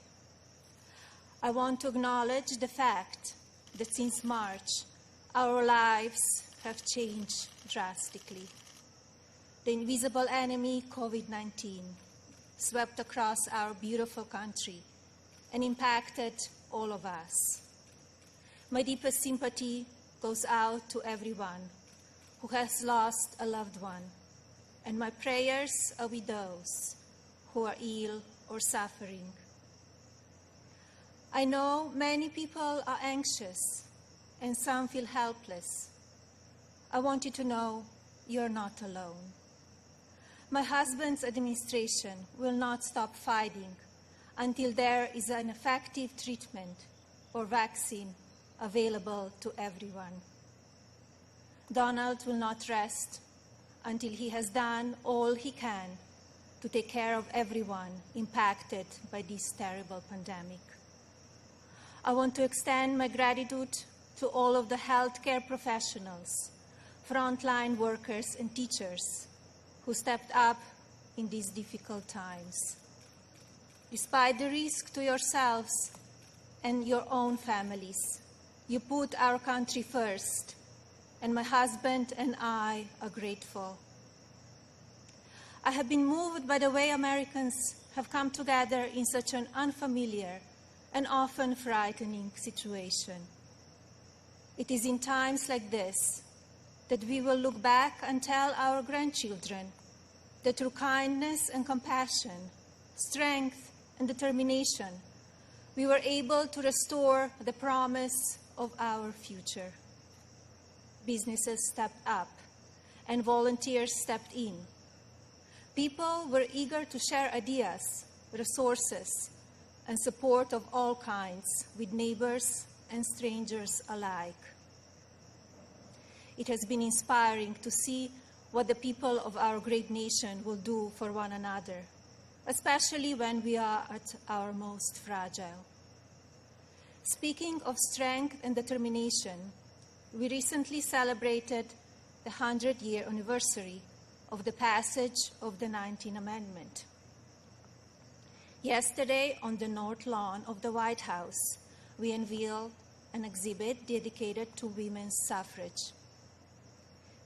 I want to acknowledge the fact that since March, our lives have changed drastically. The invisible enemy, COVID-19, swept across our beautiful country and impacted all of us. My deepest sympathy goes out to everyone who has lost a loved one, and my prayers are with those who are ill or suffering. I know many people are anxious and some feel helpless. I want you to know you're not alone. My husband's administration will not stop fighting until there is an effective treatment or vaccine available to everyone. Donald will not rest until he has done all he can to take care of everyone impacted by this terrible pandemic. I want to extend my gratitude to all of the healthcare professionals, frontline workers and teachers who stepped up in these difficult times. Despite the risk to yourselves and your own families, you put our country first, and my husband and I are grateful. I have been moved by the way Americans have come together in such an unfamiliar and often frightening situation. It is in times like this that we will look back and tell our grandchildren that through kindness and compassion, strength and determination, we were able to restore the promise of our future. Businesses stepped up and volunteers stepped in. People were eager to share ideas, resources, and support of all kinds with neighbors and strangers alike. It has been inspiring to see what the people of our great nation will do for one another, especially when we are at our most fragile. Speaking of strength and determination, we recently celebrated the 100-year anniversary of the passage of the 19th Amendment. Yesterday, on the North Lawn of the White House, we unveiled an exhibit dedicated to women's suffrage.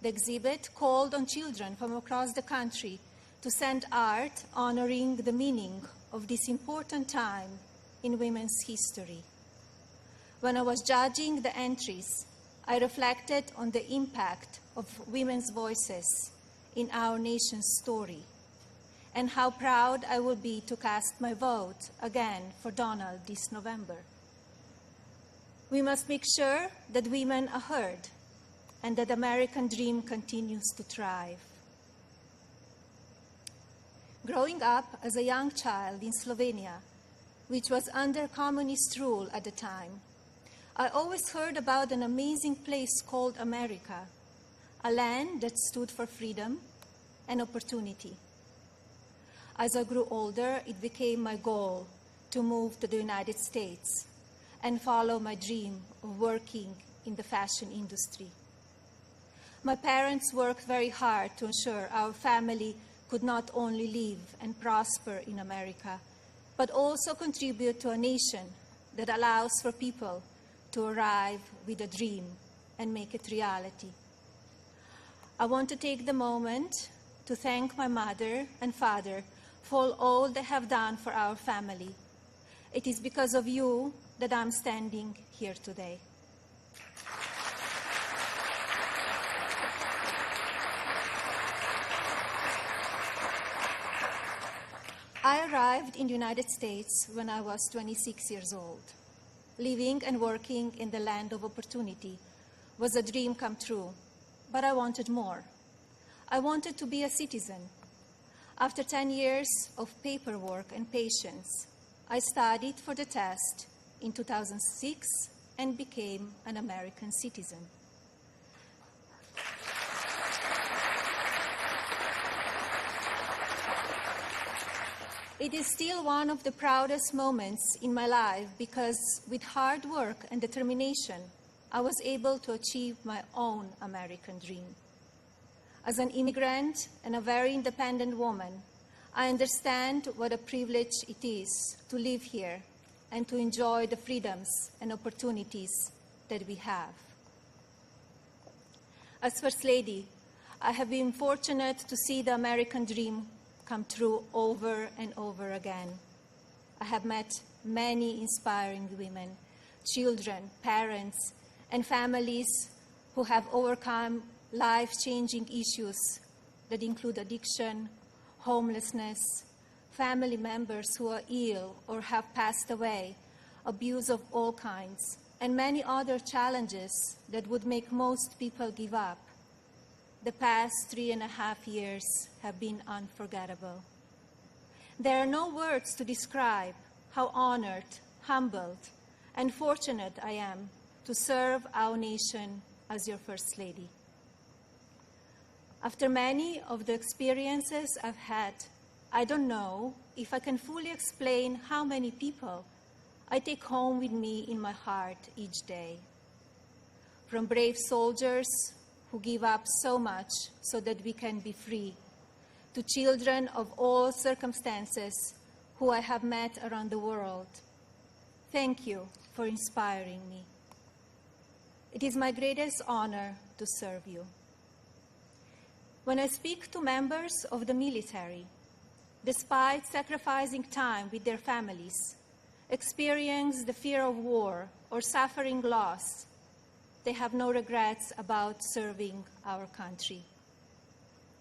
The exhibit called on children from across the country to send art honoring the meaning of this important time in women's history. When I was judging the entries, I reflected on the impact of women's voices in our nation's story, and how proud I will be to cast my vote again for Donald this November. We must make sure that women are heard and that the American dream continues to thrive. Growing up as a young child in Slovenia, which was under communist rule at the time, I always heard about an amazing place called America, a land that stood for freedom and opportunity. As I grew older, it became my goal to move to the United States and follow my dream of working in the fashion industry. My parents worked very hard to ensure our family could not only live and prosper in America, but also contribute to a nation that allows for people to arrive with a dream and make it reality. I want to take the moment to thank my mother and father for all they have done for our family. It is because of you that I'm standing here today. I arrived in the United States when I was 26 years old. Living and working in the land of opportunity was a dream come true, but I wanted more. I wanted to be a citizen. After 10 years of paperwork and patience, I studied for the test in 2006 and became an American citizen. It is still one of the proudest moments in my life because with hard work and determination, I was able to achieve my own American dream. As an immigrant and a very independent woman, I understand what a privilege it is to live here and to enjoy the freedoms and opportunities that we have. As First Lady, I have been fortunate to see the American dream come true over and over again. I have met many inspiring women, children, parents, and families who have overcome life-changing issues that include addiction, homelessness, family members who are ill or have passed away, abuse of all kinds, and many other challenges that would make most people give up. the past 3.5 years have been unforgettable. There are no words to describe how honored, humbled, and fortunate I am to serve our nation as your First Lady. After many of the experiences I've had, I don't know if I can fully explain how many people I take home with me in my heart each day. From brave soldiers who give up so much so that we can be free, to children of all circumstances who I have met around the world. Thank you for inspiring me. It is my greatest honor to serve you. When I speak to members of the military, despite sacrificing time with their families, experience the fear of war or suffering loss, they have no regrets about serving our country.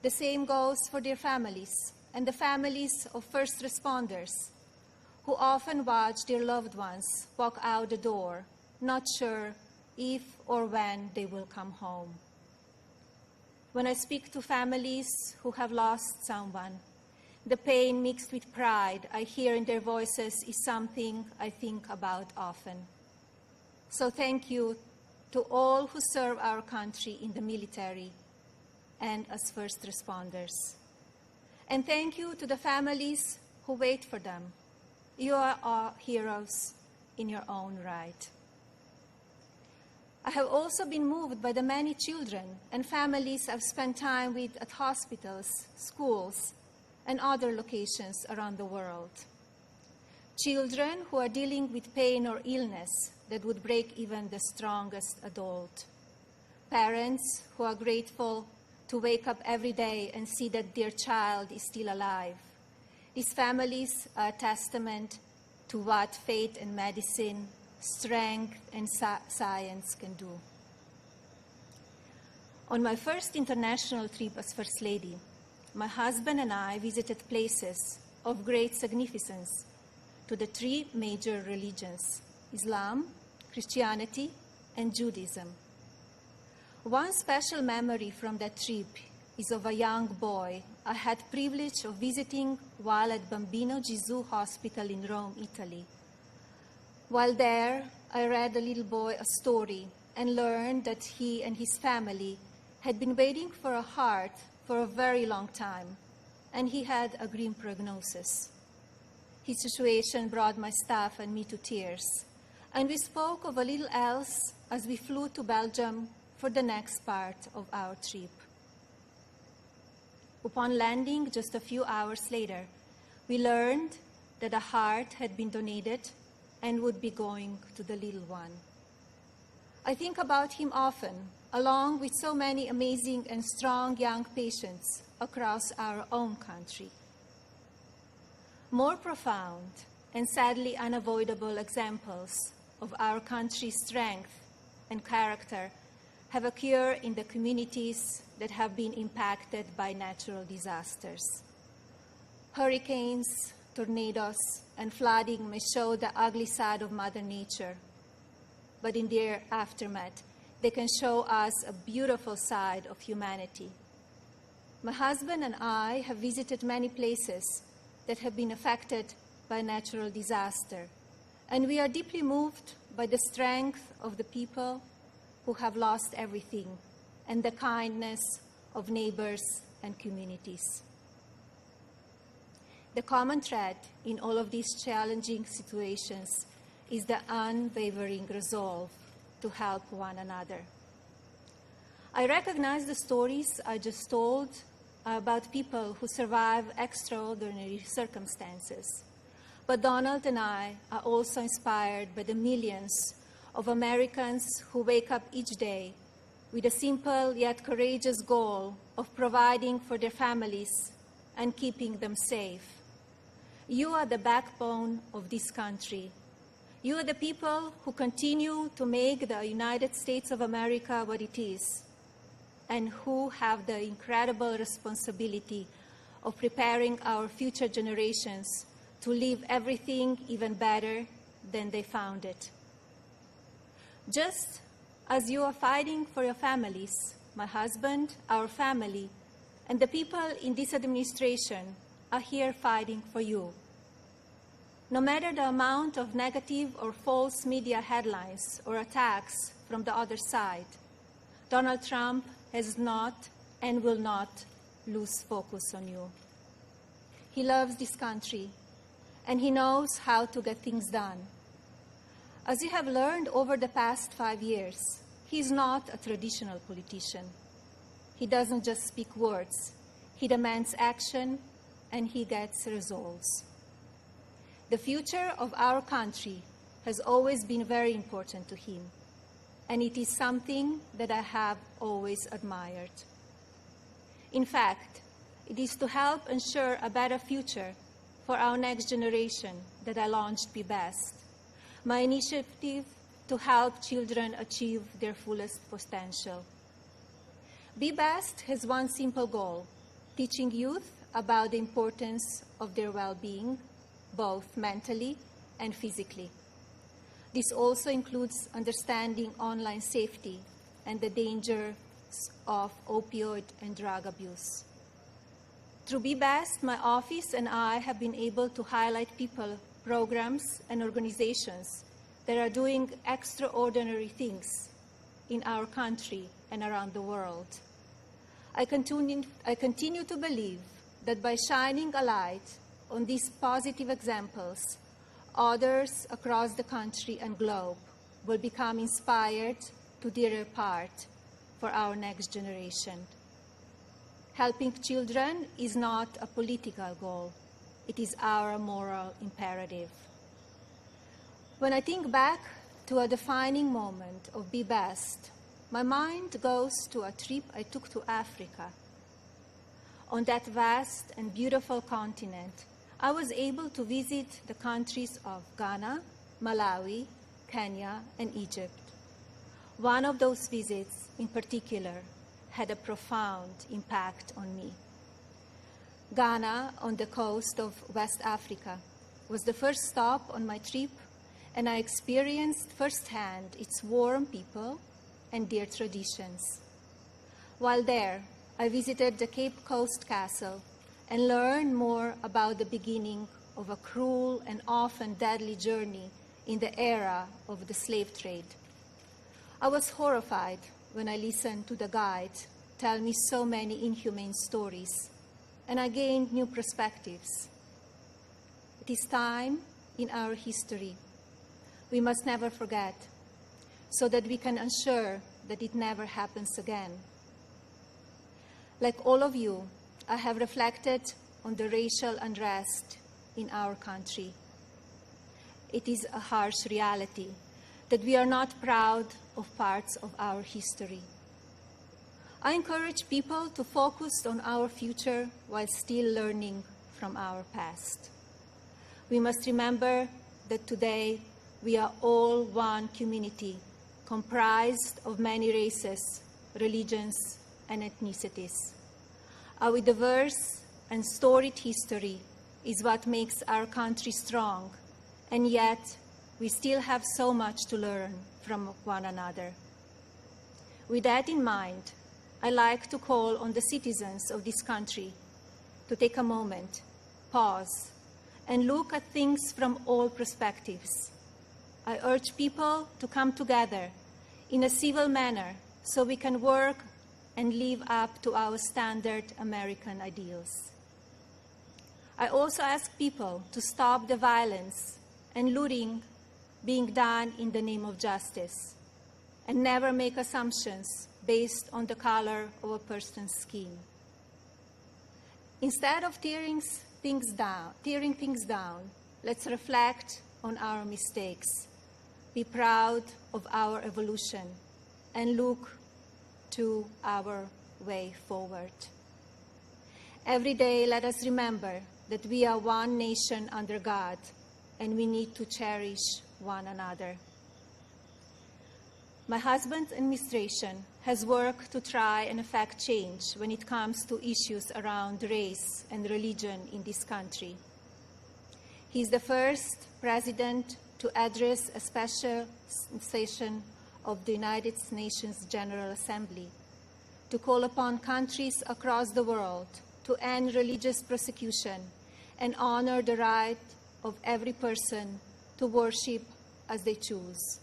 The same goes for their families and the families of first responders who often watch their loved ones walk out the door, not sure if or when they will come home. When I speak to families who have lost someone, the pain mixed with pride I hear in their voices is something I think about often. So thank you to all who serve our country in the military and as first responders. And thank you to the families who wait for them. You are our heroes in your own right. I have also been moved by the many children and families I've spent time with at hospitals, schools, and other locations around the world. Children who are dealing with pain or illness that would break even the strongest adult. Parents who are grateful to wake up every day and see that their child is still alive. These families are a testament to what faith and medicine, strength and science can do. On my first international trip as First Lady, my husband and I visited places of great significance to the three major religions: Islam, Christianity, and Judaism. One special memory from that trip is of a young boy I had privilege of visiting while at Bambino Gesù Hospital in Rome, Italy. While there, I read the little boy a story and learned that he and his family had been waiting for a heart for a very long time, and he had a grim prognosis. His situation brought my staff and me to tears, and we spoke of a little else as we flew to Belgium for the next part of our trip. Upon landing just a few hours later, we learned that a heart had been donated and would be going to the little one. I think about him often, along with so many amazing and strong young patients across our own country. More profound and sadly unavoidable examples of our country's strength and character have occurred in the communities that have been impacted by natural disasters. Hurricanes, tornadoes, and flooding may show the ugly side of Mother Nature, but in their aftermath, they can show us a beautiful side of humanity. My husband and I have visited many places that have been affected by natural disaster, and we are deeply moved by the strength of the people who have lost everything and the kindness of neighbors and communities. The common thread in all of these challenging situations is the unwavering resolve to help one another. I recognize the stories I just told about people who survive extraordinary circumstances. But Donald and I are also inspired by the millions of Americans who wake up each day with a simple yet courageous goal of providing for their families and keeping them safe. You are the backbone of this country. You are the people who continue to make the United States of America what it is, and who have the incredible responsibility of preparing our future generations to leave everything even better than they found it. Just as you are fighting for your families, my husband, our family, and the people in this administration are here fighting for you. No matter the amount of negative or false media headlines or attacks from the other side, Donald Trump has not and will not lose focus on you. He loves this country, and he knows how to get things done. As you have learned over the past 5 years, he is not a traditional politician. He doesn't just speak words. He demands action, and he gets results. The future of our country has always been very important to him, and it is something that I have always admired. In fact, it is to help ensure a better future for our next generation that I launched Be Best, my initiative to help children achieve their fullest potential. Be Best has one simple goal: teaching youth about the importance of their well-being, both mentally and physically. This also includes understanding online safety and the dangers of opioid and drug abuse. Through Be Best, my office and I have been able to highlight people, programs, and organizations that are doing extraordinary things in our country and around the world. I continue to believe that by shining a light on these positive examples, others across the country and globe will become inspired to do their part for our next generation. Helping children is not a political goal. It is our moral imperative. When I think back to a defining moment of Be Best, my mind goes to a trip I took to Africa. On that vast and beautiful continent, I was able to visit the countries of Ghana, Malawi, Kenya, and Egypt. One of those visits, in particular, had a profound impact on me. Ghana, on the coast of West Africa, was the first stop on my trip, and I experienced firsthand its warm people and their traditions. While there, I visited the Cape Coast Castle and learned more about the beginning of a cruel and often deadly journey in the era of the slave trade. I was horrified when I listened to the guide tell me so many inhumane stories, and I gained new perspectives. It is time in our history we must never forget, so that we can ensure that it never happens again. Like all of you, I have reflected on the racial unrest in our country. It is a harsh reality that we are not proud of parts of our history. I encourage people to focus on our future while still learning from our past. We must remember that today we are all one community comprised of many races, religions, and ethnicities. Our diverse and storied history is what makes our country strong, and yet we still have so much to learn from one another. With that in mind, I like to call on the citizens of this country to take a moment, pause, and look at things from all perspectives. I urge people to come together in a civil manner so we can work and live up to our standard American ideals. I also ask people to stop the violence and looting being done in the name of justice, and never make assumptions based on the color of a person's skin. Instead of tearing things down, let's reflect on our mistakes, be proud of our evolution, and look to our way forward. Every day, let us remember that we are one nation under God, and we need to cherish one another. My husband's administration has worked to try and effect change when it comes to issues around race and religion in this country. He is the first president to address a special session of the United Nations General Assembly to call upon countries across the world to end religious persecution and honor the right of every person to worship as they choose.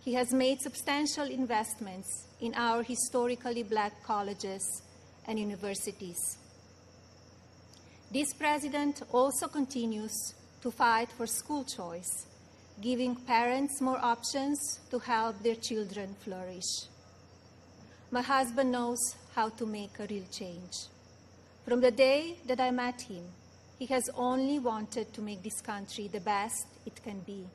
He has made substantial investments in our historically black colleges and universities. This president also continues to fight for school choice, giving parents more options to help their children flourish. My husband knows how to make a real change. From the day that I met him, he has only wanted to make this country the best it can be.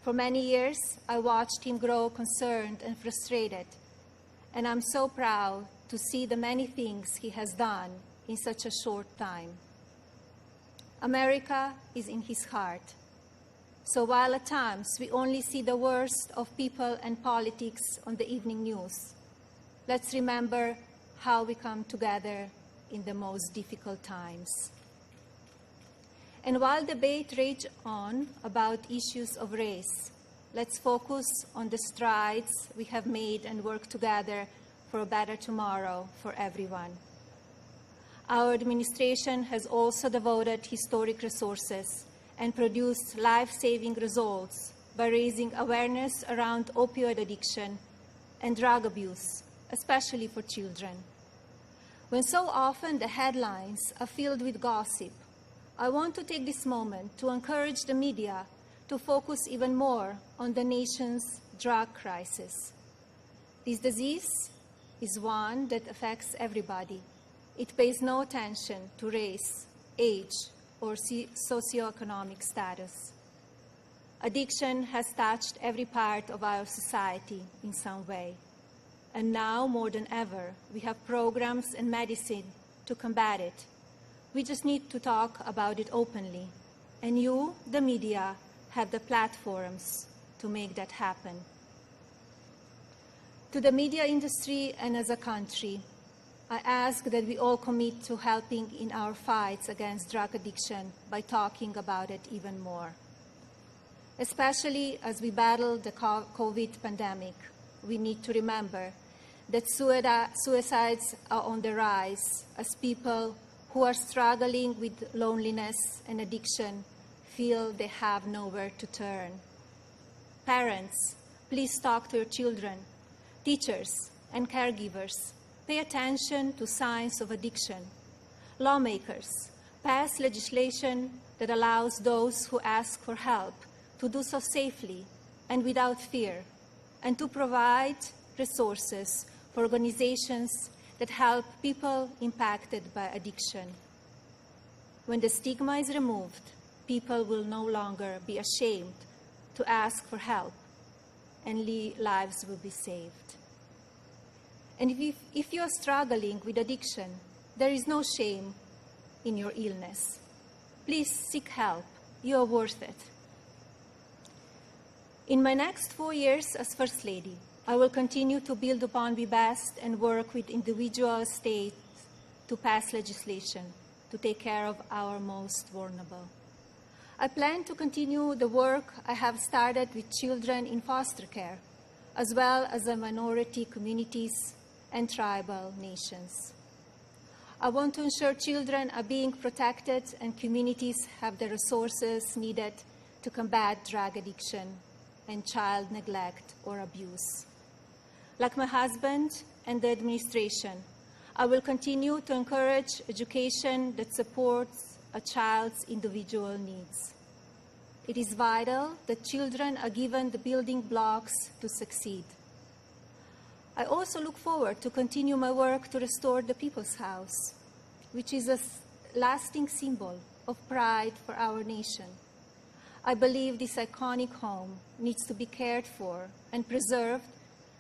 For many years, I watched him grow concerned and frustrated, and I'm so proud to see the many things he has done in such a short time. America is in his heart. So while at times we only see the worst of people and politics on the evening news, let's remember how we come together in the most difficult times. And while debate rages on about issues of race, let's focus on the strides we have made and work together for a better tomorrow for everyone. Our administration has also devoted historic resources and produced life-saving results by raising awareness around opioid addiction and drug abuse, especially for children. When so often the headlines are filled with gossip, I want to take this moment to encourage the media to focus even more on the nation's drug crisis. This disease is one that affects everybody. It pays no attention to race, age, or socioeconomic status. Addiction has touched every part of our society in some way. And now, more than ever, we have programs and medicine to combat it. We just need to talk about it openly. And you, the media, have the platforms to make that happen. To the media industry and as a country, I ask that we all commit to helping in our fights against drug addiction by talking about it even more. Especially as we battle the COVID pandemic, we need to remember that suicides are on the rise as people who are struggling with loneliness and addiction feel they have nowhere to turn. Parents, please talk to your children. Teachers and caregivers, pay attention to signs of addiction. Lawmakers, pass legislation that allows those who ask for help to do so safely and without fear, and to provide resources for organizations that help people impacted by addiction. When the stigma is removed, people will no longer be ashamed to ask for help, and lives will be saved. And if you are struggling with addiction, there is no shame in your illness. Please seek help. You are worth it. In my next 4 years as First Lady, I will continue to build upon Be Best and work with individual states to pass legislation to take care of our most vulnerable. I plan to continue the work I have started with children in foster care, as well as the minority communities and tribal nations. I want to ensure children are being protected and communities have the resources needed to combat drug addiction and child neglect or abuse. Like my husband and the administration, I will continue to encourage education that supports a child's individual needs. It is vital that children are given the building blocks to succeed. I also look forward to continue my work to restore the People's House, which is a lasting symbol of pride for our nation. I believe this iconic home needs to be cared for and preserved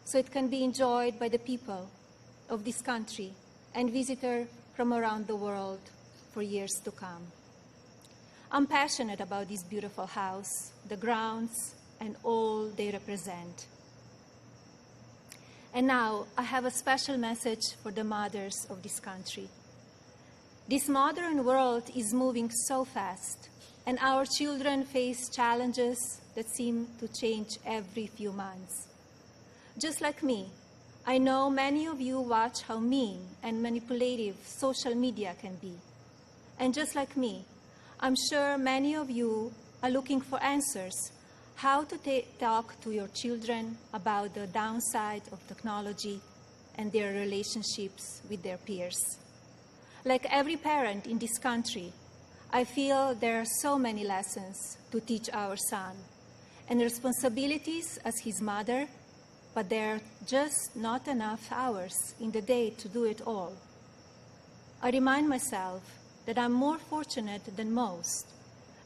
so it can be enjoyed by the people of this country and visitors from around the world for years to come. I'm passionate about this beautiful house, the grounds, and all they represent. And now, I have a special message for the mothers of this country. This modern world is moving so fast, and our children face challenges that seem to change every few months. Just like me, I know many of you watch how mean and manipulative social media can be. And just like me, I'm sure many of you are looking for answers how to talk to your children about the downside of technology and their relationships with their peers. Like every parent in this country, I feel there are so many lessons to teach our son and responsibilities as his mother, but there are just not enough hours in the day to do it all. I remind myself that I'm more fortunate than most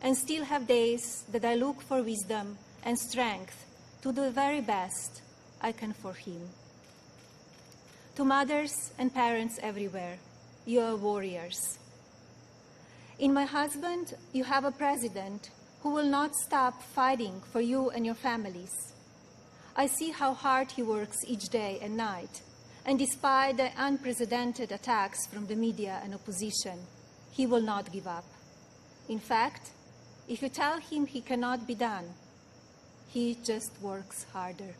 and still have days that I look for wisdom and strength to do the very best I can for him. To mothers and parents everywhere, you are warriors. In my husband, you have a president who will not stop fighting for you and your families. I see how hard he works each day and night, and despite the unprecedented attacks from the media and opposition, he will not give up. In fact, if you tell him he cannot be done, he just works harder.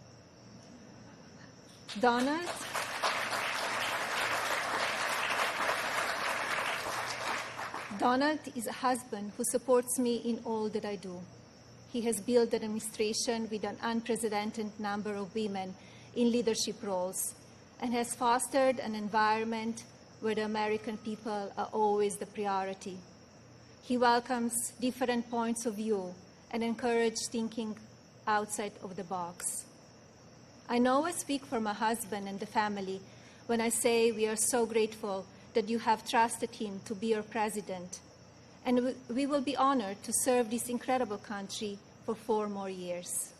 Donald is a husband who supports me in all that I do. He has built an administration with an unprecedented number of women in leadership roles and has fostered an environment where the American people are always the priority. He welcomes different points of view and encourages thinking outside of the box. I know I speak for my husband and the family when I say we are so grateful that you have trusted him to be your president, and we will be honored to serve this incredible country for 4 more years.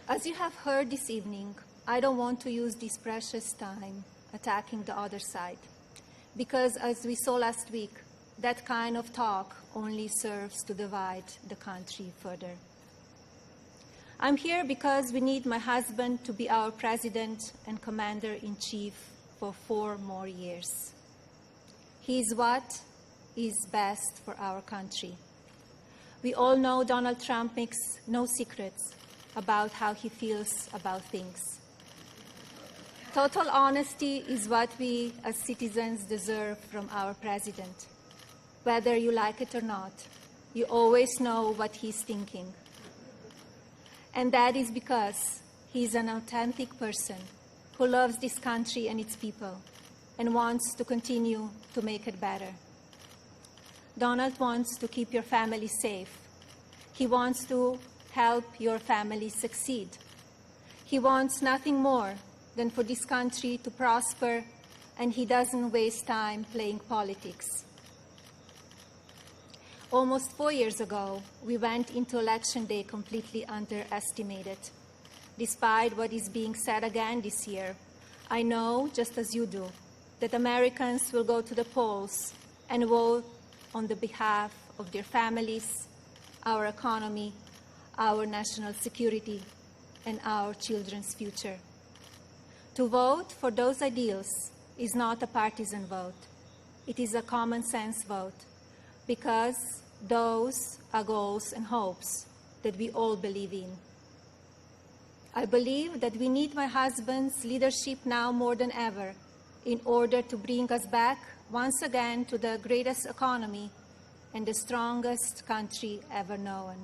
As you have heard this evening, I don't want to use this precious time attacking the other side, because as we saw last week, that kind of talk only serves to divide the country further. I'm here because we need my husband to be our president and commander-in-chief for 4 more years. He is what is best for our country. We all know Donald Trump makes no secrets about how he feels about things. Total honesty is what we as citizens deserve from our president. Whether you like it or not, you always know what he's thinking. And that is because he's an authentic person who loves this country and its people and wants to continue to make it better. Donald wants to keep your family safe. He wants to help your family succeed. He wants nothing more than for this country to prosper, and he doesn't waste time playing politics. Almost 4 years ago, we went into Election Day completely underestimated. Despite what is being said again this year, I know, just as you do, that Americans will go to the polls and vote on the behalf of their families, our economy, our national security, and our children's future. To vote for those ideals is not a partisan vote. It is a common sense vote, because those are goals and hopes that we all believe in. I believe that we need my husband's leadership now more than ever in order to bring us back once again to the greatest economy and the strongest country ever known.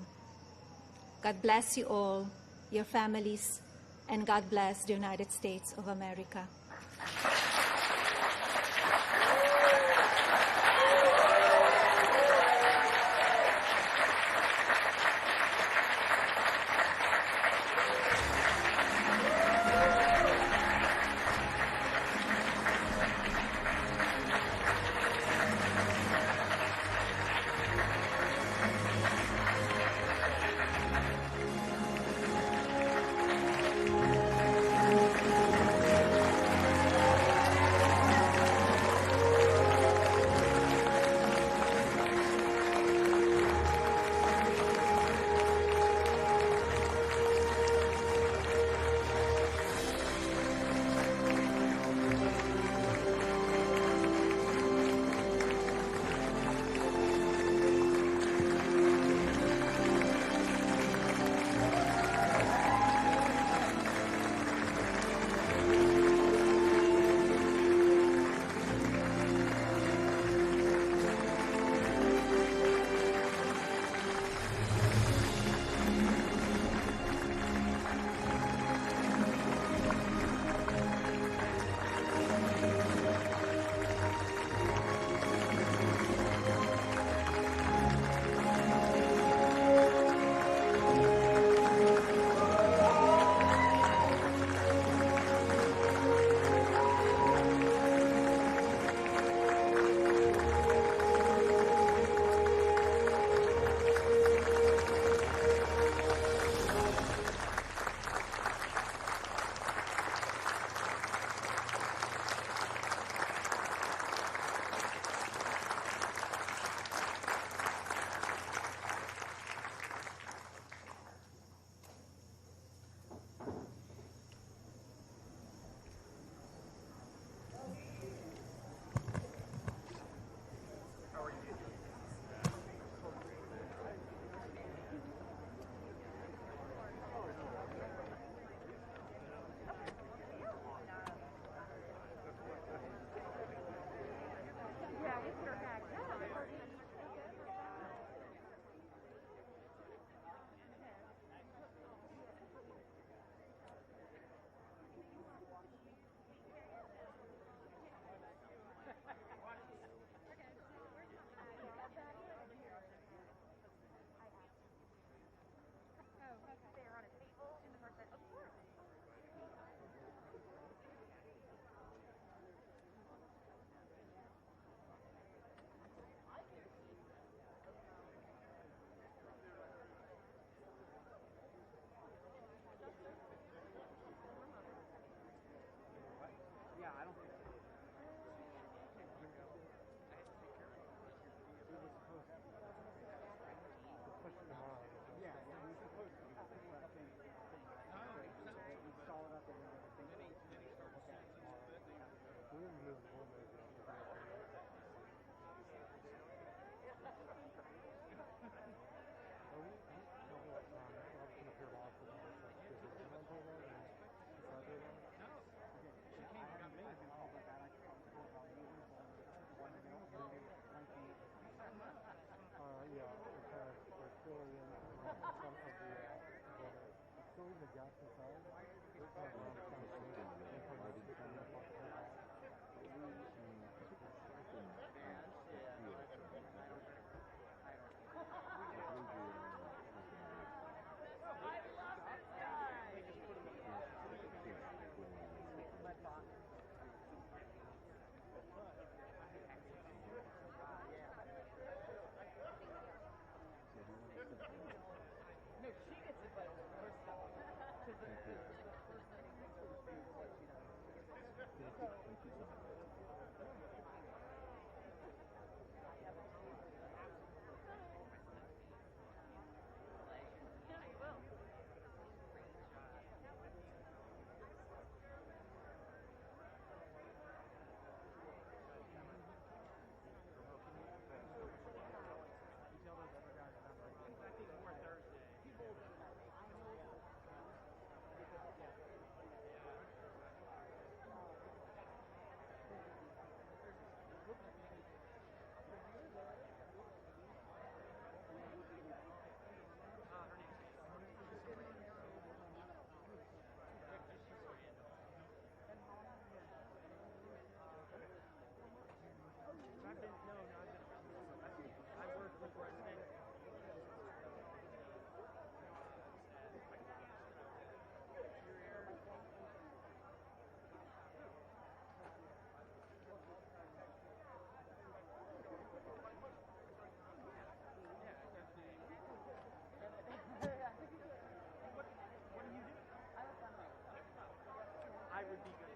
God bless you all, your families, and God bless the United States of America. No, she gets it, but herself. I work with President. What do you do? I would be good.